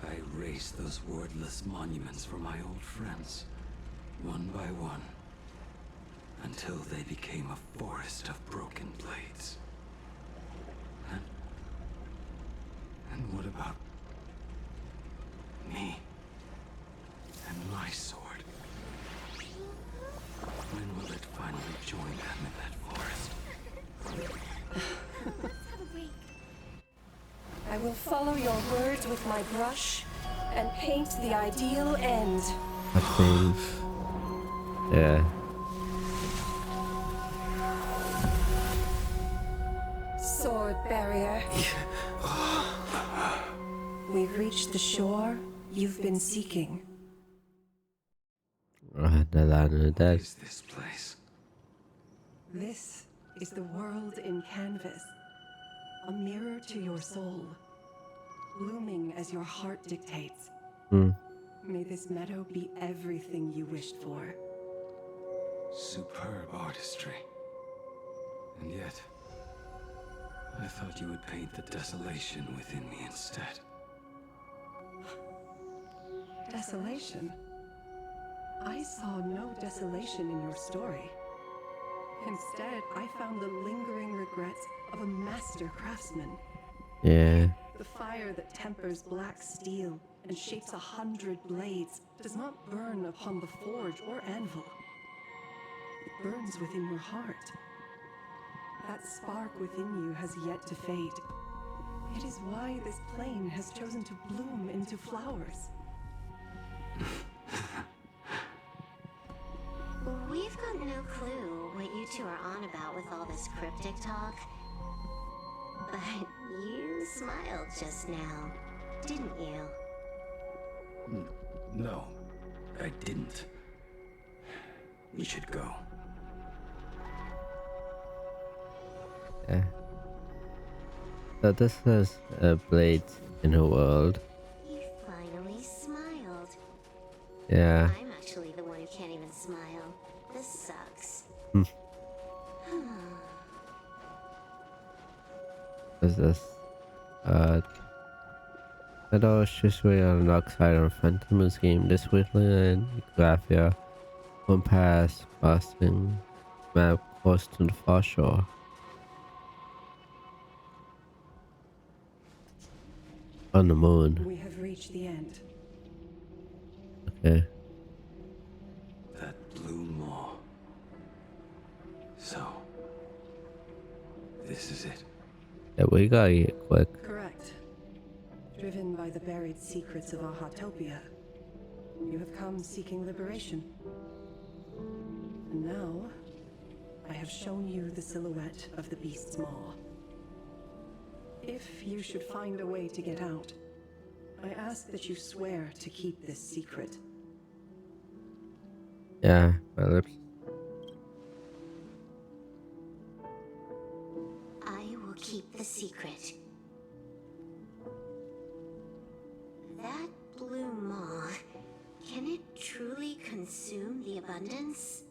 I erased those wordless monuments for my old friends, one by one, until they became a forest of broken blades. And what about me and my sword? When will it finally join them in that forest? I will follow your words with my brush and paint the ideal end. I think. Yeah. Sword barrier. We've reached the shore you've been seeking. What is this place? This is the world in canvas. A mirror to your soul. Blooming as your heart dictates. May this meadow be everything you wished for. Superb artistry. And yet, I thought you would paint the desolation within me instead. Desolation? I saw no desolation in your story. Instead, I found the lingering regrets of a master craftsman. Yeah. The fire that tempers black steel and shapes 100 blades does not burn upon the forge or anvil. It burns within your heart. That spark within you has yet to fade. It is why this plane has chosen to bloom into flowers. We We've got no clue what you two are on about with all this cryptic talk. But you smiled just now, didn't you? No, I didn't. We should go. Yeah. So this is a blade in her world. You finally smiled. Yeah. I'm actually the one who can't even smile. This sucks. What's this? Shadow is just way on the dark side of Phantom's game. This Whitland, Graphia, compass, crossing, map course to the far shore. On the moon. We have reached the end. Okay. That blue maw. So, this is it. Yeah, we gotta get quick. Correct. Driven by the buried secrets of Ahatopia, you have come seeking liberation. And now, I have shown you the silhouette of the beast's maw. If you should find a way to get out, I ask that you swear to keep this secret. Yeah, my lips. I will keep the secret. That blue maw, can it truly consume the abundance?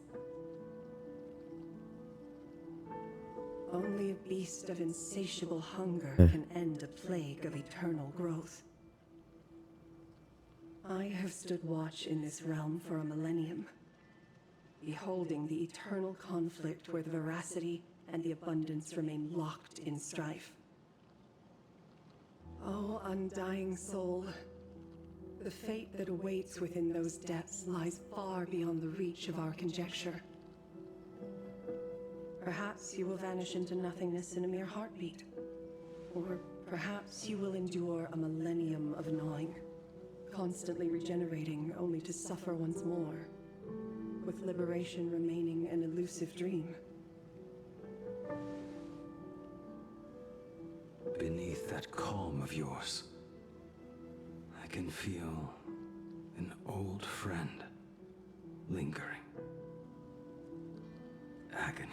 Only a beast of insatiable hunger can end a plague of eternal growth. I have stood watch in this realm for a millennium, beholding the eternal conflict where the veracity and the abundance remain locked in strife. Oh, undying soul, the fate that awaits within those depths lies far beyond the reach of our conjecture. Perhaps you will vanish into nothingness in a mere heartbeat. Or perhaps you will endure a millennium of gnawing, constantly regenerating only to suffer once more, with liberation remaining an elusive dream. Beneath that calm of yours, I can feel an old friend lingering. Agony.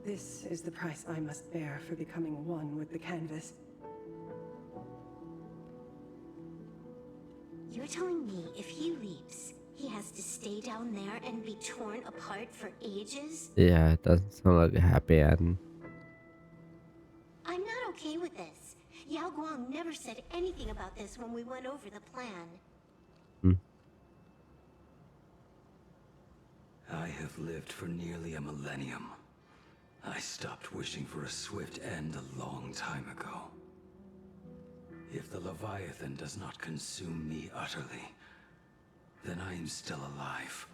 This is the price I must bear for becoming one with the canvas. You're telling me if he leaves, he has to stay down there and be torn apart for ages? Yeah, it doesn't sound like a happy ending. I'm not okay with this. Yao Guang never said anything about this when we went over the plan. I have lived for nearly a millennium. I stopped wishing for a swift end a long time ago. If the Leviathan does not consume me utterly, then I am still alive.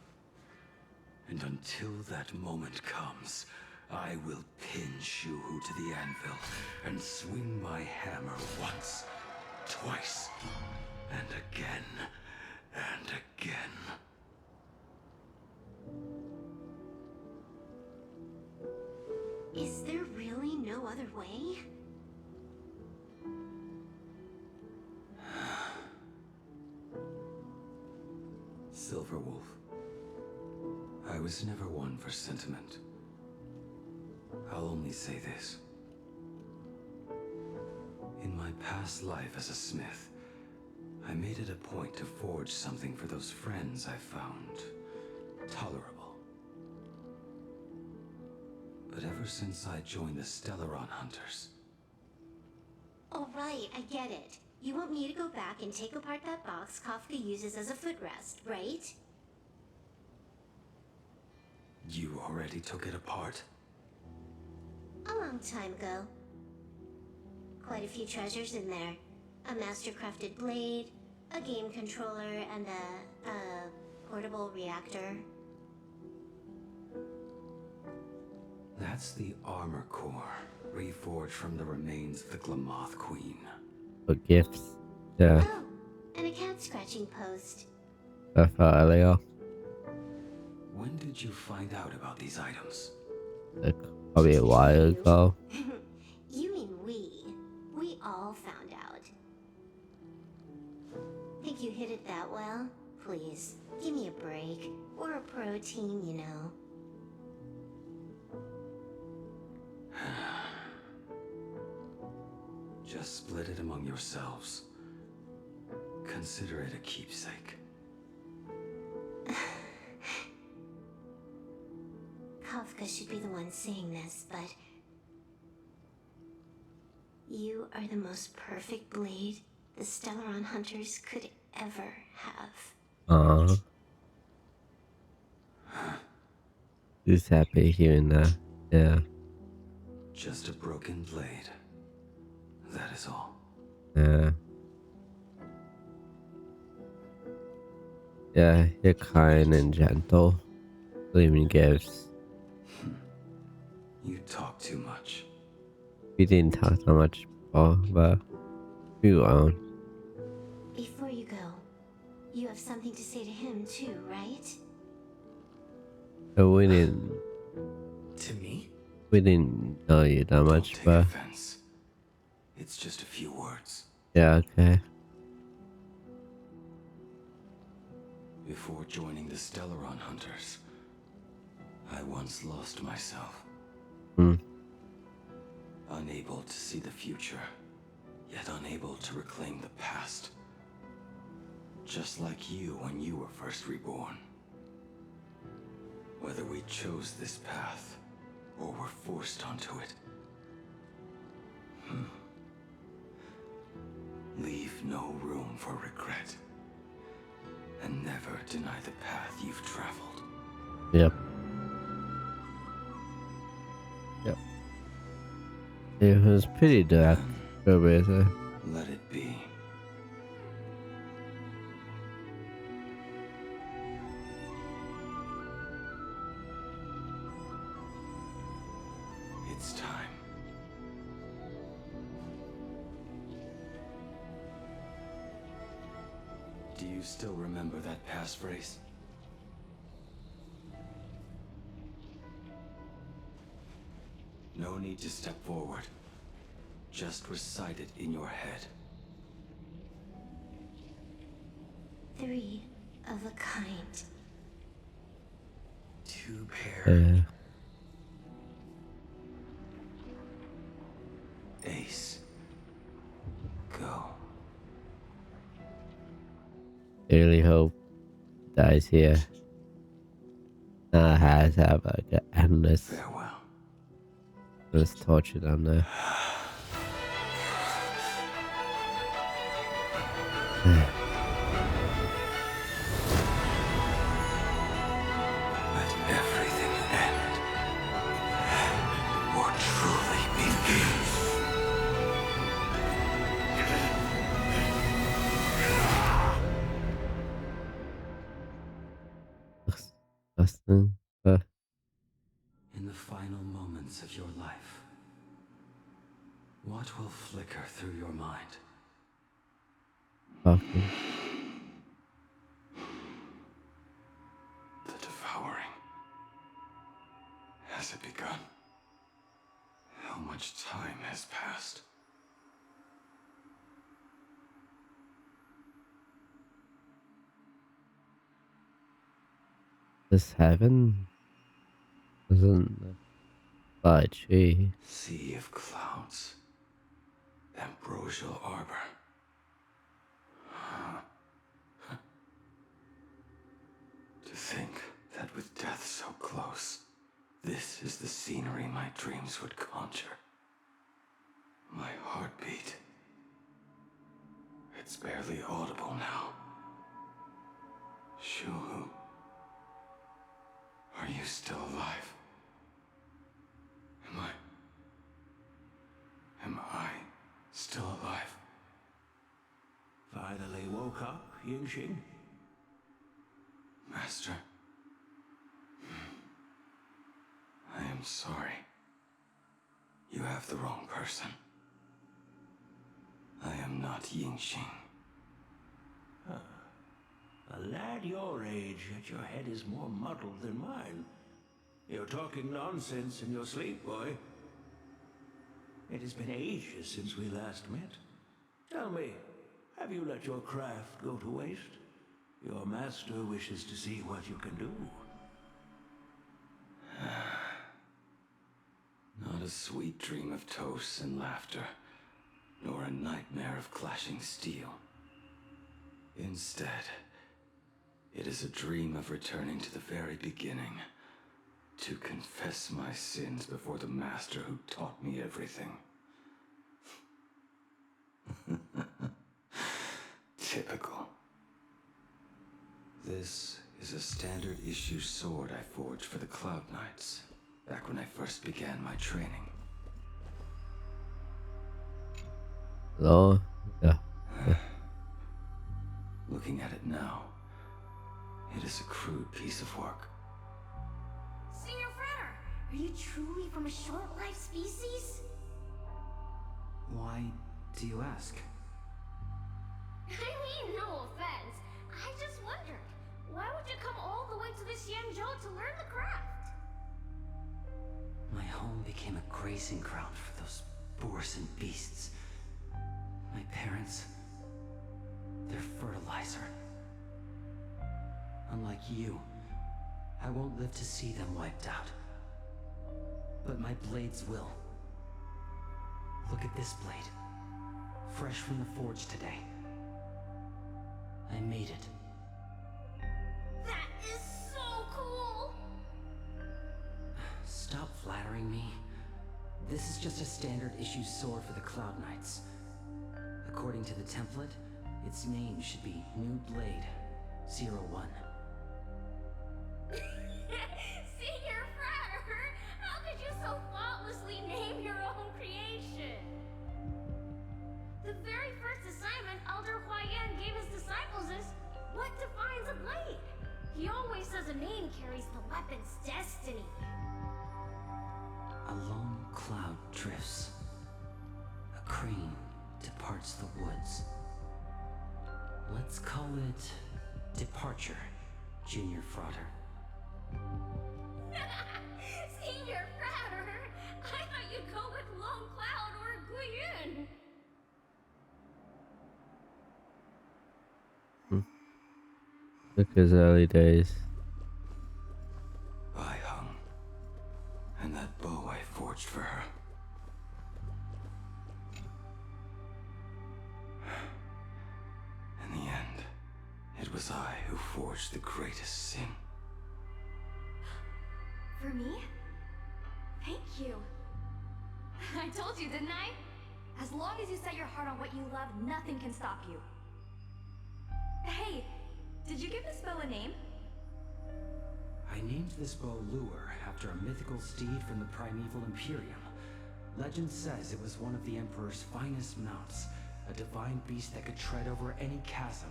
And until that moment comes, I will pin Shuhu to the anvil and swing my hammer once, twice, and again, and again. Is there really no other way? Silverwolf, I was never one for sentiment. I'll only say this. In my past life as a smith, I made it a point to forge something for those friends I found tolerable. But ever since I joined the Stellaron Hunters... Oh right, I get it. You want me to go back and take apart that box Kafka uses as a footrest, right? You already took it apart? A long time ago. Quite a few treasures in there. A master-crafted blade, a game controller, and a portable reactor. That's the armor core, reforged from the remains of the Glamoth Queen. For gifts. Yeah. Oh, and a cat scratching post. That felt earlier. When did you find out about these items? Like, probably a while ago. You mean we? We all found out. Think you hit it that well? Please, give me a break. Or a protein, you know. Just split it among yourselves. Consider it a keepsake. Kafka should be the one saying this, but... You are the most perfect blade the Stellaron Hunters could ever have. Who's happy hearing that? Yeah. Just a broken blade. That is all. Yeah. Yeah, you're kind and gentle. Leaving gifts. You talk too much. We didn't talk so much before, but we won't. Before you go, you have something to say to him too, right? But we didn't. To me? We didn't know you that much, Don't take but offense. It's just a few words. yeah, okay. Before joining the Stellaron Hunters, I once lost myself. Unable to see the future, yet unable to reclaim the past. Just like you when you were first reborn. Whether we chose this path, or were forced onto it. Leave no room for regret. And never deny the path you've traveled. Yep. Yep. It was pretty dark, Trailblazer. Let it be. It's time. Do you still remember that passphrase? No need to step forward. Just recite it in your head. 3 of a kind. 2 pair. Ace. Go. I really hope dies here. Has have like an endless. Farewell. Let's torture down there. Let everything end. Or truly begin. In the final moments of your life, what will flicker through your mind? Fucking. The devouring. Has it begun? How much time has passed? This heaven isn't by a tree. Sea of clouds. Ambrosial arbor. To think that with death so close, this is the scenery my dreams would conjure. My heartbeat. It's barely audible now. Shuhu. Are you still alive? Am I still alive? Finally woke up, Yingxing? Master. I am sorry. You have the wrong person. I am not Yingxing. A lad your age, yet your head is more muddled than mine. You're talking nonsense in your sleep, boy. It has been ages since we last met. Tell me, have you let your craft go to waste? Your master wishes to see what you can do. Not a sweet dream of toasts and laughter, nor a nightmare of clashing steel. Instead, it is a dream of returning to the very beginning, to confess my sins before the master who taught me everything. Typical. This is a standard issue sword I forged for the Cloud Knights, back when I first began my training. Oh, yeah. Looking at it now, it is a crude piece of work. Senior Frater, are you truly from a short-lived species? Why do you ask? I mean, no offense. I just wondered, why would you come all the way to this Yanzhou to learn the craft? My home became a grazing ground for those boars and beasts. My parents, they're fertilizer. Unlike you, I won't live to see them wiped out. But my blades will. Look at this blade. Fresh from the forge today. I made it. That is so cool! Stop flattering me. This is just a standard issue sword for the Cloud Knights. According to the template, its name should be New Blade 01. Senior Frater, how could you so thoughtlessly name your own creation? The very first assignment Elder Huayan gave his disciples is, what defines a blade? He always says a name carries the weapon's destiny. A lone cloud drifts. A crane departs the woods. Let's call it Departure, Junior Frater. Senior Frater, I thought you'd go with Lone Cloud or Guiyun. Look his early days. I hung, and that bow I forged for her. In the end, it was I who forged the greatest sin. For me? Thank you. I told you, didn't I? As long as you set your heart on what you love, nothing can stop you. Hey, did you give this bow a name? I named this bow Lure after a mythical steed from the primeval Imperium. Legend says it was one of the Emperor's finest mounts, a divine beast that could tread over any chasm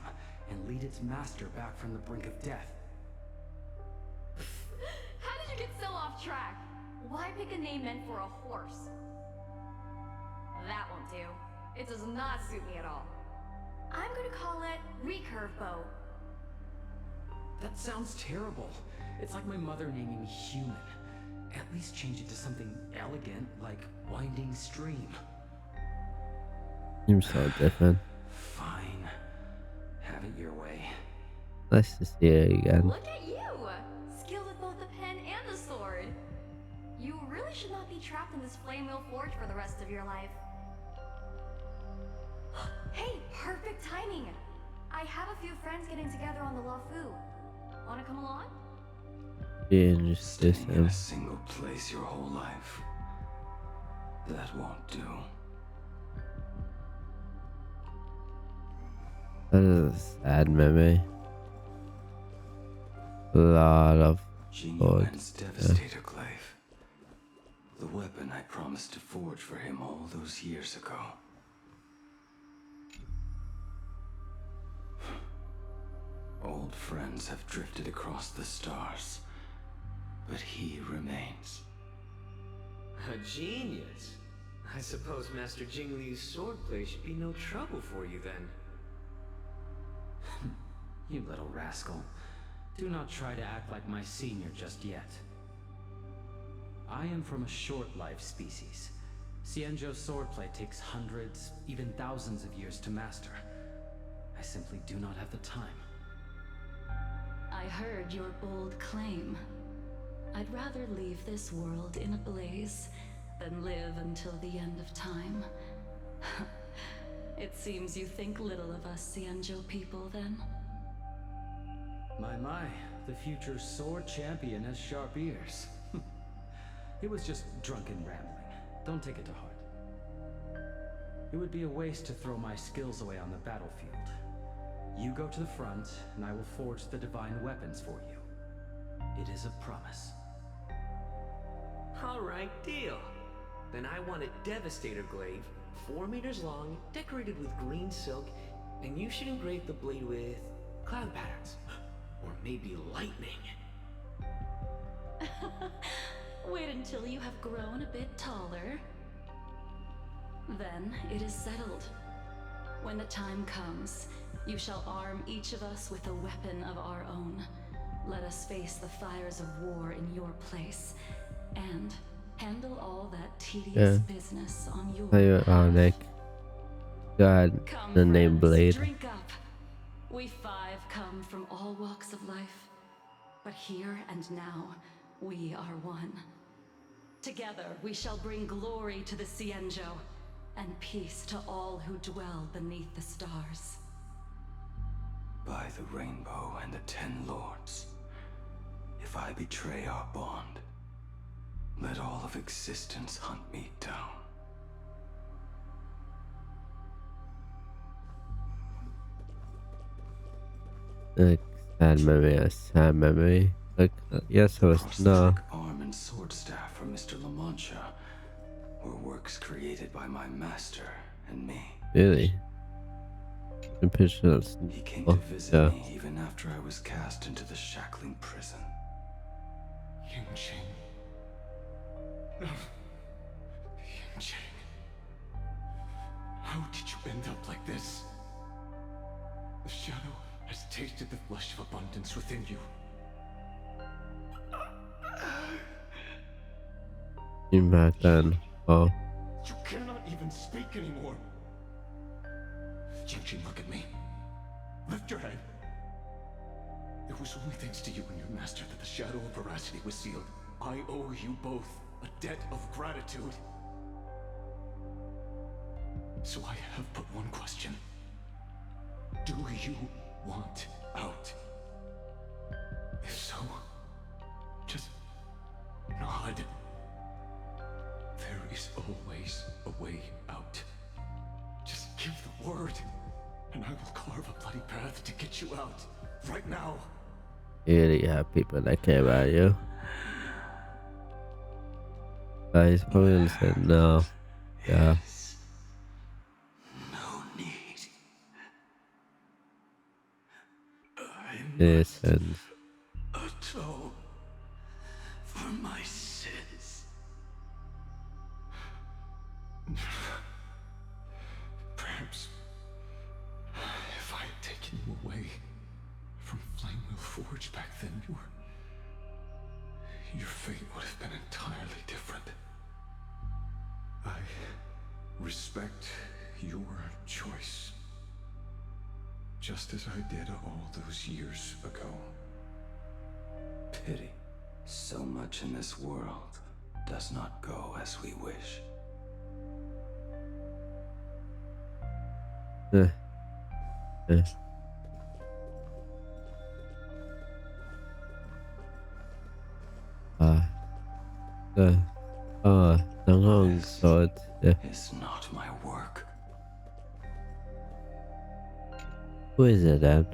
and lead its master back from the brink of death. How did you get so off track? Why pick a name meant for a horse? That won't do. It does not suit me at all. I'm gonna call it Recurve Bow. That sounds terrible. It's like my mother naming me Human. At least change it to something elegant, like Winding Stream. Seems so different. Fine. Have it your way. Nice to see her again. Look at you! Skilled with both the pen and the sword. You really should not be trapped in this flame wheel forge for the rest of your life. Hey, perfect timing! I have a few friends getting together on the Luofu. Wanna come along? Staying in a single place your whole life. That won't do. That is a sad memory. A lot of Genuine's Devastator Glaive. The weapon I promised to forge for him all those years ago. Old friends have drifted across the stars, but he remains. A genius. I suppose Master Jingliu's swordplay should be no trouble for you then. You little rascal. Do not try to act like my senior just yet. I am from a short-life species. Xianzhou's swordplay takes hundreds, even thousands of years to master. I simply do not have the time. I heard your bold claim. I'd rather leave this world in a blaze than live until the end of time. It seems you think little of us Xianzhou people, then? My, the future sword champion has sharp ears. It was just drunken rambling. Don't take it to heart. It would be a waste to throw my skills away on the battlefield. You go to the front, and I will forge the divine weapons for you. It is a promise. Alright, deal. Then I want a Devastator glaive, 4 meters long, decorated with green silk, and you should engrave the blade with cloud patterns. Or maybe lightning. Wait until you have grown a bit taller. Then it is settled. When the time comes, you shall arm each of us with a weapon of our own. Let us face the fires of war in your place, and handle all that tedious business on your behalf. God, Come, the name friends, Blade. drink up. We 5 come from all walks of life, but here and now, we are one. Together, we shall bring glory to the Xianzhou, and peace to all who dwell beneath the stars. By the rainbow and the 10 lords, if I betray our bond, let all of existence hunt me down. Sad memory. Like, yes, I was no. Arm and sword staff from Mr. La Mancha were works created by my master and me. Really? The pictures. He came to visit me even after I was cast into the shackling prison. Yingqing. No. Yingqing. How did you end up like this? The shadow has tasted the flesh of abundance within you. In back then. Oh. You cannot even speak anymore. Yingqing, look at me. Lift your head. It was only thanks to you and your master that the shadow of veracity was sealed. I owe you both a debt of gratitude. So I have but one question. Do you want out? If so, just nod. There is always a way out. Just give the word, and I will carve a bloody path to get you out. Right now. You really have people that care about you. He's probably gonna say no. Yeah. No need. Yes, and Atone for my sins. Perhaps if I had taken you away from Flamewheel Forge back then, your fate would have been entirely different. I respect your choice, just as I did all those years ago. Pity. So much in this world does not go as we wish. It's not my work. Who is it then?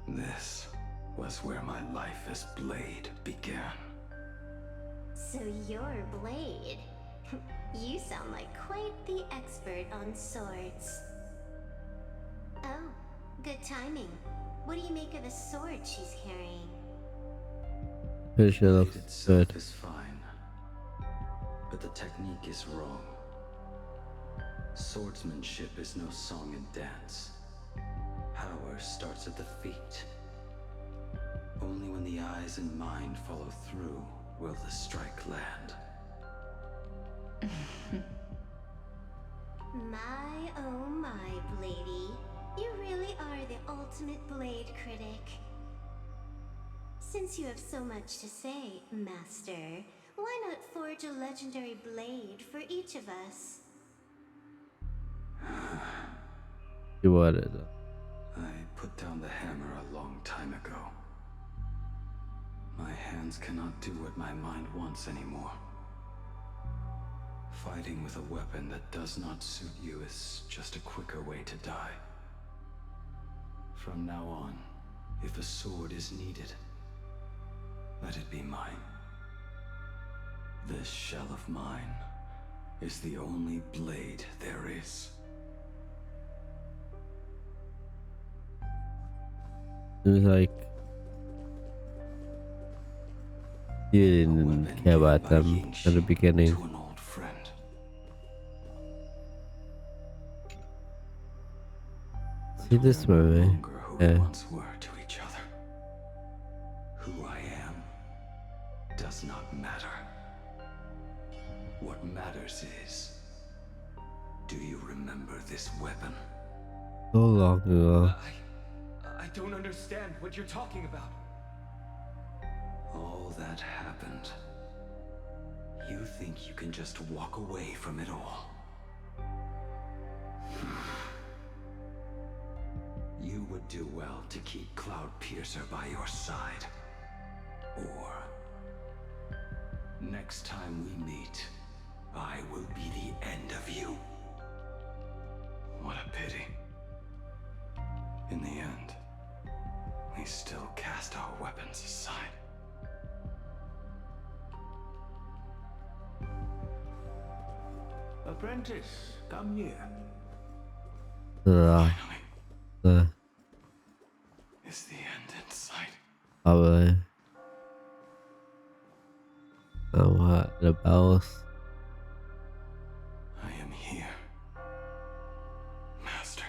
This was where my life as Blade began. So you're Blade. You sound like quite the expert on swords. Oh, good timing. What do you make of the sword she's carrying? She looks good. Is fine, but the technique is wrong. Swordsmanship is no song and dance, power starts at the feet. Only when the eyes and mind follow through will the strike land. My oh my, Bladey. You really are the ultimate blade critic. Since you have so much to say, Master, why not forge a legendary blade for each of us? You wanted it. I put down the hammer a long time ago. My hands cannot do what my mind wants anymore. Fighting with a weapon that does not suit you is just a quicker way to die. From now on, if a sword is needed, let it be mine. This shell of mine is the only blade there is. It was like you didn't care about them at the beginning. To an old friend. See this movie? Who we once were to each other. Who I am does not matter. What matters is, do you remember this weapon? So long ago. I don't understand what you're talking about. All that happened. You think you can just walk away from it all? You would do well to keep Cloudpiercer by your side. Or, next time we meet, I will be the end of you. What a pity. In the end, we still cast our weapons aside. Apprentice, come near. Is the end in sight? Probably. Oh, what? The bells. I am here, Master.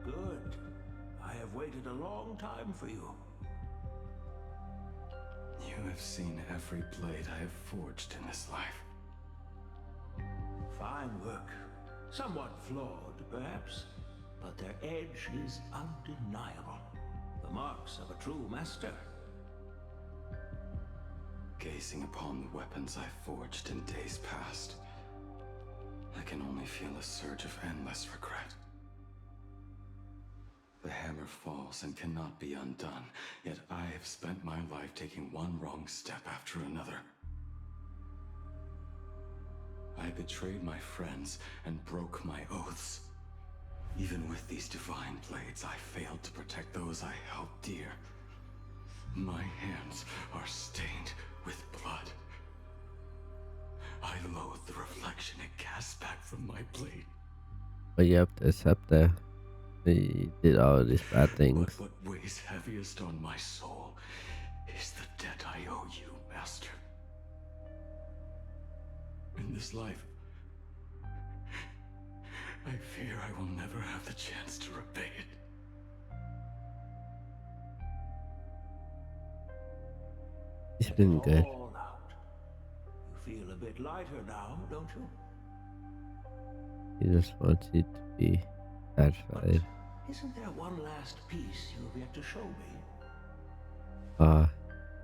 Good. I have waited a long time for you. You have seen every blade I have forged in this life. Fine work. Somewhat flawed, perhaps, but their edge is undeniable. The marks of a true master. Gazing upon the weapons I forged in days past, I can only feel a surge of endless regret. The hammer falls and cannot be undone, yet I have spent my life taking one wrong step after another. I betrayed my friends and broke my oaths. Even with these divine blades, I failed to protect those I held dear. My hands are stained with blood. I loathe the reflection it casts back from my blade. But you have to accept that he did all these bad things. But what weighs heaviest on my soul is the debt I owe you, Master. In this life, I fear I will never have the chance to repay it. He's been good. All out. You feel a bit lighter now, don't you? He just wants you to be satisfied. Isn't there one last piece you have yet to show me?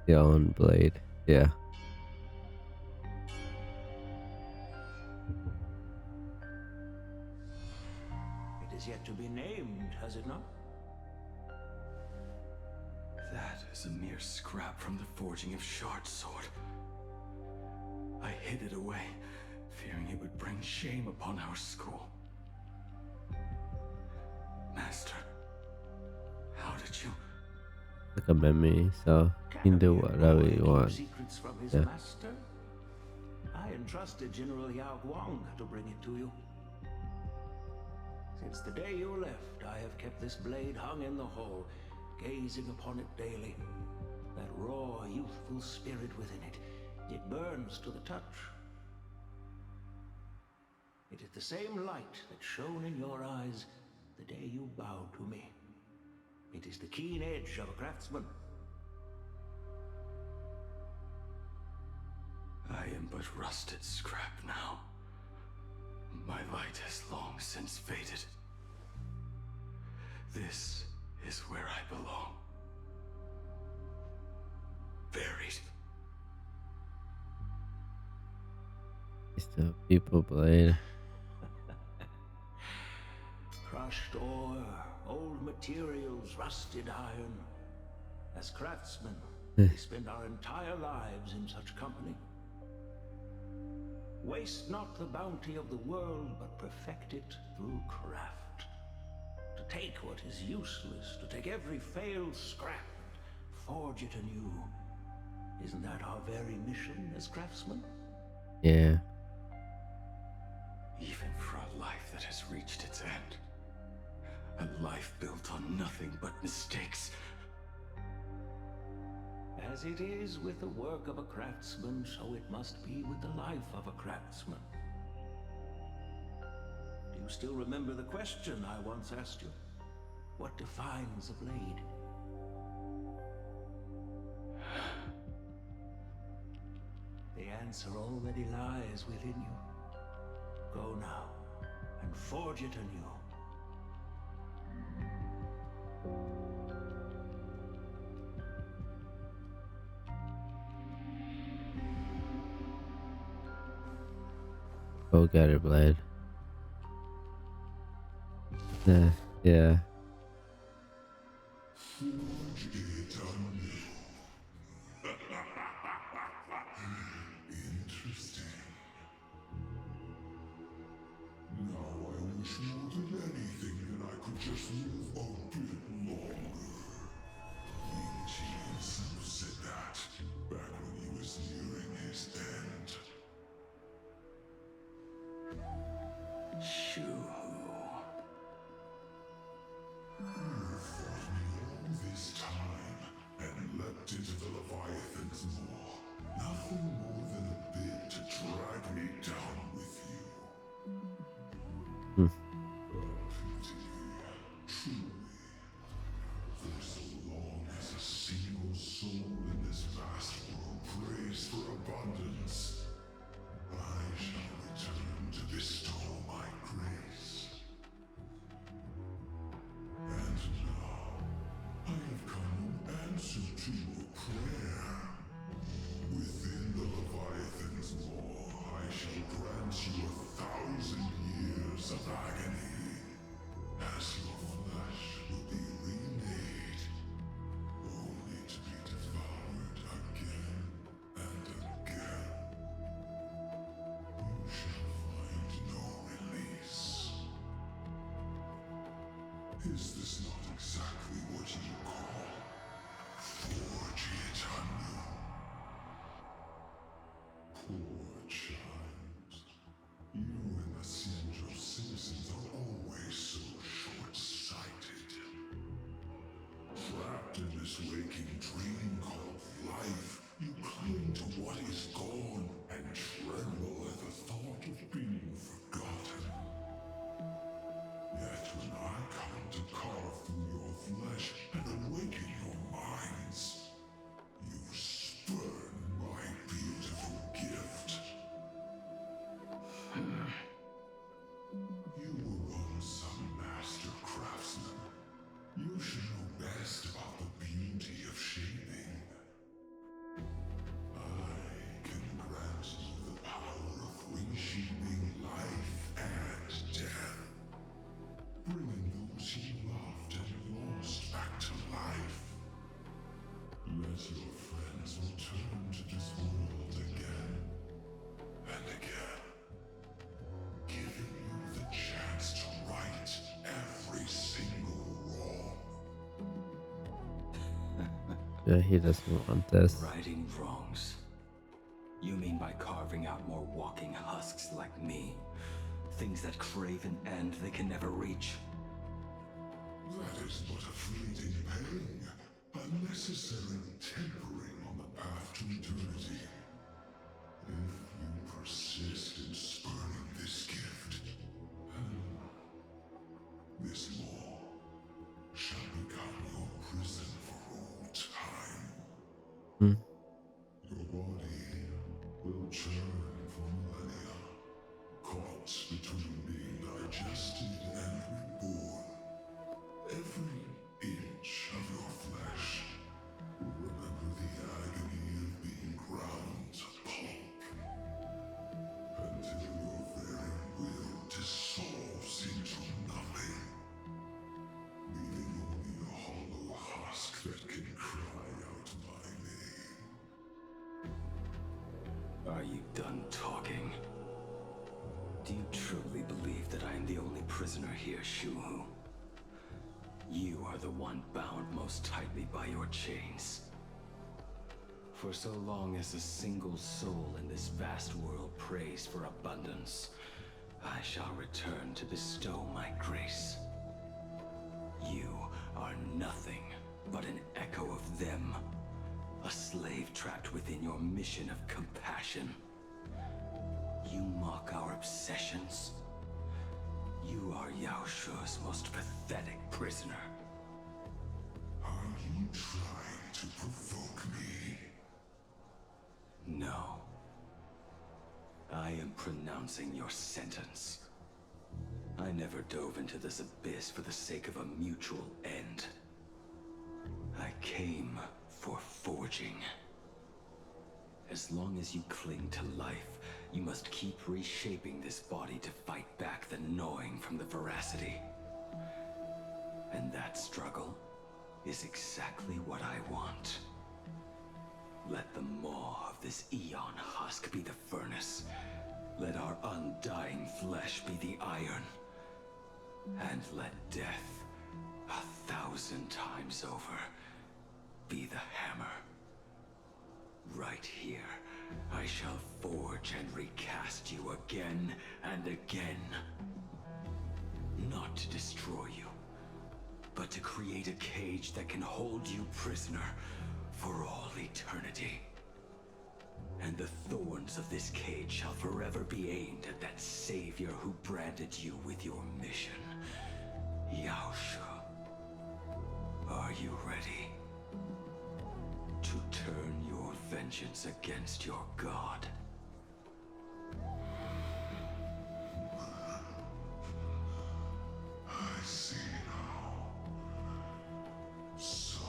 Your own blade. Yeah. It is yet to be named, has it not? That is a mere scrap from the forging of Shard's sword. I hid it away, fearing it would bring shame upon our school. Master, how did you... Like a memory, so you can do whatever you want. Secrets from his Yeah. master? I entrusted General Yao Guang to bring it to you. Since the day you left, I have kept this blade hung in the hall, gazing upon it daily. That raw, youthful spirit within it, it burns to the touch. It is the same light that shone in your eyes the day you bowed to me. It is the keen edge of a craftsman. I am but rusted scrap now. My light has long since faded. This is where I belong. Buried. It's the people blade. Crushed ore, old materials, rusted iron. As craftsmen, we spend our entire lives in such company. Waste not the bounty of the world, but perfect it through craft. To take what is useless, to take every failed scrap and forge it anew. Isn't that our very mission as craftsmen? Yeah. Even for a life that has reached its end. A life built on nothing but mistakes. As it is with the work of a craftsman, so it must be with the life of a craftsman. Do you still remember the question I once asked you? What defines a blade? The answer already lies within you. Go now, and forge it anew. Go get it, Blade. Yeah. Forge it anew. Interesting. Now I wish more than anything that I could just live a bit longer. Ling Qi himself said that back when he was nearing his end. Shu. You fought me all this time and leapt into the Leviathan's maw. Nothing more than a bit to drag me down with you. Hmm. Truly, for so long as a single soul in this vast world prays for abundance, I shall return to bestow my grace. And now, I have come in answer to your prayer. Within the Leviathan's maw, I shall grant you 1,000 years of agony, as your flesh will be remade, only to be devoured again and again. You shall find no release. Is this not exactly what you call forge it anew? Poor child. You and the Xianzhou citizens are always so short-sighted. Trapped in this waking dream called life, you cling to what is gone and tremble at the thought of being forgotten. Yet when I come to carve through your flesh and awaken your minds, you spurn my beautiful gift. You were once a master craftsman. You should know best about the beauty of shaping. I can grant you the power of reshaping life and death, bringing those you loved and lost back to life. Let your friends return to this world again and again, giving you the chance to right every single wrong. Yeah, he doesn't want this. Righting wrongs. You mean by carving out more walking husks like me? Things that crave an end they can never reach? That is but a fleeting pang, a necessary temporary path to eternity. If you persist in spurning this gift, this law shall become your prison for all time. Hmm. Your body will churn for millennia, caught between being digested and reborn. Every inch of your flesh will remember the agony of being ground to pulp, until your very will dissolves into nothing, leaving only a hollow husk that can cry out my name. Are you done talking? Do you truly believe that I am the only prisoner here, Shuhu? You are the one bound most tightly by your chains. For so long as a single soul in this vast world prays for abundance, I shall return to bestow my grace. You are nothing but an echo of them, a slave trapped within your mission of compassion. You mock our obsessions. You are Yao Shu's most pathetic prisoner. Are you trying to provoke me? No. I am pronouncing your sentence. I never dove into this abyss for the sake of a mutual end. I came for forging. As long as you cling to life, you must keep reshaping this body to fight back the gnawing from the veracity. And that struggle is exactly what I want. Let the maw of this Eon husk be the furnace. Let our undying flesh be the iron. And let death, 1,000 times over, be the hammer. Right here, I shall forge and recast you again and again. Not to destroy you, but to create a cage that can hold you prisoner for all eternity. And the thorns of this cage shall forever be aimed at that savior who branded you with your mission. Yao Shu. Are you ready to turn your vengeance against your god? I see now. So,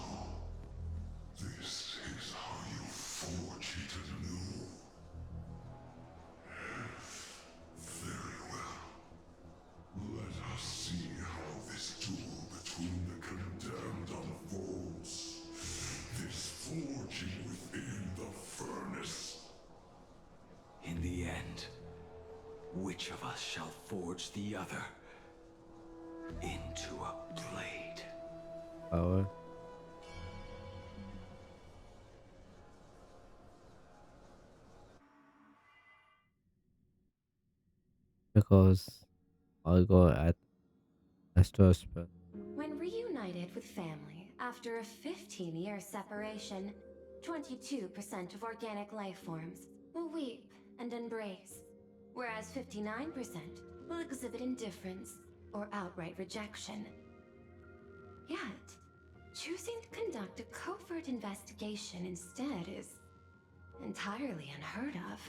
this is how you forge it anew. Very well. Let us see how this duel between the condemned unfolds. This forging within the furnace. In the end, which of us shall forge the other into a blade? Power. Because I'll go at Astrosphere. When reunited with family after a 15-year separation, 22% of organic life forms will weep and embrace, whereas 59% will exhibit indifference or outright rejection. Yet, choosing to conduct a covert investigation instead is entirely unheard of.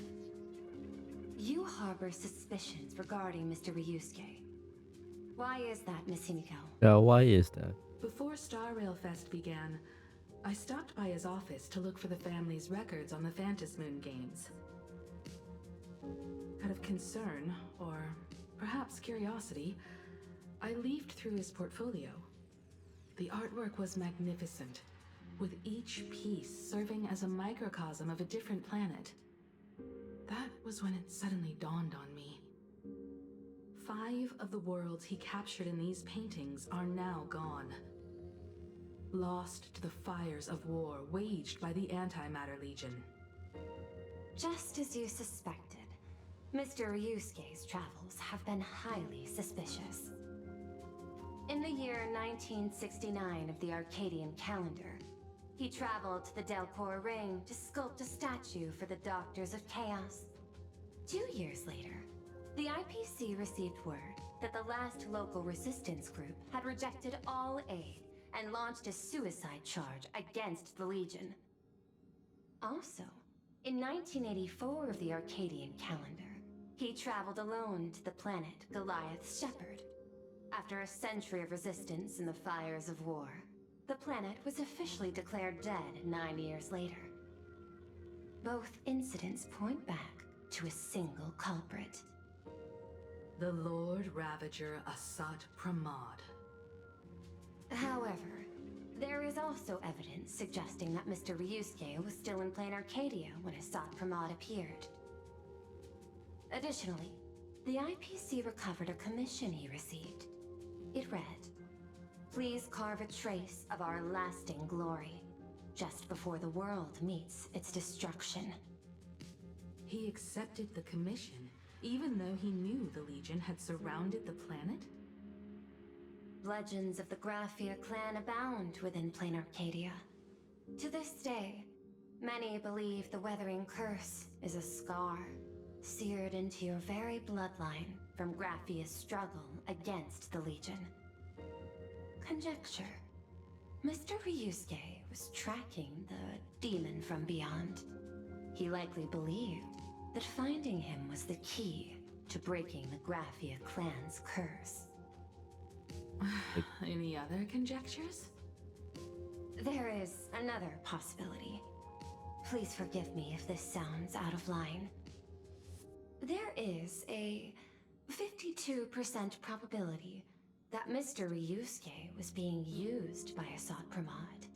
You harbor suspicions regarding Mr. Ryusuke. Why is that, Miss Himiko? Yeah, why is that? Before Star Rail Fest began, I stopped by his office to look for the family's records on the Phantom Moon games. Out of concern, or perhaps curiosity, I leafed through his portfolio. The artwork was magnificent, with each piece serving as a microcosm of a different planet. That was when it suddenly dawned on me. 5 of the worlds he captured in these paintings are now gone. Lost to the fires of war waged by the Antimatter Legion. Just as you suspected, Mr. Ryusuke's travels have been highly suspicious. In the year 1969 of the Arcadian calendar, he traveled to the Delcor Ring to sculpt a statue for the Doctors of Chaos. 2 years later, the IPC received word that the last local resistance group had rejected all aid and launched a suicide charge against the Legion. Also, in 1984 of the Arcadian calendar, he traveled alone to the planet Goliath's Shepherd. After a century of resistance in the fires of war, the planet was officially declared dead 9 years later. Both incidents point back to a single culprit. The Lord Ravager Asat Pramod. However, there is also evidence suggesting that Mr. Ryusuke was still in Planarcadia when Asat Pramod appeared. Additionally, the IPC recovered a commission he received. It read, "Please carve a trace of our lasting glory, just before the world meets its destruction." He accepted the commission, even though he knew the Legion had surrounded the planet? Legends of the Graphia clan abound within Planarcadia. To this day, many believe the Weathering Curse is a scar seared into your very bloodline from Graphia's struggle against the Legion. Conjecture. Mr. Ryusuke was tracking the demon from beyond. He likely believed that finding him was the key to breaking the Graphia clan's curse. Any other conjectures? There is another possibility. Please forgive me if this sounds out of line. There is a 52% probability that Mr. Ryusuke was being used by Asat Pramod.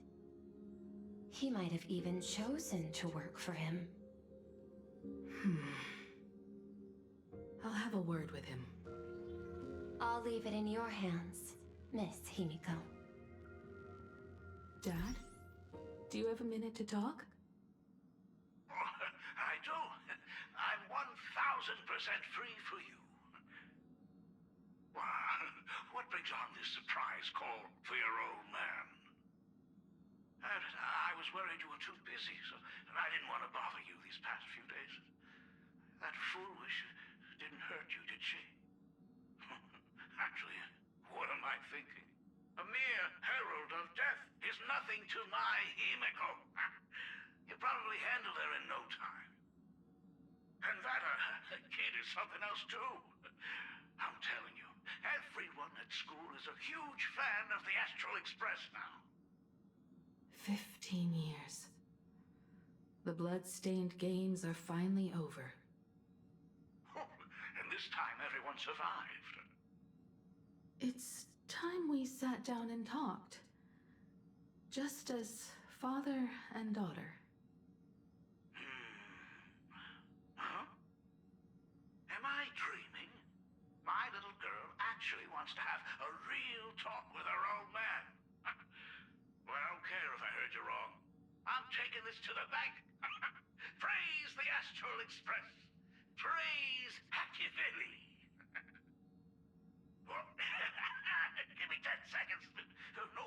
He might have even chosen to work for him. I'll have a word with him. I'll leave it in your hands, Miss Himiko. Dad? Do you have a minute to talk? I do. I'm 1000% free for you. What brings on this surprise call for your old man? I was worried you were too busy, and I didn't want to bother you these past few days. That foolish didn't hurt you, did she? Actually, what am I thinking? A mere herald of death is nothing to my Himiko. You probably handled her in no time. And that kid is something else too. I'm telling you, everyone at school is a huge fan of the Astral Express now. 15 years. The blood-stained games are finally over. And this time everyone survived. It's time we sat down and talked. Just as father and daughter. Huh? Am I dreaming? My little girl actually wants to have a real talk with her old man. Well, I don't care if I heard you wrong. I'm taking this to the bank. Praise the Astral Express. Praise Hachivelli. Give me 10 seconds. No,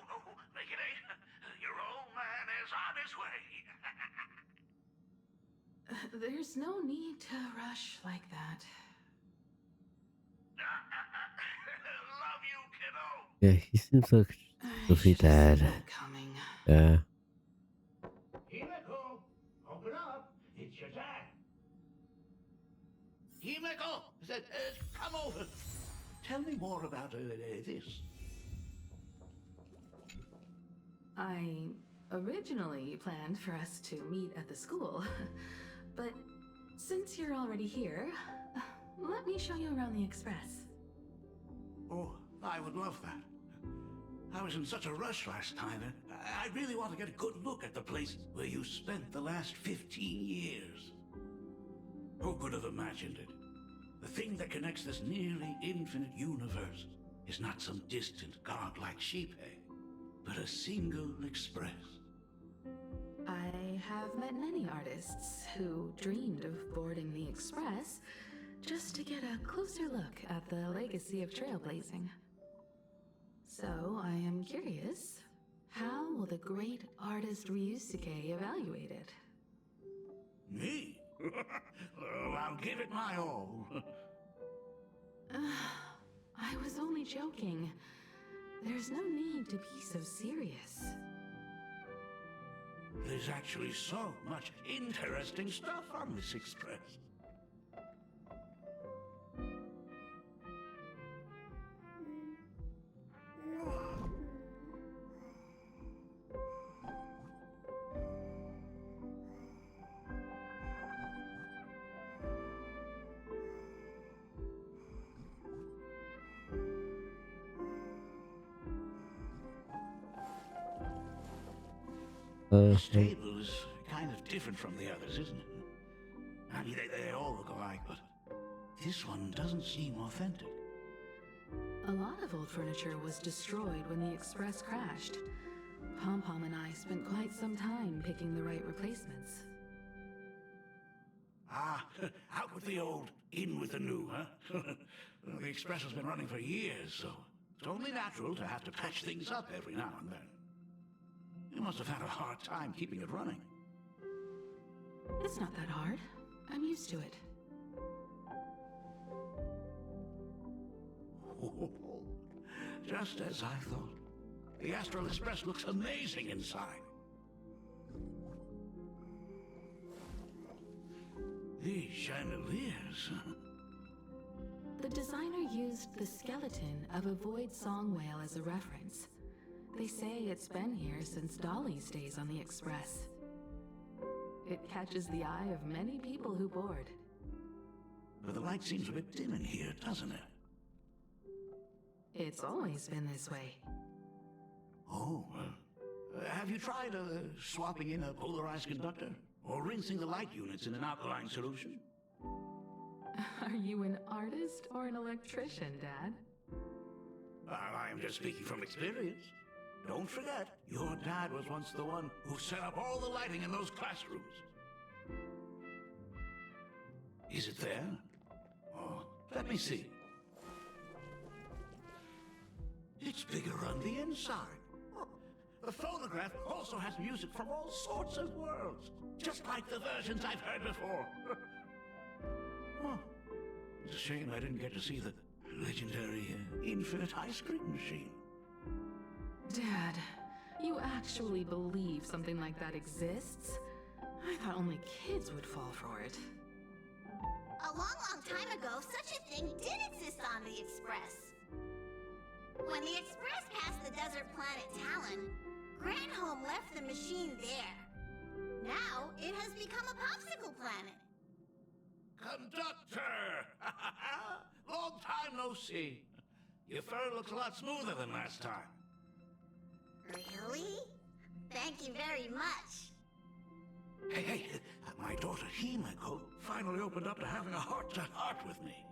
make it 8. Your old man is on his way. There's no need to rush like that. Love you, kiddo. Yeah, he seems like a goofy dad. Yeah. Himiko, open up. It's your dad. Himiko, come over. Tell me more about this. I originally planned for us to meet at the school, but since you're already here, let me show you around the Express. Oh, I would love that. I was in such a rush last time, and I really want to get a good look at the place where you spent the last 15 years. Who could have imagined it? The thing that connects this nearly infinite universe is not some distant godlike sheephead, but a single express. I have met many artists who dreamed of boarding the Express just to get a closer look at the legacy of trailblazing. So I am curious, How will the great artist Ryusuke evaluate it? Me? Oh, I'll give it my all. I was only joking. There's no need to be so serious. There's actually so much interesting stuff on this express. This table is kind of different from the others, isn't it? I mean, they all look alike, but this one doesn't seem authentic. A lot of old furniture was destroyed when the Express crashed. Pom-Pom and I spent quite some time picking the right replacements. Ah, out with the old, in with the new, huh? Well, the Express has been running for years, so it's only natural to have to patch things up every now and then. You must have had a hard time keeping it running. It's not that hard. I'm used to it. Oh, just as I thought. The Astral Express looks amazing inside. These chandeliers. The designer used the skeleton of a void song whale as a reference. They say it's been here since Dolly's days on the Express. It catches the eye of many people who board. But the light seems a bit dim in here, doesn't it? It's always been this way. Oh, have you tried swapping in a polarized conductor? Or rinsing the light units in an alkaline solution? Are you an artist or an electrician, Dad? I am just speaking from experience. Don't forget, your dad was once the one who set up all the lighting in those classrooms. Is it there? Oh, let me see. It's bigger on the inside. The phonograph also has music from all sorts of worlds, just like the versions I've heard before. Oh, it's a shame I didn't get to see the legendary infinite ice cream machine. Dad, you actually believe something like that exists? I thought only kids would fall for it. A long time ago, such a thing did exist on the Express. When the Express passed the desert planet Talon, Granholm left the machine there. Now, it has become a popsicle planet. Conductor! Long time no see. Your fur looks a lot smoother than last time. Really? Thank you very much. Hey, my daughter Himeko finally opened up to having a heart-to-heart with me.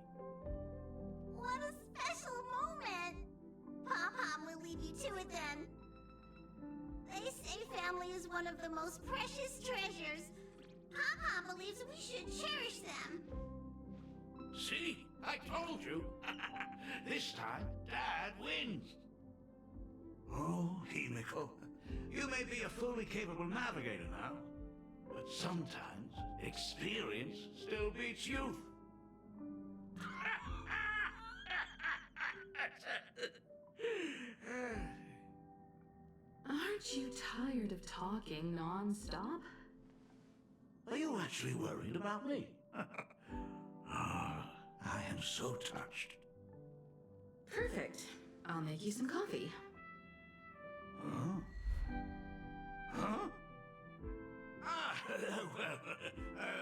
What a special moment! Pom-Pom will leave you to it then. They say family is one of the most precious treasures. Pom-Pom believes we should cherish them. See? I told you. This time, Dad wins. Oh, Himeko, you may be a fully capable navigator now, but sometimes experience still beats youth. Aren't you tired of talking non-stop? Are you actually worried about me? I am so touched. Perfect. I'll make you some coffee. Huh? Well,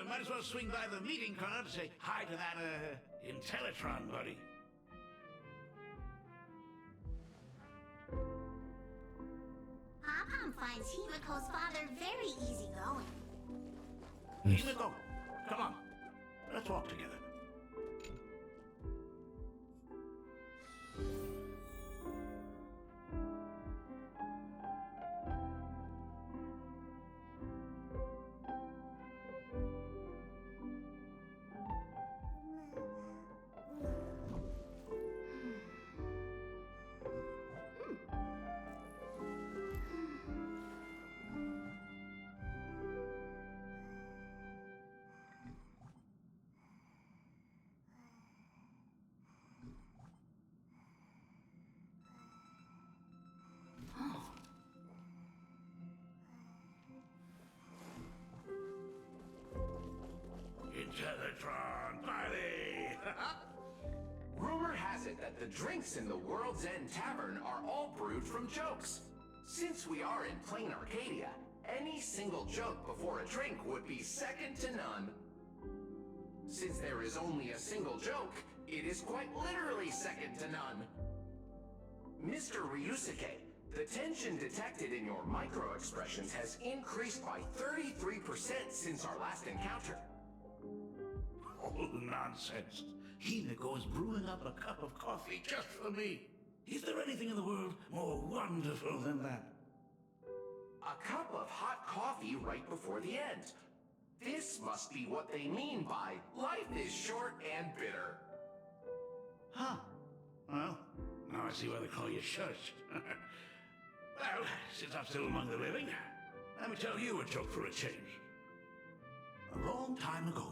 might as well swing by the meeting car to say hi to that, Intellitron buddy. Pom-Pom finds Himeko's father very easygoing. Himeko, come on. Let's walk together. Rumor has it that the drinks in the World's End Tavern are all brewed from jokes. Since we are in Planarcadia, any single joke before a drink would be second to none. Since there is only a single joke, it is quite literally second to none. Mr. Ryusuke, the tension detected in your micro-expressions has increased by 33% since our last encounter. Oh, nonsense. Himiko is brewing up a cup of coffee just for me. Is there anything in the world more wonderful than that? A cup of hot coffee right before the end. This must be what they mean by life is short and bitter. Huh. Well, now I see why they call you Shush. Well, since I'm still among the living, let me tell you a joke for a change. A long time ago,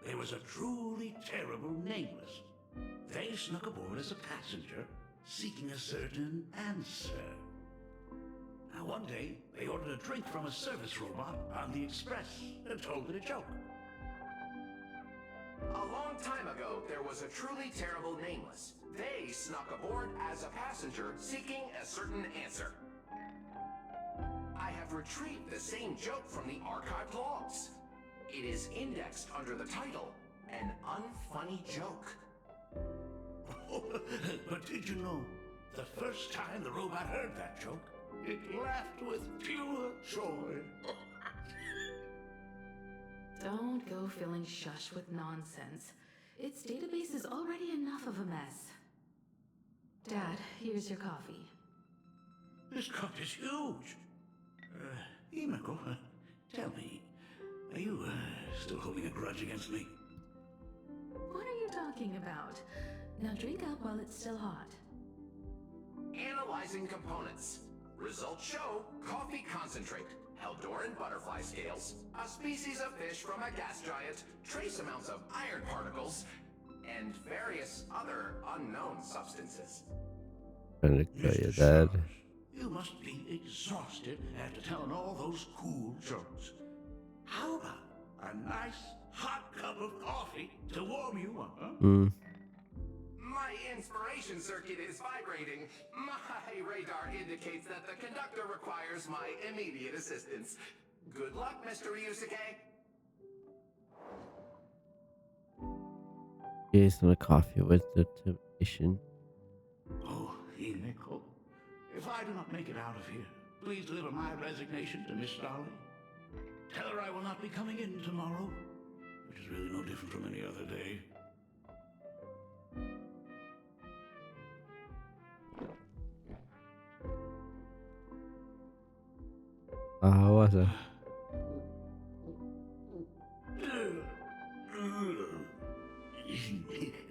there was a truly terrible nameless. They snuck aboard as a passenger, seeking a certain answer. Now one day, they ordered a drink from a service robot on the express and told it a joke. A long time ago, there was a truly terrible nameless. They snuck aboard as a passenger, seeking a certain answer. I have retrieved the same joke from the archived logs. It is indexed under the title, An Unfunny Joke. But did you know, the first time the robot heard that joke, it laughed with pure joy. Don't go filling Shush with nonsense. Its database is already enough of a mess. Dad, here's your coffee. This cup is huge. Himiko, tell me, are you still holding a grudge against me? What are you talking about? Now drink up while it's still hot. Analyzing components. Results show coffee concentrate, Heldoran butterfly scales, a species of fish from a gas giant, trace amounts of iron particles, and various other unknown substances. Trying to kill your dad. You must be exhausted after telling all those cool jokes. How about a nice hot cup of coffee to warm you up, huh? My inspiration circuit is vibrating. My radar indicates that the conductor requires my immediate assistance. Good luck, Mr. Ryusuke. Here's my coffee with the temptation. Oh, Himiko, if I do not make it out of here, please deliver my resignation to Miss Dolly. Tell her I will not be coming in tomorrow, which is really no different from any other day. How was it?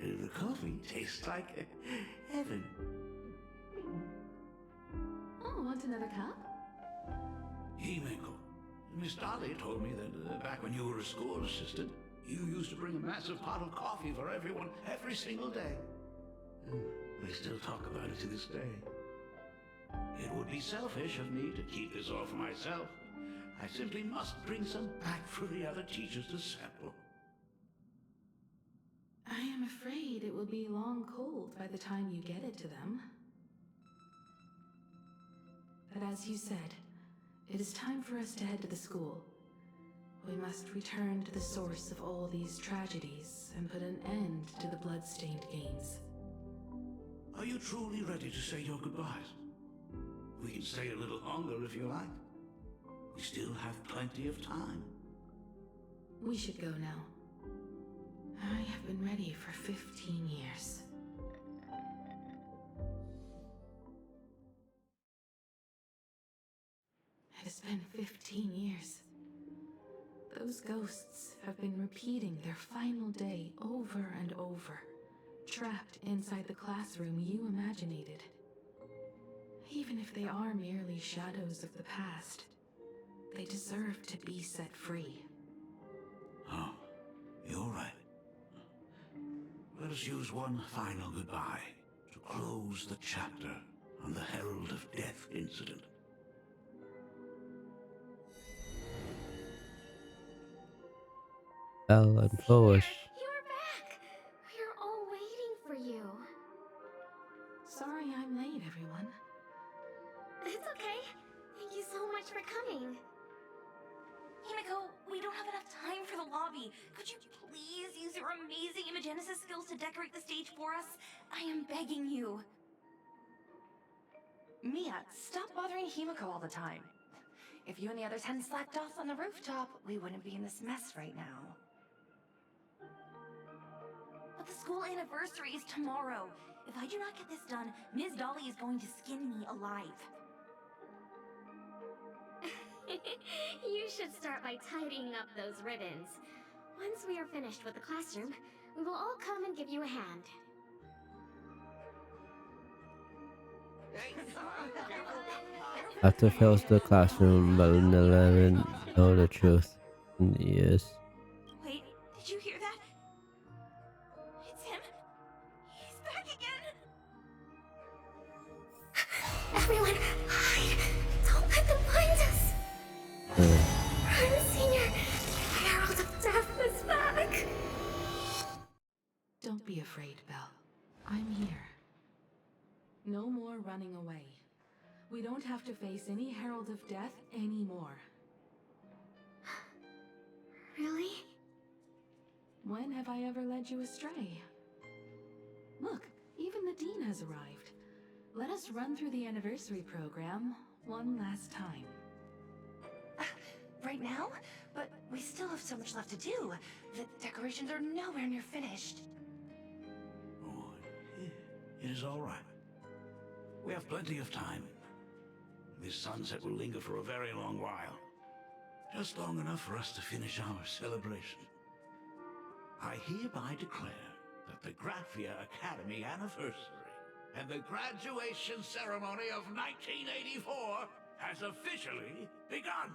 The coffee tastes like heaven. Oh, want another cup? Himiko, Miss Dolly told me that back when you were a school assistant, you used to bring a massive pot of coffee for everyone every single day. They still talk about it to this day. It would be selfish of me to keep this all for myself. I simply must bring some back for the other teachers to sample. I am afraid it will be long cold by the time you get it to them. But as you said, it is time for us to head to the school. We must return to the source of all these tragedies and put an end to the blood-stained games. Are you truly ready to say your goodbyes? We can stay a little longer if you like. We still have plenty of time. We should go now. I have been ready for 15 years. It has been 15 years. Those ghosts have been repeating their final day over and over, trapped inside the classroom you imaginated. Even if they are merely shadows of the past, they deserve to be set free. Oh, you're right. Let us use one final goodbye to close the chapter on the Herald of Death incident. Belle and Phyllis. You're back! We're Dolly, could you please use your amazing Imagenesis skills to decorate the stage for us? I am begging you. Mia, stop bothering Himiko all the time. If you and the others hadn't slacked off on the rooftop, we wouldn't be in this mess right now. But the school anniversary is tomorrow. If I do not get this done, Ms. Dolly is going to skin me alive. You should start by tidying up those ribbons. Once we are finished with the classroom, we will all come and give you a hand. After fills the classroom, but never know the truth in the years. Wait, did you hear that? It's him. He's back again. Everyone, hide! Don't let them find us! Run, Senior! The Herald of Death is back! Don't be afraid, Belle. I'm here. No more running away. We don't have to face any Herald of Death anymore. Really? When have I ever led you astray? Look, even the Dean has arrived. Let us run through the anniversary program one last time. Right now? But we still have so much left to do. The decorations are nowhere near finished. Oh, it is all right. We have plenty of time. This sunset will linger for a very long while. Just long enough for us to finish our celebration. I hereby declare that the Graphia Academy anniversary and the graduation ceremony of 1984 has officially begun.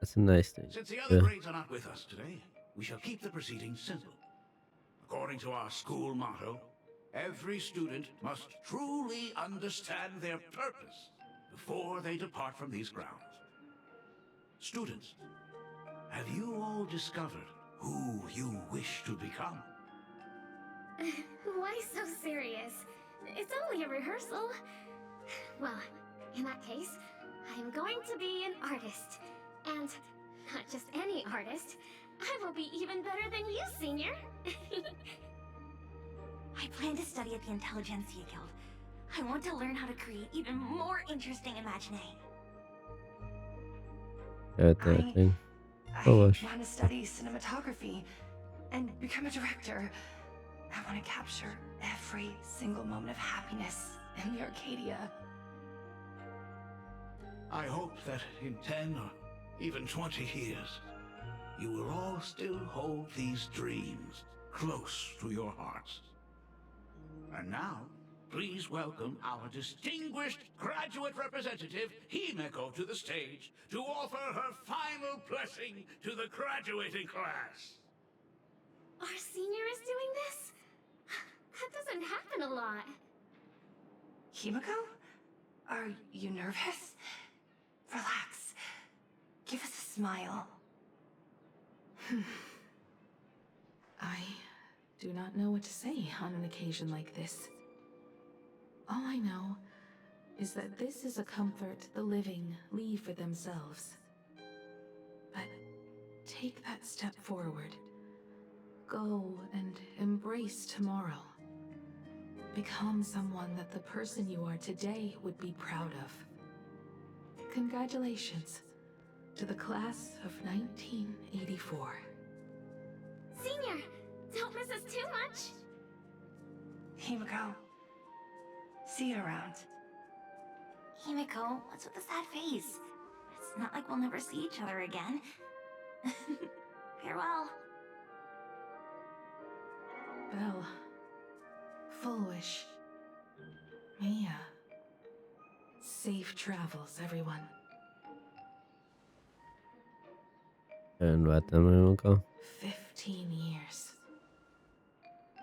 That's a nice thing. Since the other grades are not with us today, we shall keep the proceedings simple. According to our school motto, every student must truly understand their purpose before they depart from these grounds. Students, have you all discovered who you wish to become? Why so serious? It's only a rehearsal. Well, in that case, I am going to be an artist. And not just any artist. I will be even better than you, Senior. I plan to study at the Intelligentsia Guild. I want to learn how to create even more interesting imagining. That thing. I want to study cinematography and become a director. I want to capture every single moment of happiness in the Arcadia. I hope that in 10 or even 20 years, you will all still hold these dreams close to your hearts. And now, please welcome our distinguished graduate representative, Himiko, to the stage to offer her final blessing to the graduating class. Our senior is doing this? That doesn't happen a lot. Himiko? Are you nervous? Relax. Give us a smile. I do not know what to say on an occasion like this. All I know is that this is a comfort the living leave for themselves. But take that step forward. Go and embrace tomorrow. Become someone that the person you are today would be proud of. Congratulations to the class of 1984. Senior, don't miss us too much. Himiko. See you around. Himiko, what's with the sad face? It's not like we'll never see each other again. Farewell. Belle. Fullwish. Mia. Safe travels, everyone. And what time we will go? 15 years.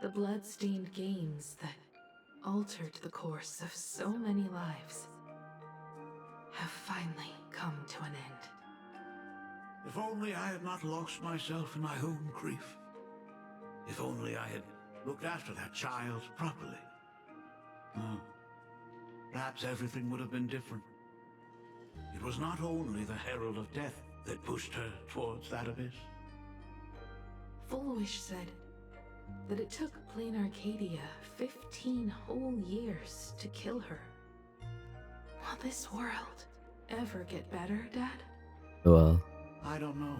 The blood-stained games that altered the course of so many lives have finally come to an end. If only I had not lost myself in my own grief. If only I had looked after that child properly. Perhaps everything would have been different. It was not only the Herald of Death that pushed her towards that abyss. Fulwish said that it took Planarcadia 15 whole years to kill her. Will this world ever get better, Dad? Well, I don't know,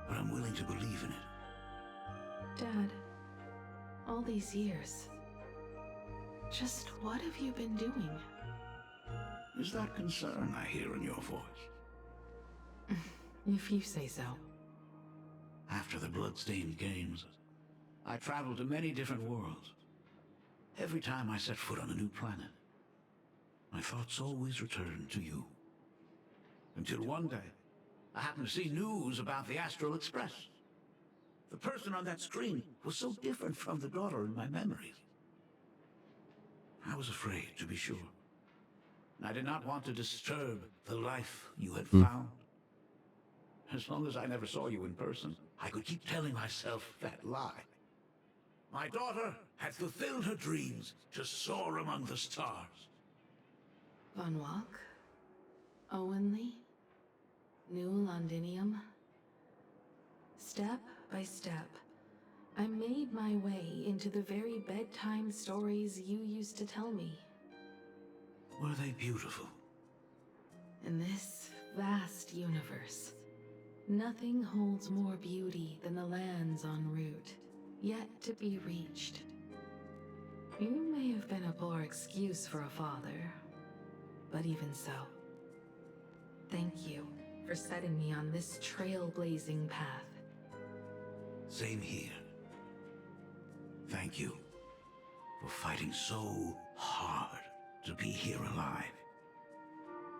but I'm willing to believe in it. Dad, all these years, just what have you been doing? Is that concern I hear in your voice? If you say so. After the Bloodstained Games, I traveled to many different worlds. Every time I set foot on a new planet, my thoughts always returned to you. Until one day, I happened to see news about the Astral Express. The person on that screen was so different from the daughter in my memories. I was afraid, to be sure. I did not want to disturb the life you had found. As long as I never saw you in person, I could keep telling myself that lie. My daughter had fulfilled her dreams to soar among the stars. Von Walk? Owenly? New Londinium? Step by step, I made my way into the very bedtime stories you used to tell me. Were they beautiful? In this vast universe, nothing holds more beauty than the lands en route, yet to be reached. You may have been a poor excuse for a father, but even so, thank you for setting me on this trailblazing path. Same here. Thank you for fighting so hard to be here alive.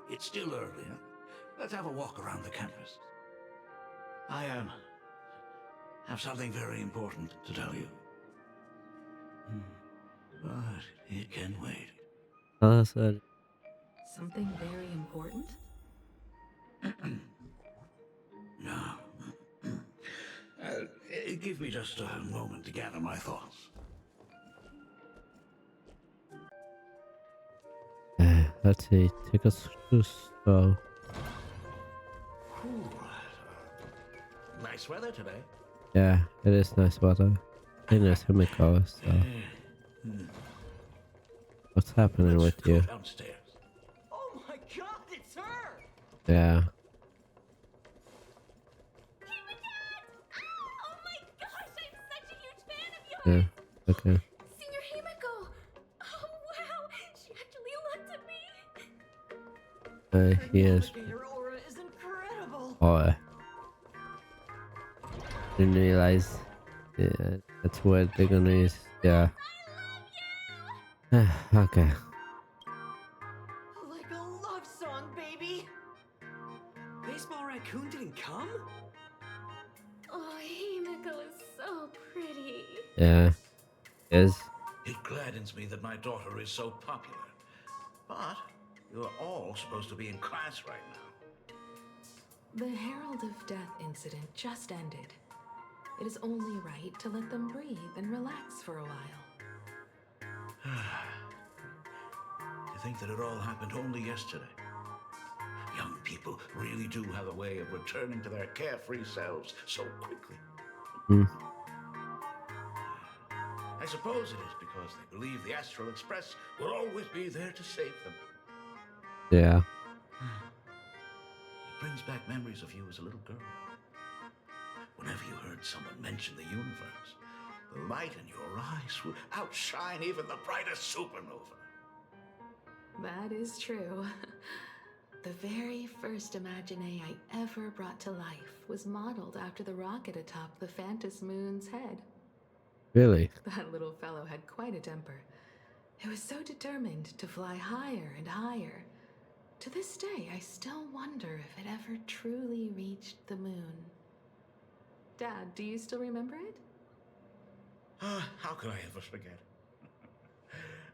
It's still early, huh? Let's have a walk around the campus. I have something very important to tell you. But it can wait. Oh, sorry. Something very important? No. Give me just a moment to gather my thoughts. Let's see. Take us to slow. Nice weather today. Yeah, it is nice weather. And there's Himiko, so. What's happening with you? Downstairs. Oh my god, it's her! Yeah. Oh my gosh, I'm such a huge fan of yours! Yeah. Okay. Senior Himiko! Oh wow, she actually looked at me! He is. Your aura is incredible! Oh. Didn't realize. Yeah, that's what they're gonna use. Yeah. Okay. Like a love song, baby! Baseball Raccoon didn't come? Oh, Himiko is so pretty. Yeah. Is. It gladdens me that my daughter is so popular. But you're all supposed to be in class right now. The Herald of Death incident just ended. It is only right to let them breathe and relax for a while. To think that it all happened only yesterday. Young people really do have a way of returning to their carefree selves so quickly. I suppose it is because they believe the Astral Express will always be there to save them. Yeah. It brings back memories of you as a little girl. Whenever you heard someone mention the universe, the light in your eyes would outshine even the brightest supernova. That is true. The very first Imagine I ever brought to life was modeled after the rocket atop the Phantom Moon's head. Really? That little fellow had quite a temper. It was so determined to fly higher and higher. To this day, I still wonder if it ever truly reached the moon. Dad, do you still remember it? How could I ever forget?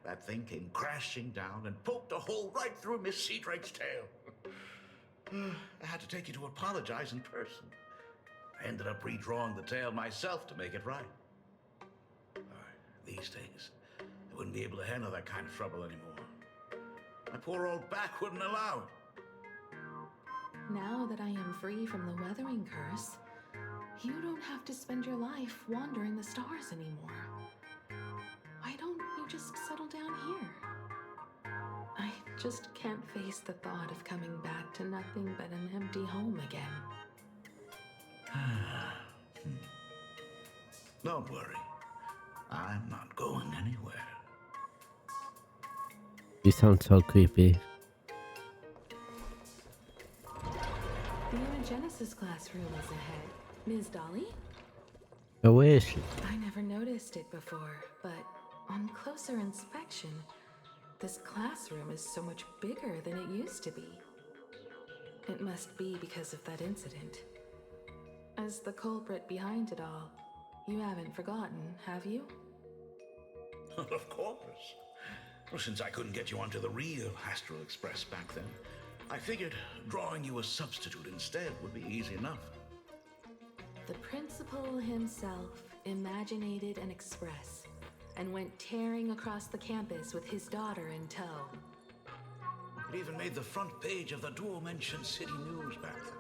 That thing came crashing down and poked a hole right through Miss Seadrake's tail. I had to take you to apologize in person. I ended up redrawing the tail myself to make it right. These days, I wouldn't be able to handle that kind of trouble anymore. My poor old back wouldn't allow it. Now that I am free from the weathering curse, You don't have to spend your life wandering the stars anymore. Why don't you just settle down here? I just can't face the thought of coming back to nothing but an empty home again. Don't worry. I'm not going anywhere. You sound so creepy. The Genesis classroom is ahead. Ms. Dolly? Oh, where is she? I never noticed it before, but on closer inspection, this classroom is so much bigger than it used to be. It must be because of that incident. As the culprit behind it all, you haven't forgotten, have you? Of course. Well, since I couldn't get you onto the real Astral Express back then, I figured drawing you a substitute instead would be easy enough. The principal himself imaginated an express and went tearing across the campus with his daughter in tow. It even made the front page of the dual-mention city news back then.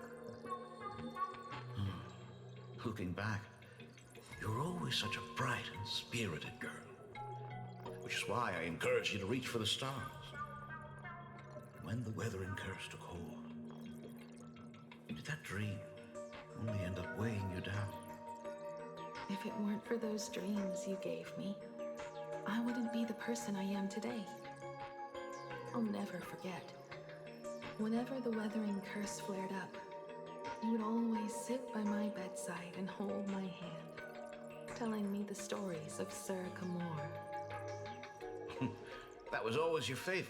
Looking back, you were always such a bright and spirited girl. Which is why I encourage you to reach for the stars. When the weathering curse took hold, did that dream only end up weighing you down? If it weren't for those dreams you gave me, I wouldn't be the person I am today. I'll never forget. Whenever the weathering curse flared up, you would always sit by my bedside and hold my hand, telling me the stories of Sir Kamor. That was always your favorite.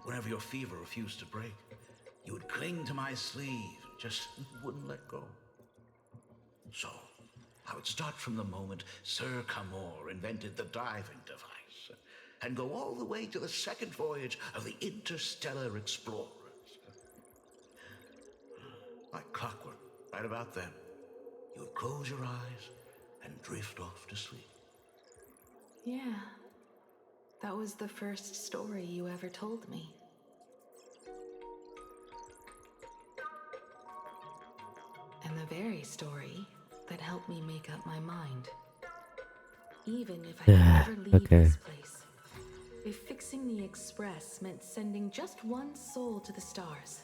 Whenever your fever refused to break, you would cling to my sleeve and just wouldn't let go. So, I would start from the moment Sir Kamor invented the diving device and go all the way to the second voyage of the Interstellar Explorers. Like clockwork, right about then, you would close your eyes and drift off to sleep. Yeah, that was the first story you ever told me. And the very story that helped me make up my mind. Even if I could never leave this place, if fixing the express meant sending just one soul to the stars,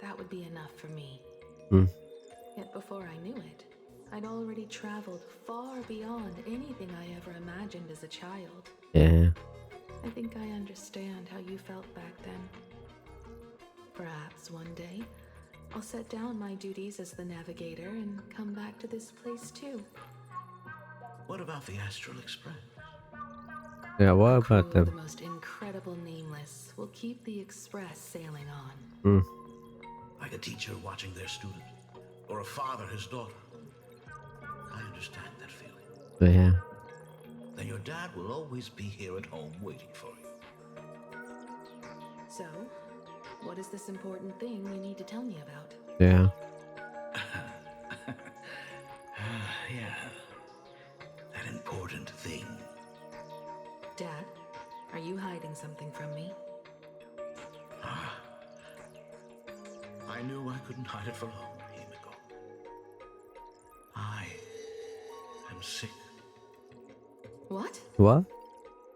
that would be enough for me. Yet before I knew it, I'd already traveled far beyond anything I ever imagined as a child. Yeah. I think I understand how you felt back then. Perhaps one day, I'll set down my duties as the navigator and come back to this place too. What about the Astral Express? Yeah, what about The them? most incredible nameless will keep the express sailing on. Like a teacher watching their student, or a father his daughter. I understand that feeling. But yeah. Then your dad will always be here at home waiting for you. So, what is this important thing you need to tell me about? Yeah. Yeah. That important thing. Dad, are you hiding something from me? I knew I couldn't hide it for long, Himiko. I am sick. What? What?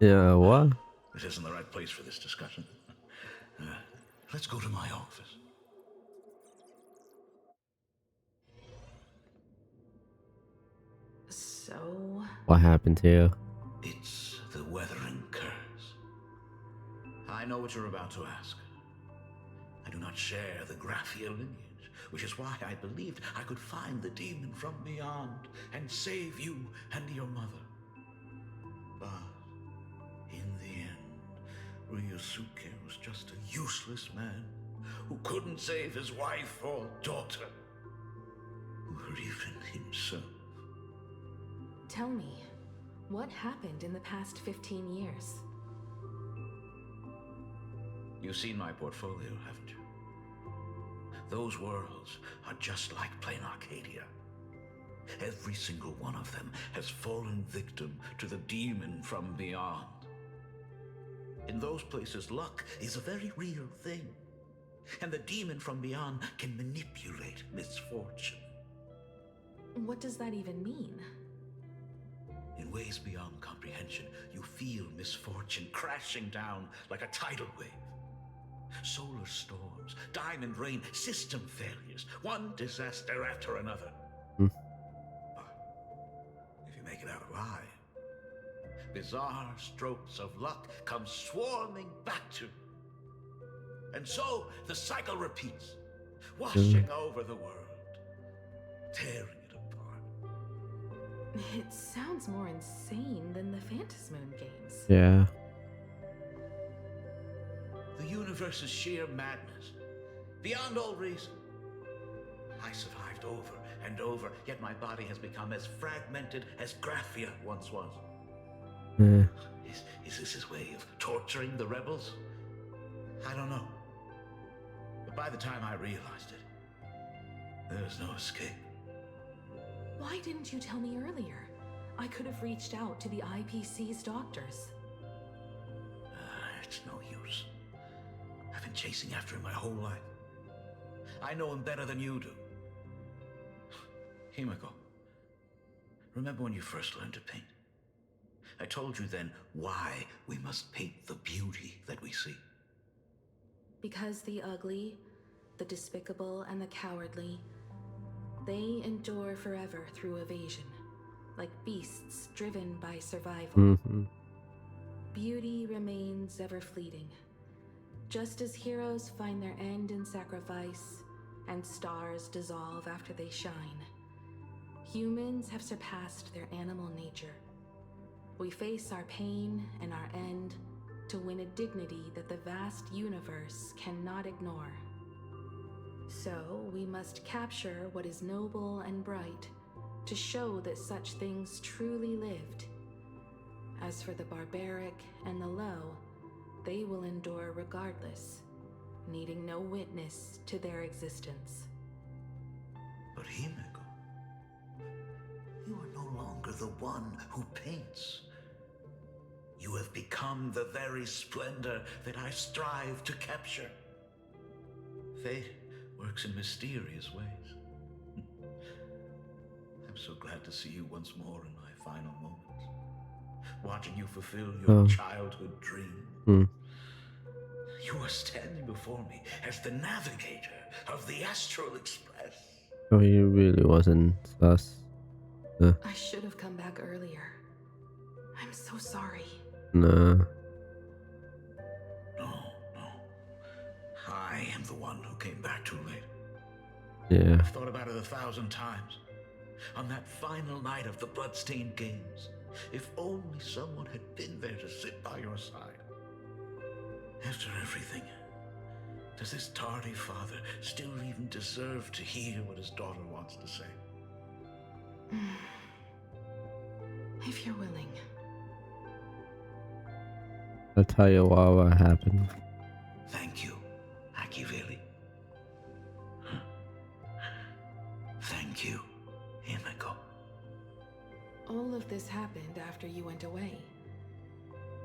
Yeah, what? This isn't the right place for this discussion. Let's go to my office. So... What happened to you? It's the weathering curse. I know what you're about to ask. I do not share the Graphia lineage, which is why I believed I could find the demon from beyond and save you and your mother. But in the end, Ryosuke was just a useless man who couldn't save his wife or daughter, or even himself. Tell me, what happened in the past 15 years? You've seen my portfolio, haven't you? Those worlds are just like Planarcadia. Every single one of them has fallen victim to the demon from beyond. In those places, luck is a very real thing, and the demon from beyond can manipulate misfortune. What does that even mean? In ways beyond comprehension, you feel misfortune crashing down like a tidal wave. Solar storms, diamond rain, system failures, one disaster after another. But if you make it out alive, bizarre strokes of luck come swarming back to you. And so the cycle repeats, washing over the world, tearing it apart. It sounds more insane than the Phantasmoon games. Yeah. The universe is sheer madness, beyond all reason. I survived over and over, yet my body has become as fragmented as Graphia once was. Is this his way of torturing the rebels? I don't know. But by the time I realized it, there was no escape. Why didn't you tell me earlier? I could have reached out to the IPC's doctors. It's no use. I've been chasing after him my whole life. I know him better than you do. Himiko, remember when you first learned to paint? I told you then why we must paint the beauty that we see. Because the ugly, the despicable, and the cowardly, they endure forever through evasion, like beasts driven by survival. Beauty remains ever fleeting. Just as heroes find their end in sacrifice, and stars dissolve after they shine, humans have surpassed their animal nature. We face our pain and our end to win a dignity that the vast universe cannot ignore. So we must capture what is noble and bright to show that such things truly lived. As for the barbaric and the low, they will endure regardless, needing no witness to their existence. But Himiko, you are no longer the one who paints. You have become the very splendor that I strive to capture. Fate works in mysterious ways. I'm so glad to see you once more in my final moments, watching you fulfill your childhood dream. You are standing before me as the navigator of the Astral Express. Oh, he really wasn't sus. I should have come back earlier. I'm so sorry. Nah. No. I am the one who came back too late. Yeah. I've thought about it 1,000 times. On that final night of the Bloodstained Games, if only someone had been there to sit by your side. After everything, does this tardy father still even deserve to hear what his daughter wants to say? If you're willing. I'll tell you what happened. Thank you, Akiveli. Thank you, Himiko. All of this happened after you went away.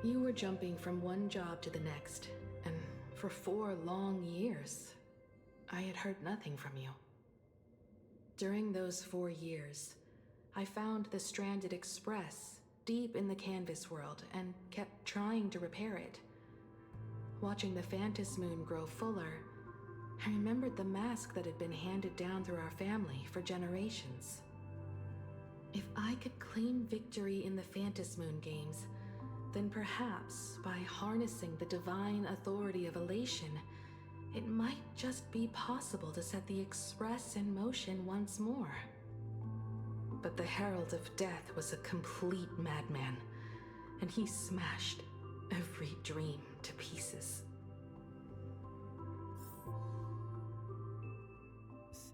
You were jumping from one job to the next, and for 4 long years, I had heard nothing from you. During those 4 years, I found the stranded express deep in the canvas world and kept trying to repair it. Watching the Phantasmoon grow fuller, I remembered the mask that had been handed down through our family for generations. If I could claim victory in the Phantasmoon games, then perhaps by harnessing the divine authority of elation, it might just be possible to set the Express in motion once more. But the Herald of Death was a complete madman, and he smashed every dream to pieces.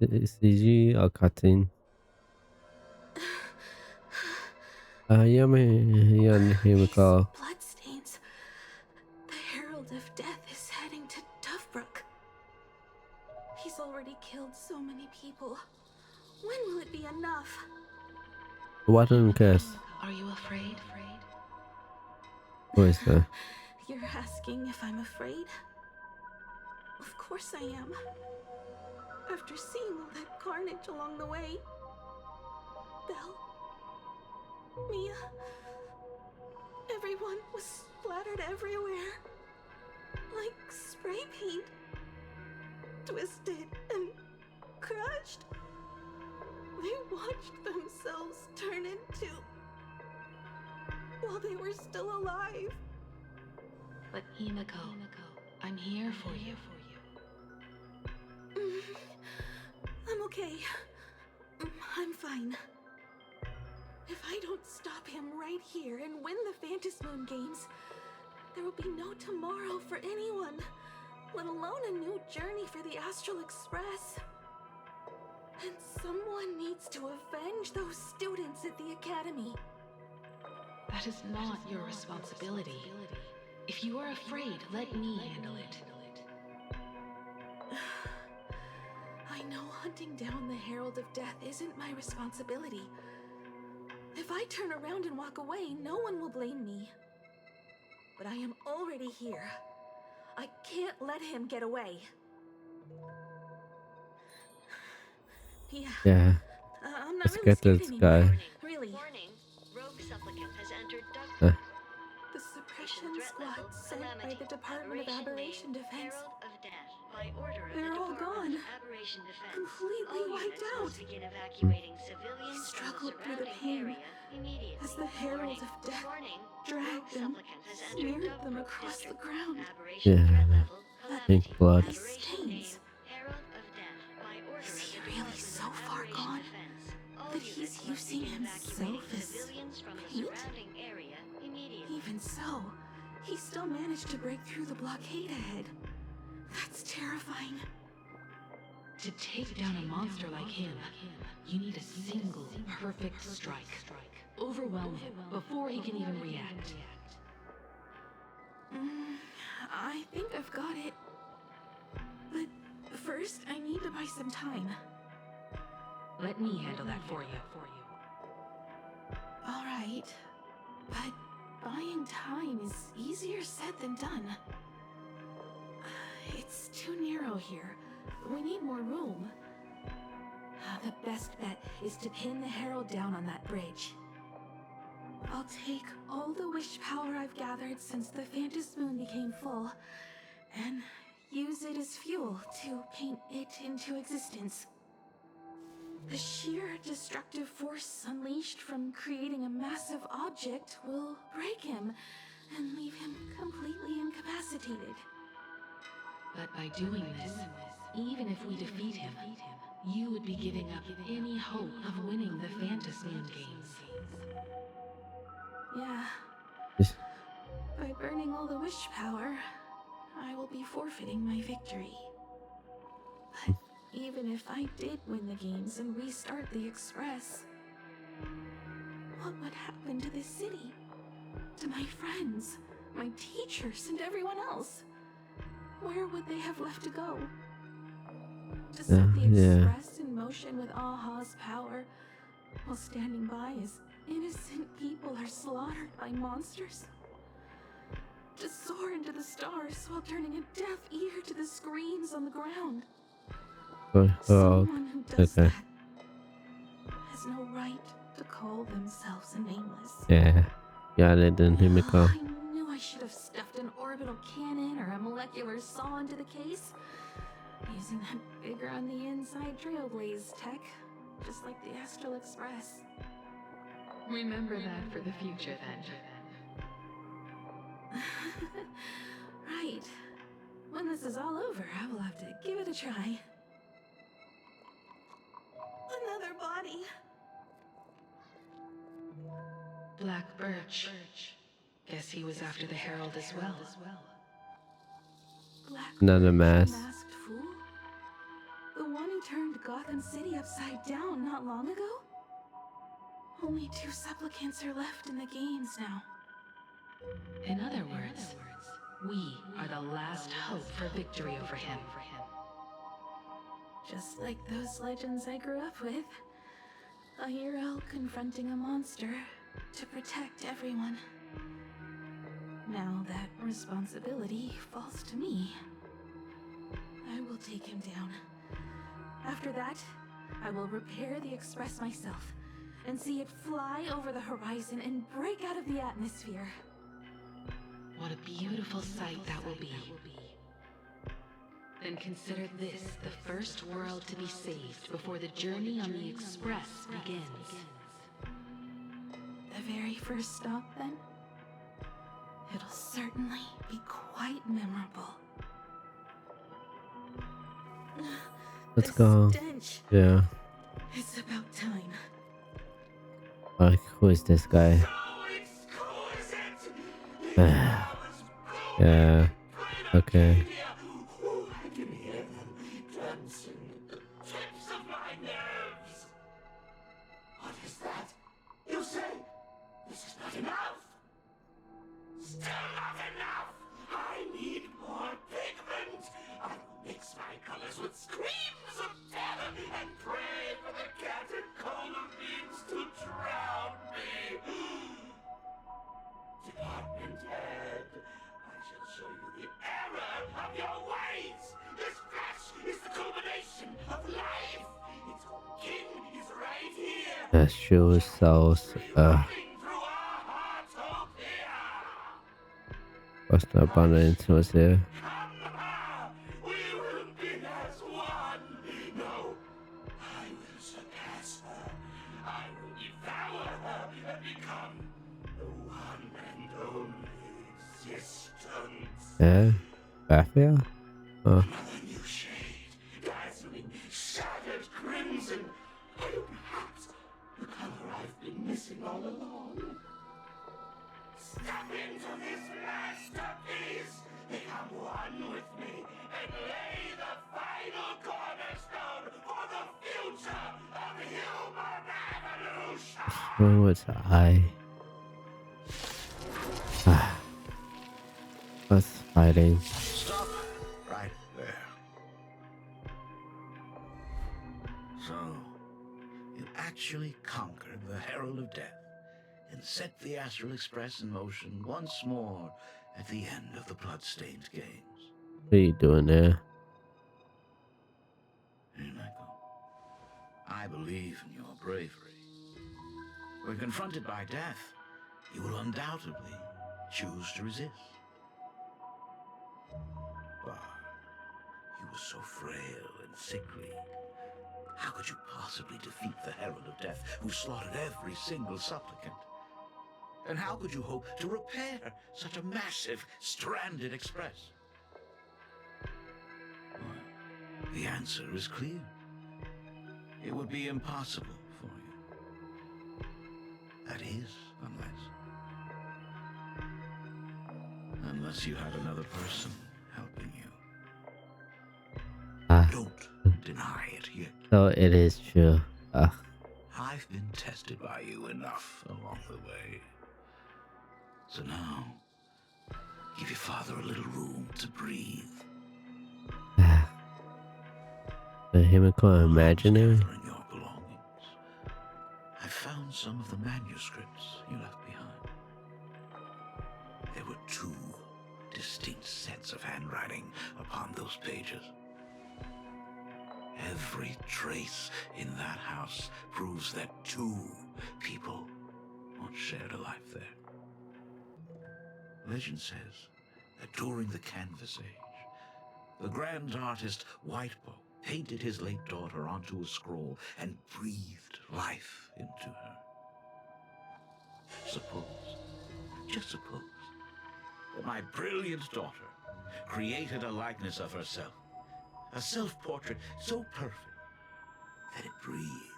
CG or cutscene? Here we go. Bloodstains. The Herald of Death is heading to Tufbrook. He's already killed so many people. When will it be enough? What in case? Are you afraid? Who is that? You're asking if I'm afraid? Of course I am. After seeing all that carnage along the way. fell. Mia. Everyone was splattered everywhere. Like spray paint. Twisted and crushed. They watched themselves turn into... while they were still alive. But Himiko, I'm here for you. I'm okay. I'm fine. If I don't stop him right here and win the Phantom Moon Games, there will be no tomorrow for anyone, let alone a new journey for the Astral Express. And someone needs to avenge those students at the Academy. That is not your responsibility. If you are afraid, let me handle it. I know hunting down the Herald of Death isn't my responsibility. If I turn around and walk away, no one will blame me. But I am already here. I can't let him get away. Yeah. I'm not Let's really get scared this anymore. guy. Really. Warning, rogue supplicant has entered Duck. The suppression squad sent by the Department of Aberration Defense. Herald of Death. By order of They're the all Department gone. of Aberration Defense. Completely all wiped units out. must begin evacuating civilians He from struggled the through the surrounding pain area immediately. as the Herald of Death dragged them, smeared them across the ground. Yeah. Pink blood. The stains. Is he really so far gone that he's using himself as paint? Even so, he still managed to break through the blockade ahead. That's terrifying. To take down a monster like him, you need a single perfect strike. Overwhelm him before he can even react. I think I've got it. But first, I need to buy some time. Let me handle that for you. All right, but buying time is easier said than done. It's too narrow here. We need more room. The best bet is to pin the Herald down on that bridge. I'll take all the wish power I've gathered since the Phantom Moon became full, and use it as fuel to paint it into existence. The sheer destructive force unleashed from creating a massive object will break him and leave him completely incapacitated. But by doing this, even if we defeat him, you would be giving up any hope of winning the Phantom Moon Games. Yeah. By burning all the wish power, I will be forfeiting my victory. But even if I did win the games and restart the Express, what would happen to this city? To my friends, my teachers, and everyone else? Where would they have left to go? To set the Express in motion with Aha's power, while standing by as innocent people are slaughtered by monsters? To soar into the stars while turning a deaf ear to the screams on the ground? Someone who does that has no right to call themselves a nameless. Yeah. Got it then, Himiko. I knew I should have stuffed an orbital cannon or a molecular saw into the case. Using that bigger on the inside Trailblaze tech, just like the Astral Express. Remember that for the future, then. Right. When this is all over, I will have to give it a try. Another body. Black Birch. Guess he was after the Herald as well. Black Another Birch, mask. the masked fool? The one who turned Gotham City upside down not long ago? Only 2 supplicants are left in the games now. In other words, we are the last hope for victory over him. Just like those legends I grew up with. A hero confronting a monster to protect everyone. Now that responsibility falls to me. I will take him down. After that, I will repair the Express myself and see it fly over the horizon and break out of the atmosphere. What a beautiful sight that will be. Then consider this the first world to be saved before the journey on the Express begins. The very first stop, then? It'll certainly be quite memorable. Let's go. Stench. Yeah. It's about time. Like, who is this guy? Yeah. Okay. I can hear them dancing at the tips of my nerves. What is that? You say this is not enough? Still not enough! I need more pigment! I will mix my colors with screams of terror and pray for the catecholamines to drown me! Department head, I shall show you the error of your ways! This flesh is the culmination of life! Its king is right here! That show sells what's the abundance was there? We will be as one! No, I will surpass her. I will devour her and become the one and only existence. Yeah? Raphael? Oh. Another new shade, dazzling, shattered crimson. Or perhaps the color I've been missing all along. Step into this masterpiece, become one with me, and lay the final cornerstone for the future of human evolution! Where was I? What's fighting? Stop right there. So, you actually conquered the Herald of Death and set the Astral Express in motion once more at the end of the Bloodstained Games. What are you doing there? Hey, Michael, I believe in your bravery. When confronted by death, you will undoubtedly choose to resist. But you were so frail and sickly. How could you possibly defeat the Herald of Death, who slaughtered every single supplicant? And how could you hope to repair such a massive, stranded express? Well, the answer is clear. It would be impossible for you. That is, unless you had another person helping you. Don't deny it yet. So it is true. I've been tested by you enough along the way. So now, give your father a little room to breathe. The Himiko imaginary? Your belongings. I found some of the manuscripts you left behind. There were two distinct sets of handwriting upon those pages. Every trace in that house proves that two people once shared a life there. Legend says that during the Canvas Age, the grand artist Whitebow painted his late daughter onto a scroll and breathed life into her. Suppose, just suppose, that my brilliant daughter created a likeness of herself, a self-portrait so perfect that it breathed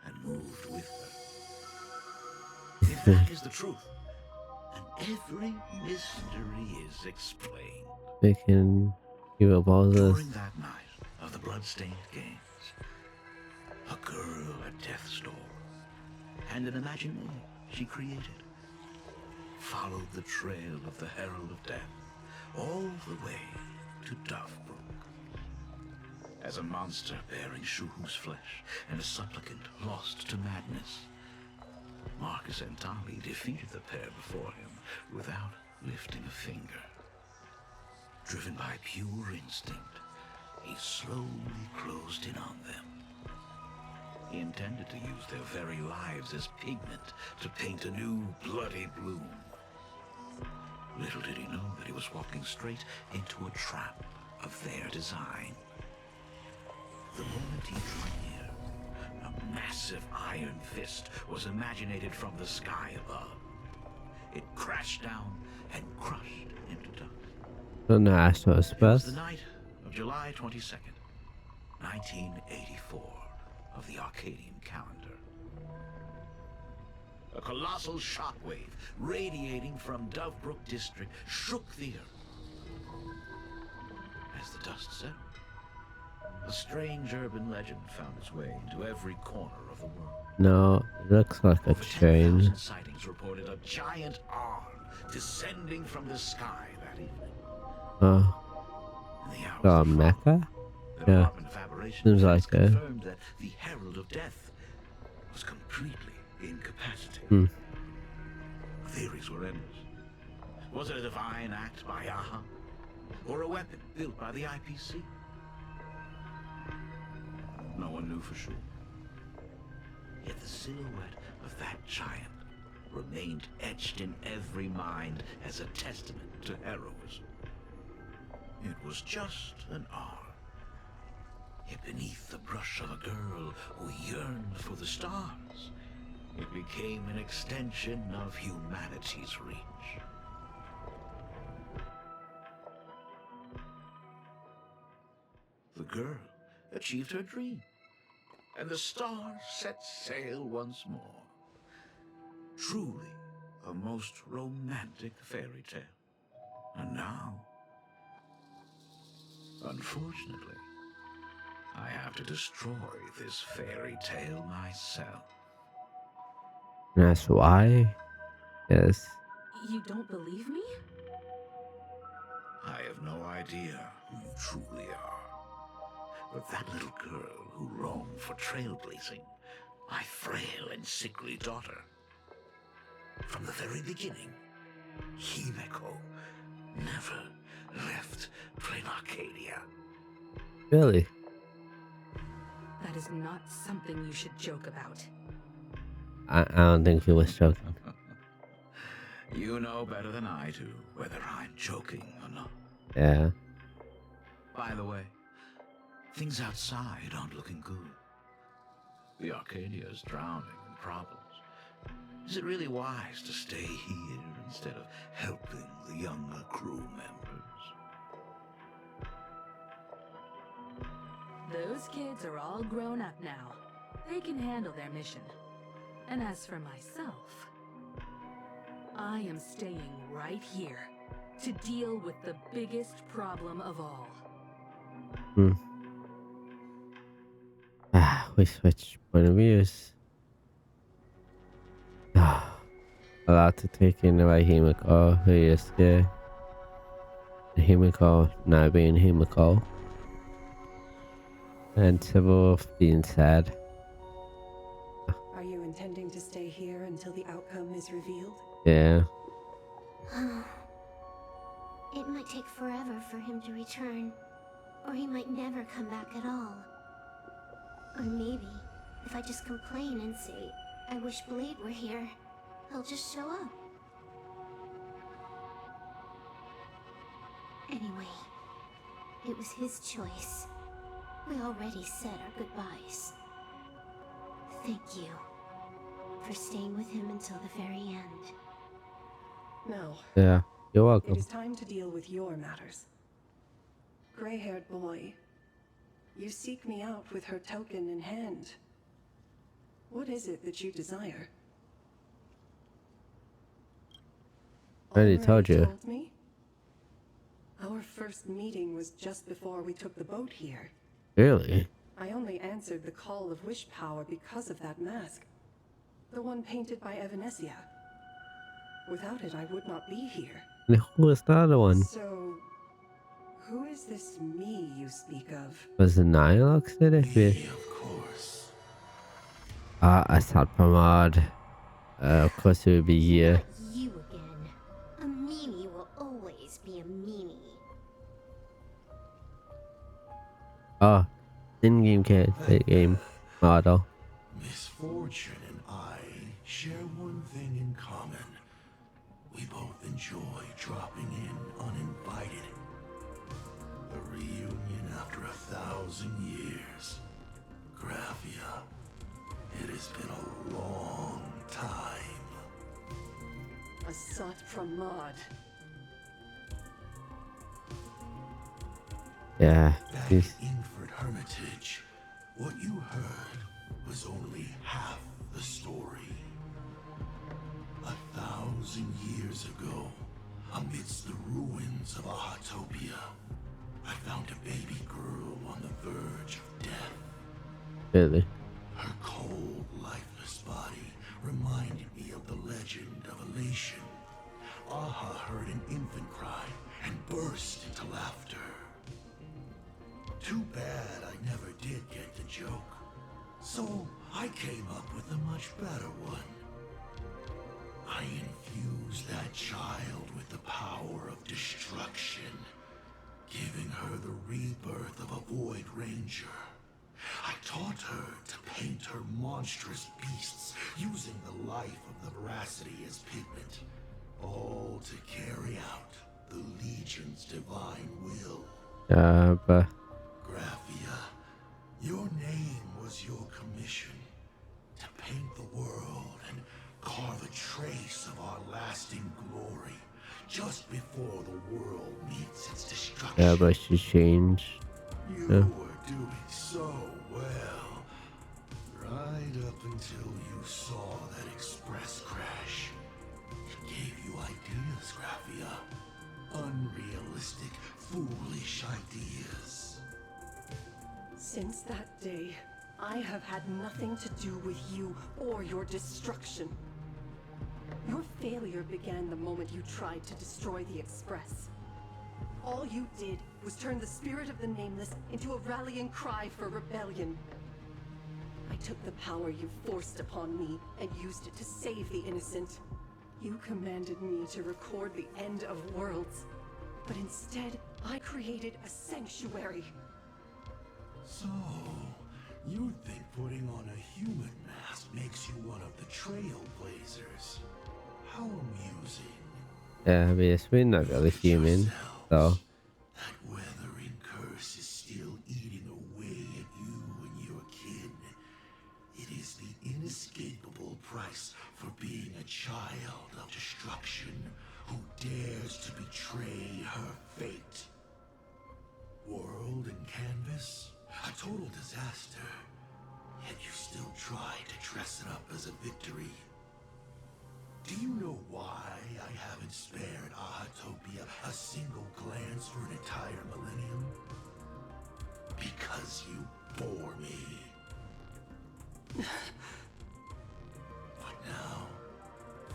and moved with her. If that is the truth, then every mystery is explained. They can give up all this. During that night of the Bloodstained Games, a girl at death's door, and an imaginary she created, followed the trail of the Herald of Death all the way to Dovebrook. As a monster bearing Shuhu's flesh and a supplicant lost to madness, Marcus and Tali defeated the pair before him without lifting a finger. Driven by pure instinct, he slowly closed in on them. He intended to use their very lives as pigment to paint a new bloody bloom. Little did he know that he was walking straight into a trap of their design. The moment he drew near, a massive iron fist was imaginated from the sky above. It crashed down and crushed into dust. The national It was space. the night of July 22nd, 1984, of the Arcadian calendar. A colossal shockwave radiating from Dovebrook District shook the earth. As the dust settled, a strange urban legend found its way into every corner of the world. No, it looks like a chain. 10,000 sightings reported a giant arm descending from the sky that evening. Oh, Mecca? The Yeah. Department of Aberration Seems like it. confirmed that the Herald of Death was completely incapacitated. Hmm. Theories were endless. Was it a divine act by Aha? Or a weapon built by the IPC? No one knew for sure. Yet the silhouette of that giant remained etched in every mind as a testament to heroism. It was just an arm. Yet beneath the brush of a girl who yearned for the stars, it became an extension of humanity's reach. The girl achieved her dream, and the stars set sail once more. Truly a most romantic fairy tale. And now, unfortunately, I have to destroy this fairy tale myself. That's why. Yes. You don't believe me? I have no idea who you truly are. But that little girl who roamed for trailblazing, my frail and sickly daughter. From the very beginning, Himeko never left Planarcadia. Really? That is not something you should joke about. I don't think he was joking. You know better than I do whether I'm joking or not. Yeah. By the way, things outside aren't looking good. The Arcadia is drowning in problems. Is it really wise to stay here instead of helping the younger crew members? Those kids are all grown up now. They can handle their mission. And as for myself, I am staying right here to deal with the biggest problem of all. We switched point of views. A lot to take in about Himeko, who is scared. Himeko not being Himeko. And Sybil being sad. Are you intending to stay here until the outcome is revealed? Yeah. It might take forever for him to return, or he might never come back at all. Or maybe, if I just complain and say, I wish Blade were here, he'll just show up. Anyway, it was his choice. We already said our goodbyes. Thank you for staying with him until the very end. Now, Yeah. You're welcome. it is time to deal with your matters. Gray-haired boy, you seek me out with her token in hand. What is it that you desire? I already told you. Told me? Our first meeting was just before we took the boat here. Really? I only answered the call of wish power because of that mask. The one painted by Evanesia. Without it, I would not be here. And who was the other one? So, who is this me you speak of? Was it Nylox did it? Me, of course. I thought Pramod. Of course it would be here. You again. A meanie will always be a meanie. Oh, in-game game model. Fortune and I share one thing in common. We both enjoy dropping in uninvited. A reunion after 1,000 years. Graphia, it has been a long time. Asat Pramod. Yeah. Back at Inford Hermitage, what you heard was only half the story. 1,000 years ago, amidst the ruins of Ahatopia, I found a baby girl on the verge of death. Really? Her cold, lifeless body reminded me of the legend of Elation. Aha heard an infant cry and burst into laughter. Too bad I never did get the joke. So I came up with a much better one. I infused that child with the power of destruction, giving her the rebirth of a Void Ranger. I taught her to paint her monstrous beasts using the life of the veracity as pigment, all to carry out the Legion's divine will. But Graphia, your name was your commission, to paint the world and carve a trace of our lasting glory, just before the world meets its destruction. yeah, but she changed. You Yeah. were doing so well, right up until you saw that express crash. It gave you ideas, Graphia. Unrealistic, foolish ideas. Since that day, I have had nothing to do with you or your destruction. Your failure began the moment you tried to destroy the Express. All you did was turn the spirit of the Nameless into a rallying cry for rebellion. I took the power you forced upon me and used it to save the innocent. You commanded me to record the end of worlds, but instead, I created a sanctuary. So, you think putting on a human mask makes you one of the Trailblazers? How amusing. Yeah, but we're not really human, so. That weathering curse is still eating away at you and your kin. It is the inescapable price for being a child of destruction who dares to betray her fate. World and canvas, a total disaster. Yet you still try to dress it up as a victory. Do you know why I haven't spared Ahatopia a single glance for an entire millennium? Because you bore me. But now,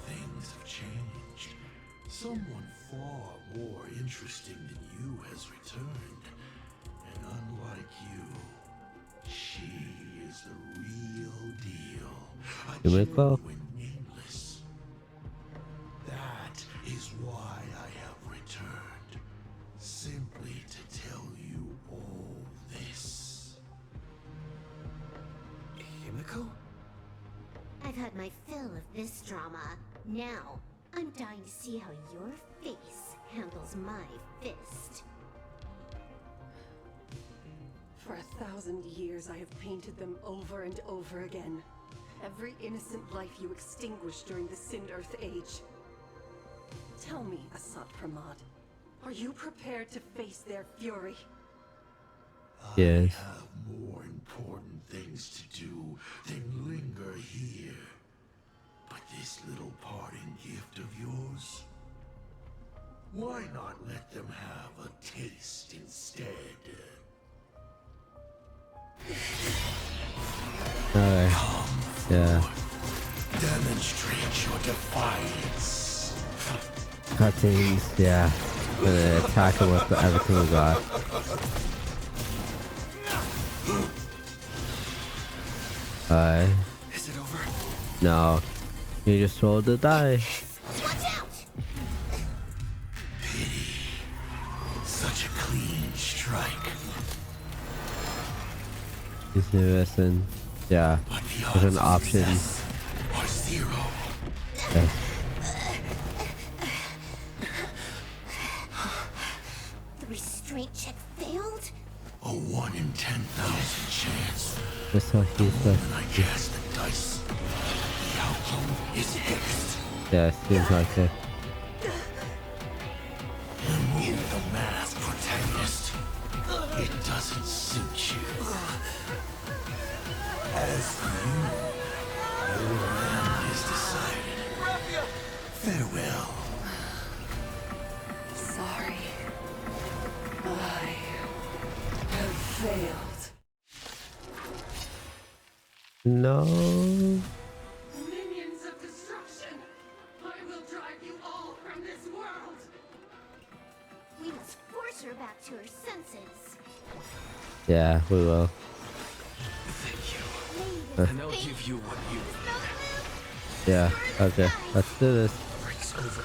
things have changed. Someone far more interesting than you has returned. And unlike you, she is the real deal. A genuine Nameless. That is why I have returned. Simply to tell you all this. Himiko? I've had my fill of this drama. Now, I'm dying to see how your face handles my fist. For 1,000 years, I have painted them over and over again. Every innocent life you extinguished during the Sind-Earth Age. Tell me, Asat Pramod, are you prepared to face their fury? Yes. I have more important things to do than linger here. But this little parting gift of yours, why not let them have a taste instead? Alright. Yeah. Demonstrate your defiance. Cuttings, yeah. Gonna attack him with everything we got. Alright. Is it over? No. You just rolled the die. Pity. Such a clean strike. He's interesting. Yeah, different options. Are zero. Yeah. The restraint check failed? A 1 in 10,000 chance. That's how he's like. When I cast the dice, the outcome is fixed. Yeah, it seems like it. Remove the mask, protagonist. It doesn't suit you. As for you, your end is decided. Farewell. Sorry. I have failed. No. Minions of destruction! I will drive you all from this world! We must force her back to her senses. Yeah, we will. And I'll give you what you Yeah, okay, let's do this. Breaks over.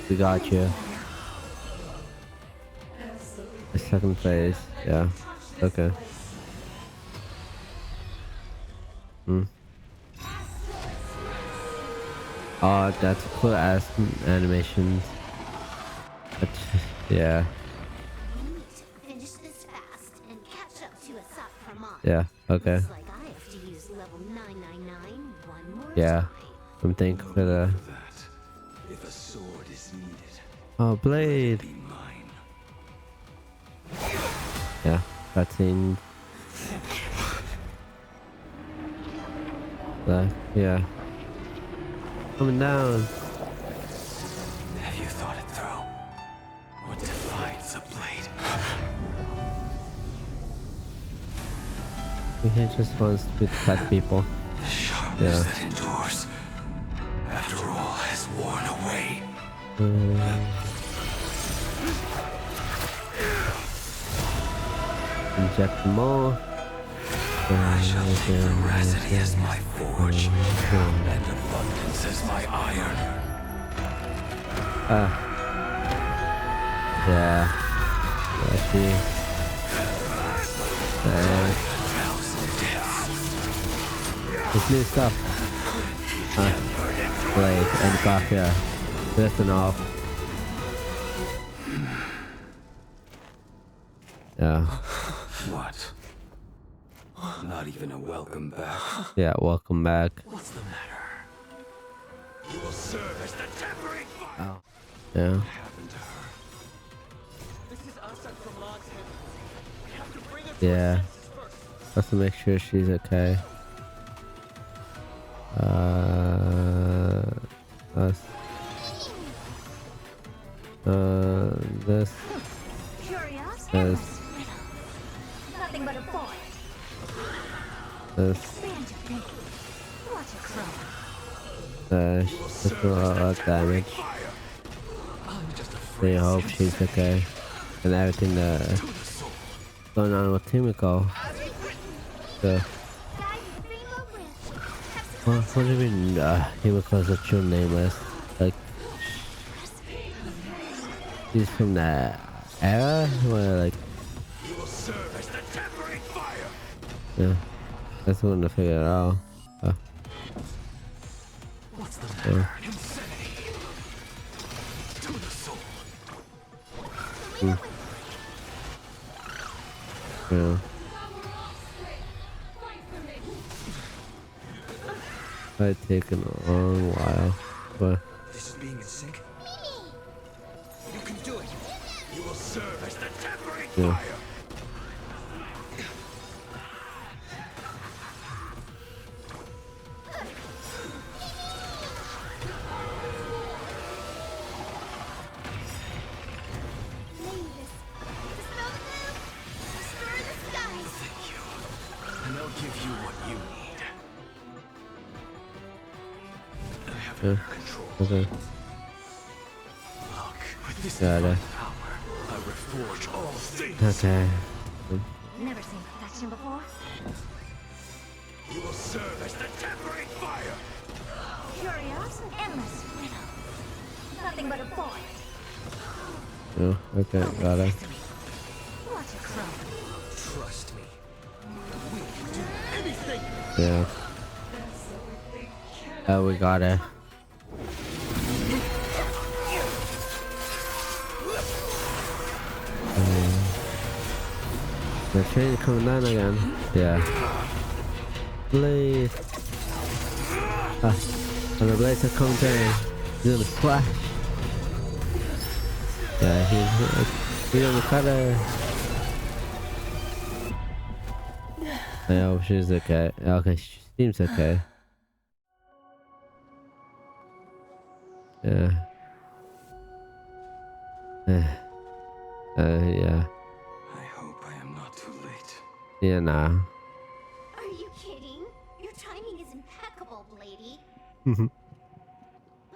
We got you. The second phase, yeah. Okay. Oh, that's cool ass animations. But, yeah. We need to finish this fast and catch up to Asap Kraman. Yeah, okay. Looks like I have to use level 999 one more Yeah. time. I'm thankful for that. If a sword is needed, Oh, blade. be mine. Yeah, cutscene. Yeah. Coming down. Have you thought it through? What defines a blade? He just wants to cut people. Sharpness that endures. After all has worn away. Inject more. I shall take veracity as my forge, and abundance as my iron. Yeah. Actually. It's new stuff. Blade and back here. Listen off. Yeah. What? Not even a welcome back. Yeah, welcome back. What's the matter? You will serve as the tempering fire. Oh. Yeah. What happened to her? This is Asad from Log's Head. We have to bring her to Yeah. her senses first. Let's make sure she's okay. Us. This. Curious? This. Nothing but a boy. This. Stand to think. What a crow. That's a lot of damage. We hope she's okay. And everything that's going on with Timiko. So, what do you mean, Timiko's a true nameless? Like, she's from that era where, like, yeah, that's the one to figure it out. What's the matter? Yeah. To the soul. Yeah. Might take a long while, but This is being in sync. You can do it. You will serve as the tempering yeah. fire. And I'll give you what you need. I have it Yeah. under control. Okay. Look, with this Got it. divine power, I reforge all things. Okay. Never seen perfection before. You will serve as the tempering fire. Curious? Endless riddle. nothing but a boy. Oh, okay, got it. What a crumb. Trust me. We can do anything. Yeah. Oh, we got it. The train coming down again. Yeah. Blade. And the blades are coming down. He's gonna crash. Yeah, he's gonna cut her. I hope she's okay. Okay, she seems okay. Yeah. Yeah. I hope I am not too late. Yeah, nah. Are you kidding? Your timing is impeccable, Blady.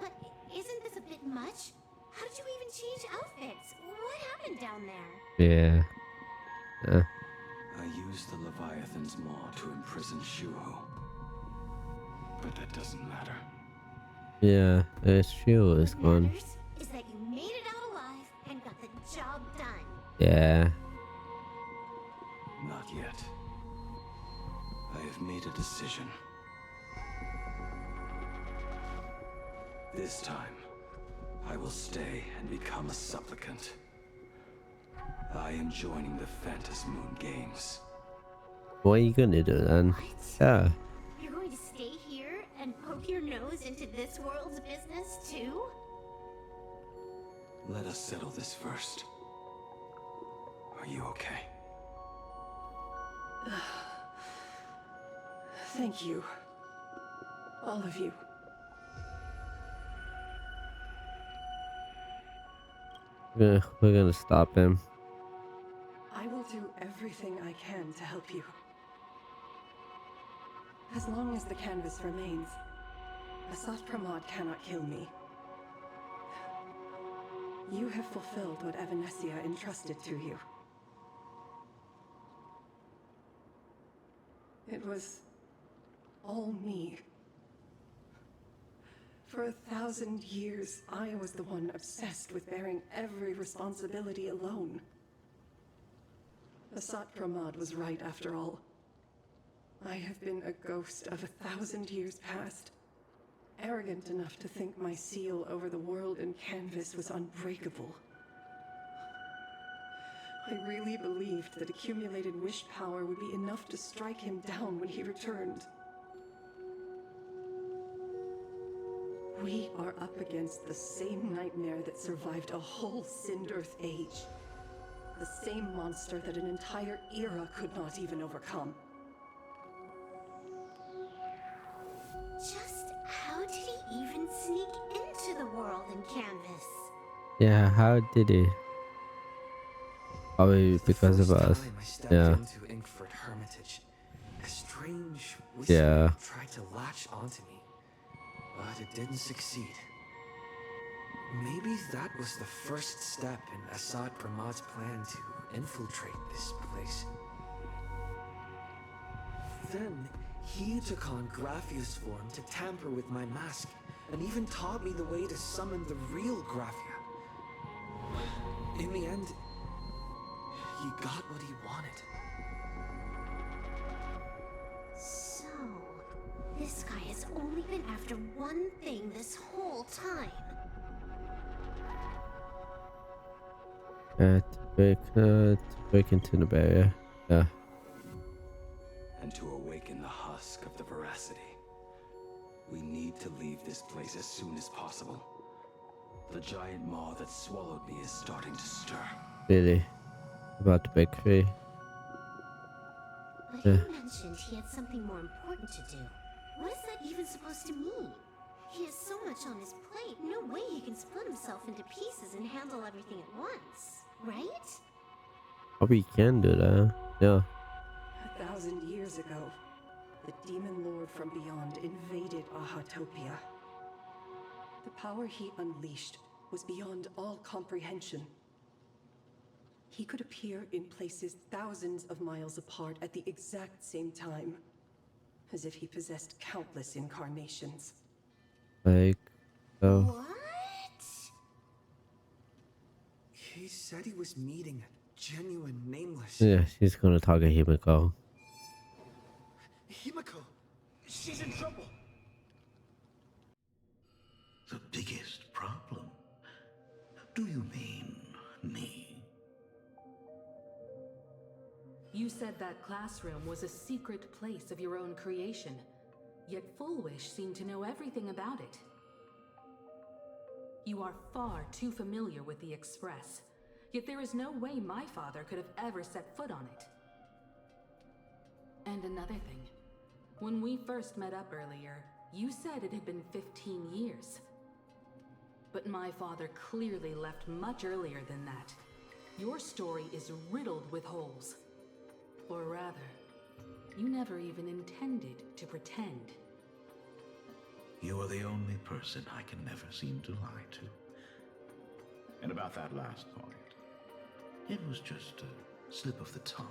But isn't this a bit much? How did you even change outfits? What happened down there? Yeah. I used the Leviathan's maw to imprison Shuho. But that doesn't matter. Yeah, it's true. It's gone. Matters is that you made it out alive and got the job done. Yeah. Not yet. I have made a decision. This time, I will stay and become a supplicant. I am joining the Phantas Moon Games. What are you gonna do then? Yeah. You're going to stay here and poke your nose into this world's business too? Let us settle this first. Are you okay? Thank you. All of you. We're gonna stop him. I will do everything I can to help you. As long as the canvas remains, Asat Pramod cannot kill me. You have fulfilled what Evanescia entrusted to you. It was all me. For 1,000 years, I was the one obsessed with bearing every responsibility alone. Asat Pramod was right after all. I have been a ghost of 1,000 years past, arrogant enough to think my seal over the world and canvas was unbreakable. I really believed that accumulated wish power would be enough to strike him down when he returned. We are up against the same nightmare that survived a whole Sindearth age. The same monster that an entire era could not even overcome. Just how did he even sneak into the world in canvas? Yeah, how did he? Probably because of us. I stepped Yeah. into Inkford Hermitage. A strange whisper tried to latch onto me, but it didn't succeed. Maybe that was the first step in Asad Pramod's plan to infiltrate this place. Then he took on Graphia's form to tamper with my mask, and even taught me the way to summon the real Graphia. In the end, he got what he wanted. So, this guy has only been after one thing this whole time. To break into the barrier. Yeah. And to awaken the husk of the veracity. We need to leave this place as soon as possible. The giant maw that swallowed me is starting to stir. Really. About to break free. But Yeah. he mentioned he had something more important to do. What is that even supposed to mean? He has so much on his plate, no way he can split himself into pieces and handle everything at once, right? Probably can do that. Yeah. 1,000 years ago, the demon lord from beyond invaded Ahatopia. The power he unleashed was beyond all comprehension. He could appear in places thousands of miles apart at the exact same time, as if he possessed countless incarnations. Like, so. What? said he was meeting a genuine nameless. Yeah, she's gonna talk to Himiko. Himiko, she's in trouble. The biggest problem? Do you mean me? You said that classroom was a secret place of your own creation, yet Fullwish seemed to know everything about it. You are far too familiar with the Express, yet there is no way my father could have ever set foot on it. And another thing, when we first met up earlier, you said it had been 15 years. But my father clearly left much earlier than that. Your story is riddled with holes. Or rather, you never even intended to pretend. You are the only person I can never seem to lie to. And about that last point, it was just a slip of the tongue.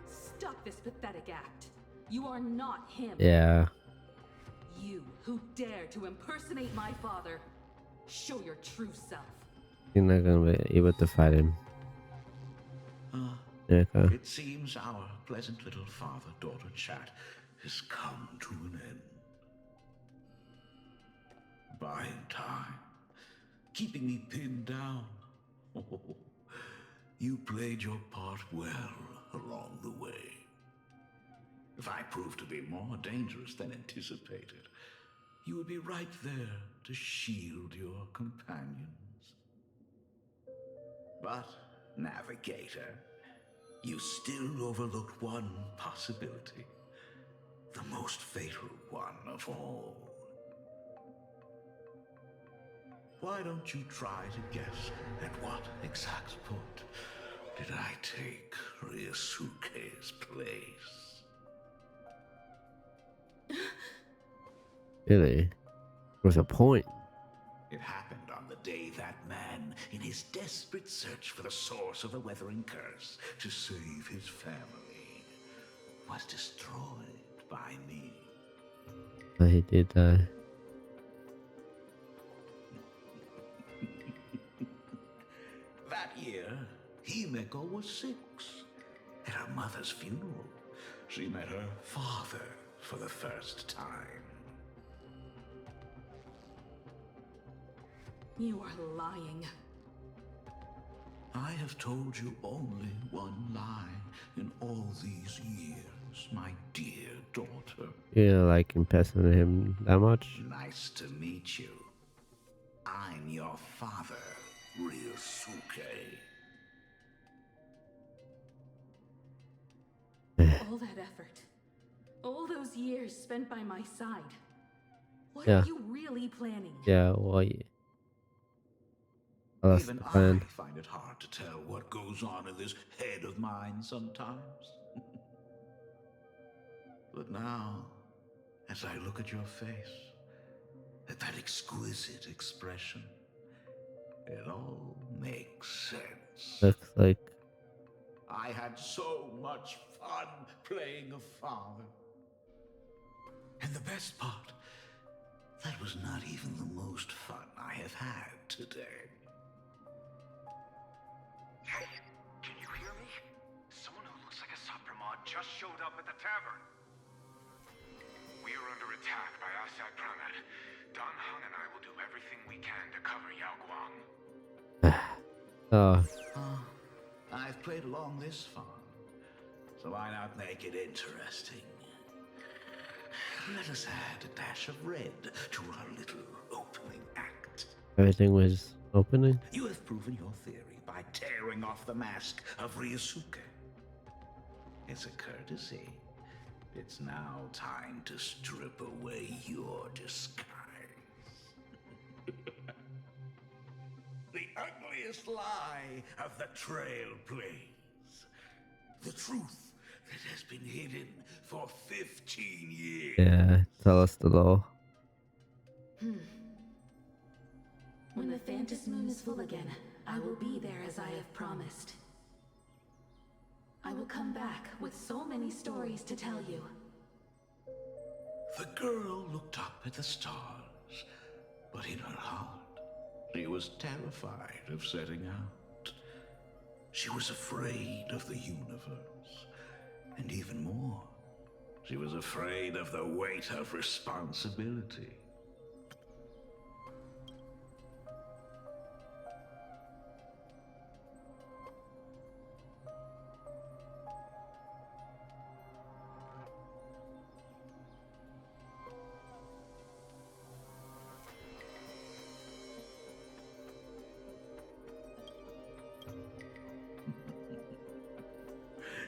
Stop this pathetic act. You are not him. Yeah. You who dare to impersonate my father, show your true self. You're not gonna be able to fight him. Okay. It seems our pleasant little father-daughter chat has come to an end. Buying time, keeping me pinned down. Oh, you played your part well along the way. If I proved to be more dangerous than anticipated, you would be right there to shield your companions. But, Navigator, you still overlooked one possibility. The most fatal one of all. Why don't you try to guess at what exact point did I take Ryusuke's place? Really? What's the point? It happened on the day that man, in his desperate search for the source of the weathering curse to save his family, was destroyed by me. Oh, he did die. That year, Himeko was 6. At her mother's funeral, she met her father for the first time. You are lying. I have told you only one lie in all these years, my dear daughter. You like impressing him that much? Nice to meet you. I'm your father, Ryusuke. All that effort, all those years spent by my side. What Yeah. are you really planning? Yeah, well, yeah. Well, that's Even the plan. I find it hard to tell what goes on in this head of mine sometimes. But now, as I look at your face, at that exquisite expression, it all makes sense. Looks like I had so much fun playing a father. And the best part, that was not even the most fun I have had today. Hey, can you hear me? Someone who looks like a Sapramod just showed up at the tavern. We are under attack by outside Planet. Dan Heng and I will do everything we can to cover Yao Guang. oh, I've played along this far, so why not make it interesting? Let us add a dash of red to our little opening act. everything was opening. You have proven your theory by tearing off the mask of Ryusuke. It's a courtesy. It's now time to strip away your disguise. The ugliest lie of the Trailblaze. The truth that has been hidden for 15 years. Yeah, tell us the law. When the Phantom Moon is full again, I will be there as I have promised. I will come back with so many stories to tell you. The girl looked up at the stars, but in her heart, She was terrified of setting out. She was afraid of the universe. And even more, she was afraid of the weight of responsibility.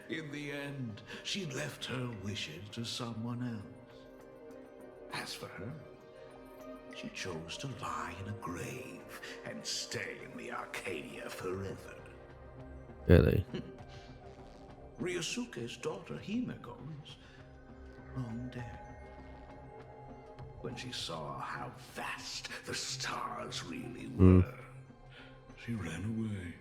In the end, she left her wishes to someone else. As for her, she chose to lie in a grave and stay in the Arcadia forever. Really? Ryosuke's daughter Himeko is long dead. When she saw how vast the stars really were, she ran away.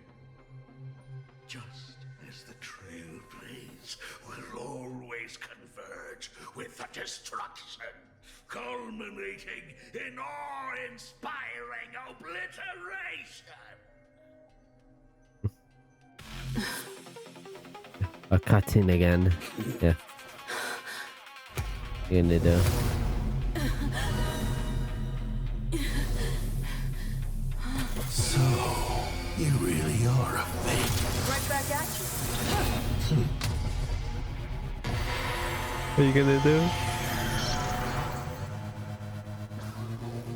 Just as the Trailblaze will always converge with the destruction, culminating in awe-inspiring obliteration. A cutscene again. Yeah. You gonna do? So, you really are a fake. Right back at you. What are you gonna do?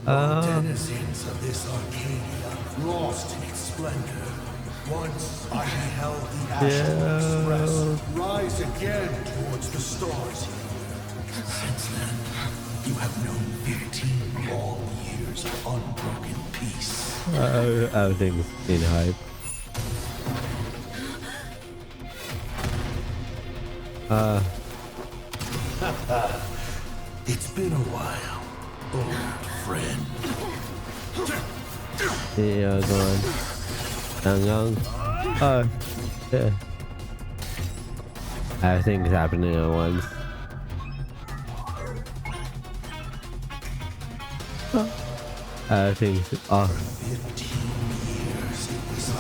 Denizens of this Arcadia, lost in its splendor. Once I beheld the Astral Express rise again towards the stars. Since then, you have known 15 long years of unbroken peace. Everything's been hype. It's been a while, old friend. Yeah, go on. Young. Oh, yeah. Everything's happening at once. Everything's off. 15 years it was I,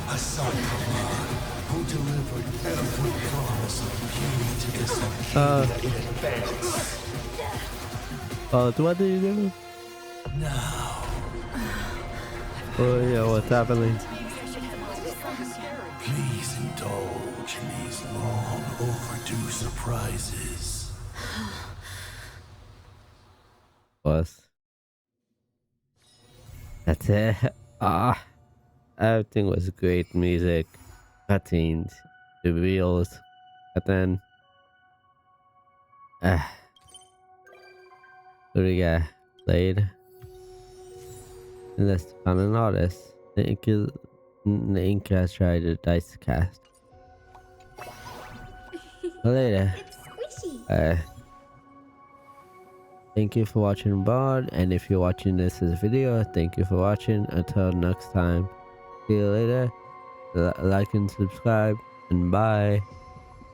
Hassan Khan, who delivered every promise of beauty to this Arcadia in advance. Oh, what do you do? Now. Oh yeah, what's happening? Please indulge in these long overdue surprises. Plus. That's it. Everything was great music, cutscenes, reveals, but then what do we got? Played. Unless on an artist. The ink has tried to dice cast. Later. Thank you for watching Bard, and if you're watching this as a video, thank you for watching. Until next time, see you later. Like and subscribe, and bye.